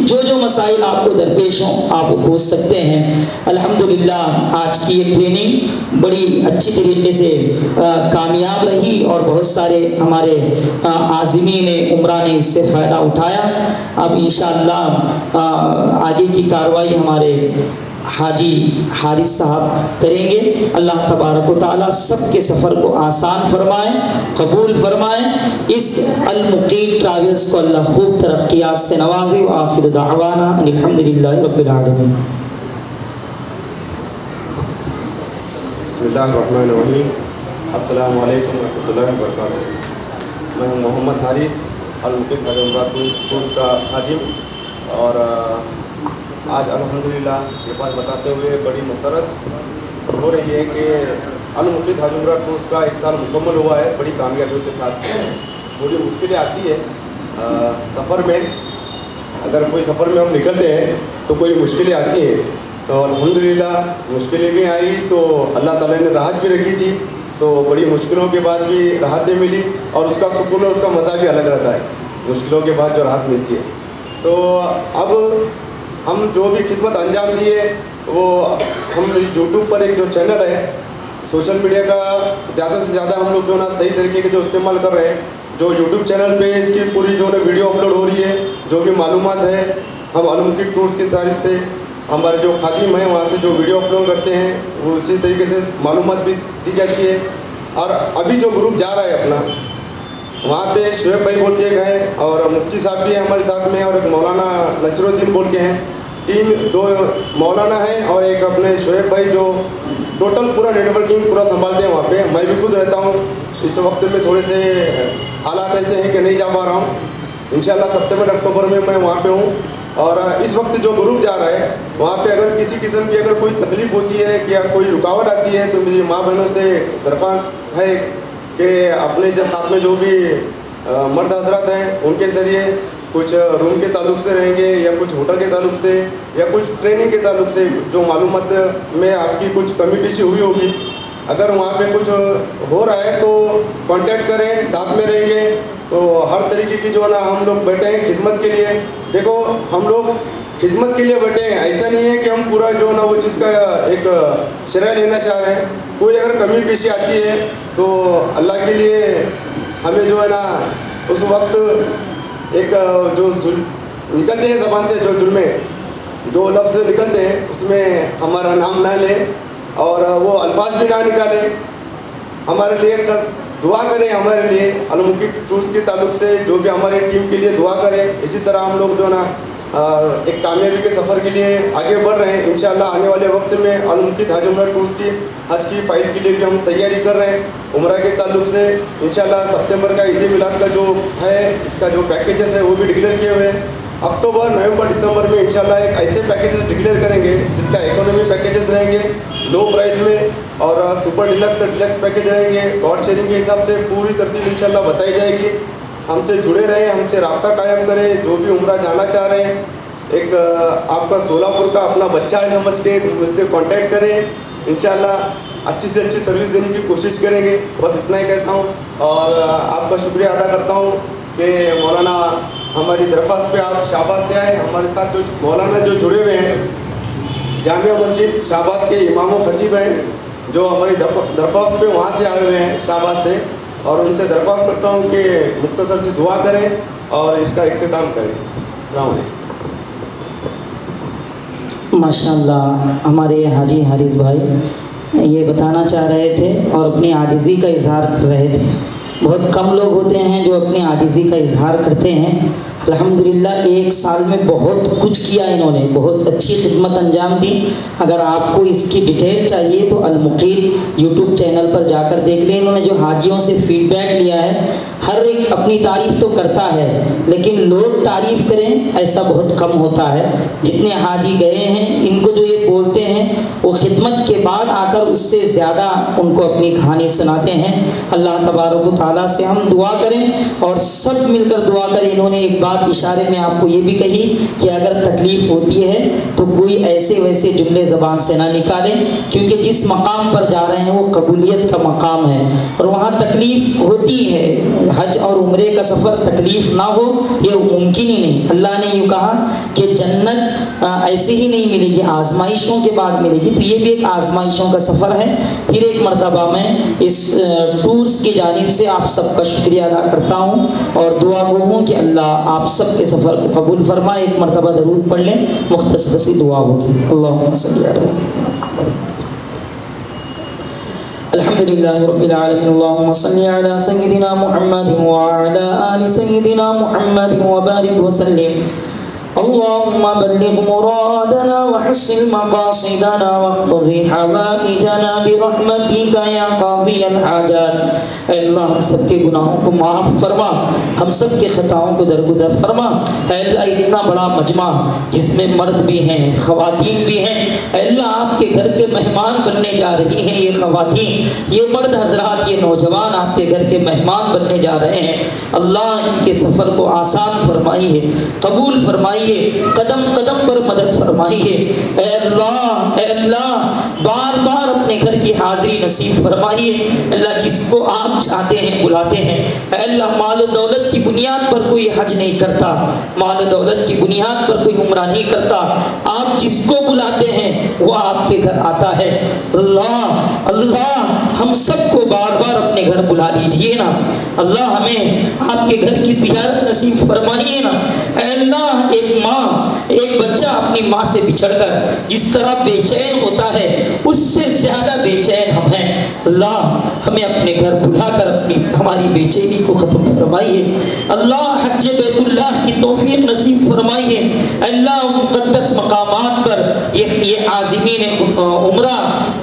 جو جو مسائل آپ کو درپیش ہوں آپ پوچھ سکتے ہیں۔ الحمدللہ آج کی یہ ٹریننگ بڑی اچھی طریقے سے کامیاب رہی، اور بہت سارے ہمارے عازمین عمرہ نے اس سے فائدہ اٹھایا۔ اب انشاءاللہ آگے کی کارروائی ہمارے حاجی حارث صاحب کریں گے۔ اللہ تبارک و تعالیٰ سب کے سفر کو آسان فرمائے، قبول فرمائے۔ اس المقیم ٹریولز کو اللہ خوب ترقیات سے نوازے۔ وآخر دعوانا ان الحمدللہ رب العالمین۔ بسم اللہ الرحمن الرحیم۔ السلام علیکم ورحمۃ اللہ وبرکاتہ۔ میں ہوں محمد حارث، المقیم حج عمرہ کورس کا خادم، اور آج الحمدللہ یہ بات بتاتے ہوئے بڑی مسرت ہو رہی ہے کہ المقیم حج عمرہ کورس کا 1 سال مکمل ہوا ہے بڑی کامیابیوں کے ساتھ۔ تھوڑی مشکلیں آتی ہے سفر میں، اگر کوئی سفر میں ہم نکلتے ہیں تو کوئی مشکلیں آتی ہیں، تو الحمدللہ مشکلیں بھی آئی تو اللہ تعالیٰ نے راحت بھی رکھی تھی، تو بڑی مشکلوں کے بعد بھی راحتیں ملی، اور اس کا سکون اور اس کا مزہ بھی الگ رہتا ہے مشکلوں کے بعد جو راحت ملتی ہے۔ تو اب ہم جو بھی خدمت انجام دیے وہ ہم یوٹیوب پر ایک جو چینل ہے سوشل میڈیا کا زیادہ سے زیادہ ہم لوگ جو نا صحیح طریقے کے جو استعمال کر رہے ہیں، جو یوٹیوب چینل پہ اس کی پوری جو نا ویڈیو اپلوڈ ہو رہی ہے، جو بھی معلومات ہے ہم المقیم ٹورس کی طرف سے ہمارے جو خادم ہیں وہاں سے جو ویڈیو اپلوڈ کرتے ہیں وہ اسی طریقے سے معلومات بھی دی جاتی ہے۔ اور ابھی جو گروپ جا رہا ہے اپنا، وہاں پہ شعیب بھائی بول کے گئے، اور مفتی صاحب بھی ہیں ہمارے ساتھ میں، اور ایک مولانا نصیر الدین بول کے ہیں، 2 مولانا ہیں، اور ایک اپنے شعیب بھائی جو ٹوٹل پورا نیٹ ورکنگ پورا سنبھالتے ہیں وہاں پہ۔ میں بھی خود رہتا ہوں، اس وقت میں تھوڑے سے حالات ایسے ہیں کہ نہیں جا پا رہا ہوں۔ انشاءاللہ سپتمبر اکتوبر میں وہاں پہ ہوں، اور اس وقت جو گروپ جا رہا ہے وہاں پہ اگر کسی قسم کی اگر کوئی تکلیف ہوتی ہے یا کوئی رکاوٹ آتی ہے تو میری ماں بہنوں سے درخواست ہے کہ اپنے جو ساتھ میں جو بھی مرد حضرات ہیں ان کے ذریعے کچھ روم کے تعلق سے رہیں گے، یا کچھ ہوٹل کے تعلق سے، یا کچھ ٹریننگ کے تعلق سے جو معلومات میں آپ کی کچھ کمی پیشی ہوئی ہوگی، اگر وہاں پہ کچھ ہو رہا ہے تو کانٹیکٹ کریں، ساتھ میں رہیں گے۔ تو ہر طریقے کی جو ہے نا ہم لوگ بیٹھے ہیں خدمت کے لیے۔ دیکھو ہم لوگ خدمت کے لیے بیٹھے ہیں، ایسا نہیں ہے کہ ہم پورا جو ہے نا وہ چیز کا ایک شرح لینا چاہ رہے ہیں۔ کوئی اگر کمی پیشی آتی ہے تو اللہ کے لیے ہمیں جو ہے نا اس وقت ایک جو نکلتے ہیں زبان سے، جو جملے جو لفظ نکلتے ہیں اس میں ہمارا نام نہ لیں اور وہ الفاظ بھی نہ نکالیں. ہمارے لیے خاص دعا کریں، ہمارے لیے المقیت ٹورس کے تعلق سے جو بھی ہماری ٹیم کے لیے دعا کریں. اسی طرح ہم لوگ جو ہے نا ایک کامیابی کے سفر کے لیے آگے بڑھ رہے ہیں. انشاءاللہ آنے والے وقت میں المقیت حج عمرہ ٹورس کی حج کی فائل کے لیے بھی ہم تیاری کر رہے ہیں. عمرہ کے تعلق سے انشاءاللہ سپتمبر کا عید میلاد کا جو ہے اس کا جو پیکیجز ہے وہ بھی ڈکلیئر کیے ہوئے ہیں. اکتوبر، نومبر، دسمبر میں انشاءاللہ ایک ایسے پیکیجز ڈکلیئر کریں گے جس کا اکانومی پیکیجز رہیں گے لو پرائز میں، اور سپر ڈیلکس پیکیج رہیں گے. گاڈ شیئرنگ کے حساب سے پوری ترتیب انشاءاللہ بتائی جائے گی. ہم سے جڑے رہیں، ہم سے رابطہ قائم کریں. جو بھی عمرہ جانا چاہ رہے ہیں، ایک آپ کا سولاپور کا اپنا بچہ ہے سمجھ کے مجھ سے کانٹیکٹ کریں. انشاءاللہ اچھی سے اچھی سروس دینے کی کوشش کریں گے. بس اتنا ہی کہتا ہوں اور آپ کا شکریہ ادا کرتا ہوں کہ مولانا ہماری درخواست پہ آپ شہباز سے آئے. ہمارے ساتھ جو مولانا جو جڑے ہوئے ہیں جامعہ مسجد شہباز کے امام و خطیب ہیں جو ہماری درخواست پہ وہاں سے آئے ہوئے ہیں شہباز سے، اور ان سے درخواست کرتا ہوں کہ مختصر سی دعا کریں اور اس کا اختتام کریں. السلام علیکم. ماشاءاللہ ہمارے حاجی حارث بھائی یہ بتانا چاہ رہے تھے اور اپنی عاجزی کا اظہار کر رہے تھے. بہت کم لوگ ہوتے ہیں جو اپنی عاجزی کا اظہار کرتے ہیں. الحمدللہ 1 سال میں بہت کچھ کیا انہوں نے، بہت اچھی خدمت انجام دی. اگر آپ کو اس کی ڈیٹیل چاہیے تو المقیت یوٹیوب چینل پر جا کر دیکھ لیں. انہوں نے جو حاجیوں سے فیڈ بیک لیا ہے، ہر ایک اپنی تعریف تو کرتا ہے لیکن لوگ تعریف کریں ایسا بہت کم ہوتا ہے. جتنے حاجی گئے ہیں ان کو جو یہ بولتے ہیں وہ خدمت کے بعد آ کر اس سے زیادہ ان کو اپنی کہانی سناتے ہیں. اللہ تبارک و تعالیٰ سے ہم دعا کریں اور سب مل کر دعا کریں. انہوں نے ایک بات اشارے میں آپ کو یہ بھی کہی کہ اگر تکلیف ہوتی ہے تو کوئی ایسے ویسے جملے زبان سے نہ نکالیں، کیونکہ جس مقام پر جا رہے ہیں وہ قبولیت کا مقام ہے اور وہاں تکلیف ہوتی ہے. حج اور عمرے کا سفر تکلیف نہ ہو یہ ممکن ہی نہیں. اللہ نے یہ کہا کہ جنت ایسے ہی نہیں ملے گی، آزمائشوں کے بعد ملے گی. تو یہ بھی ایک آزمائشوں کا سفر ہے. پھر ایک مرتبہ میں اس ٹورس کی جانب سے آپ سب کا شکریہ ادا کرتا ہوں اور دعا گو ہوں کہ اللہ آپ سب کے سفر کو قبول فرمائے. ایک مرتبہ درود پڑھ لیں، مختصر سی دعا ہوگی. اللہم صلی علی سیدنا محمد. الحمدللہ رب العالمین. اللہم صلی علی سیدنا محمد وعلی آل سیدنا محمد وبارک وسلم. اللهم بلغ مرادنا وحسن مقاصدنا واقض حوائجنا برحمتك يا قاضي الحاجات. اے اللہ ہم سب کے گناہوں کو معاف فرما، ہم سب کے خطاؤں کو درگزر فرما. اے اللہ اتنا بڑا مجمع جس میں مرد بھی ہیں خواتین بھی ہیں، اے اللہ آپ کے گھر کے مہمان بننے جا رہی ہیں یہ خواتین، یہ مرد حضرات، یہ نوجوان آپ کے گھر کے مہمان بننے جا رہے ہیں. اللہ ان کے سفر کو آسان فرمائیے، قبول فرمائیے، قدم قدم پر مدد فرمائیے. اے اللہ بار بار اپنے گھر کی حاضری نصیب فرمائیے. اللہ جس کو آپ چاہتے ہیں بلاتے ہیں. اے اللہ مال و دولت کی بنیاد پر کوئی حج نہیں کرتا، مال و دولت کی بنیاد پر کوئی عمرہ نہیں کرتا. آپ جس کو بلاتے ہیں وہ آپ کے گھر آتا ہے. اللہ ہم سب کو بار بار اپنے گھر بلا لیجئے نا. اللہ ہمیں آپ کے گھر کی زیارت نصیب فرمائیے نا. اے اللہ ایک ماں، ایک بچہ اپنی ماں سے بچھڑ کر جس طرح بے چین ہوتا ہے اس سے زیادہ بے چین ہم ہیں. اللہ ہمیں اپنے گھر بلا کر ہماری بے چینی کو ختم فرمائیے. اللہ حج بیت اللہ کی توفیق نصیب فرمائیے. اللہ مقدس مقامات پر یہ عازمین عمرہ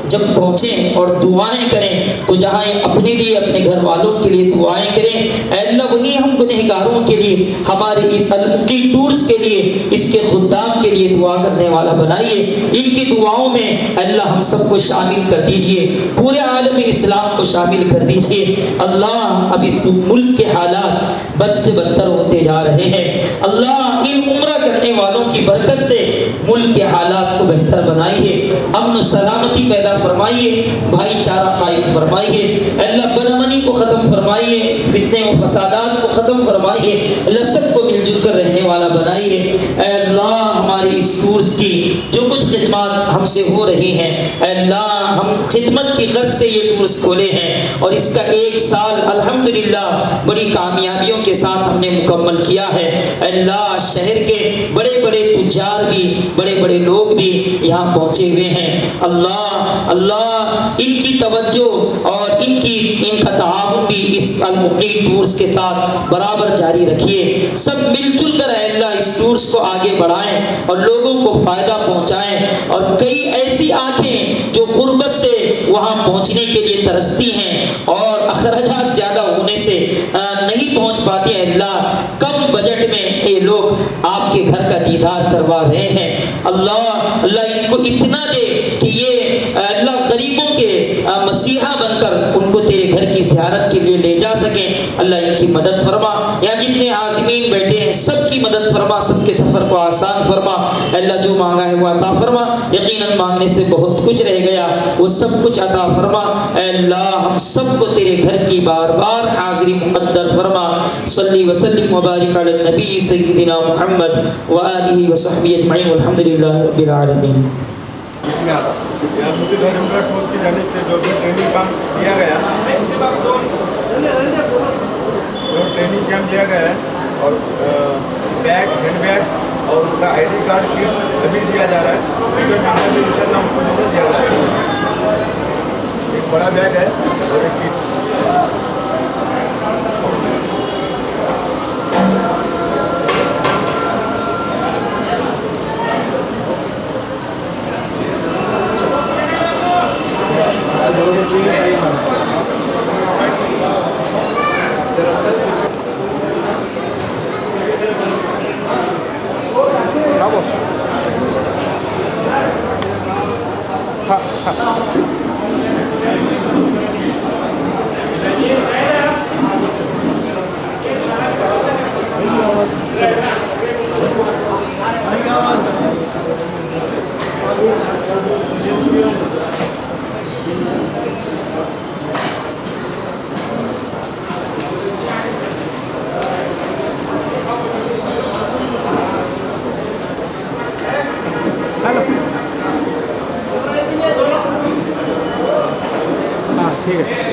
جب پہنچیں اور دعائیں کریں تو جہاں اپنے لیے اپنے گھر والوں کے لیے دعائیں کریں. اے اللہ وہی ہم گنہگاروں کے لیے، ہمارے اس المقیت ٹورس کے لیے، اس کے خدام کے لیے دعا کرنے والا بنائیے. ان کی دعاؤں میں اللہ ہم سب کو شامل کر دیجئے، پورے عالم اسلام کو شامل کر دیجئے. اللہ اب اس ملک کے حالات بد سے بدتر ہوتے جا رہے ہیں. اللہ ان عمرہ کرنے والوں کی برکت سے ملک کے حالات کو بہتر بنائیے، امن و سلامتی پیدا فرمائیے، بھائی چارہ قائم فرمائیے. اللہ بدامنی کو ختم فرمائیے، فتنے و فسادات کو ختم فرمائیے، اللہ سب کو مل جل کر رہنے والا بنائیے۔ اے اللہ ہماری اس کورس کی جو کچھ خدمات ہم سے ہو رہی ہیں، اے اللہ ہم خدمت کی غرض سے یہ کورس کھولے ہیں اور اس کا 1 سال الحمدللہ بڑی کامیابیوں کے ساتھ ہم نے مکمل کیا ہے۔ اے اللہ شہر کے بڑے بڑے تجار بھی، بڑے بڑے لوگ بھی یہاں پہنچے ہوئے ہیں۔ اللہ ان کی توجہ اور ان کا تعاون بھی اس المقیم ٹورز کے ساتھ برابر جاری رکھیے۔ سب مل جل کر اے اللہ اس ٹورز کو آگے بڑھائیں اور لوگوں کو فائدہ پہنچائیں، اور کئی ایسی آنکھیں جو غربت سے وہاں پہنچنے کے لیے ترستی ہیں اور اخراجات زیادہ ہونے سے نہیں پہنچ پاتی ہیں، اللہ کم بجٹ میں یہ لوگ آپ کے گھر کا دیدار کروا رہے ہیں۔ اللہ ان کو اتنا دے کہ یہ اللہ غریبوں کے مسیحا بن کر ان کو تیرے گھر کی زیارت کے لیے لے جا سکیں۔ اللہ ان کی مدد فرما، یا جتنے عازمین بیٹھے ہیں سب کی مدد فرما، سب کے سفر کو آسان فرما۔ اللہ جو مانگا ہے وہ عطا فرما، یقیناً مانگنے سے بہت کچھ رہ گیا، وہ سب کچھ عطا فرما۔ اے اللہ ہم سب کو تیرے گھر کی بار بار حاضری مقدر فرما۔ صلی وسلم وبارک علی النبی سیدنا محمد وآلہ وصحبہ اجمعین، والحمد للہ رب العالمین۔ مفتی حجمرہ ٹورز کی جانب سے جو بھی ٹریننگ کیمپ دیا گیا ہے اور بیگ، ہینڈ بیگ اور ان کا ID کارڈ کٹ ابھی دیا جا رہا ہے، ان شاء اللہ ان کو جو دیا جائے گا۔ ایک بڑا بیگ ہے اور ایک کٹ۔ ٹھیک ہے۔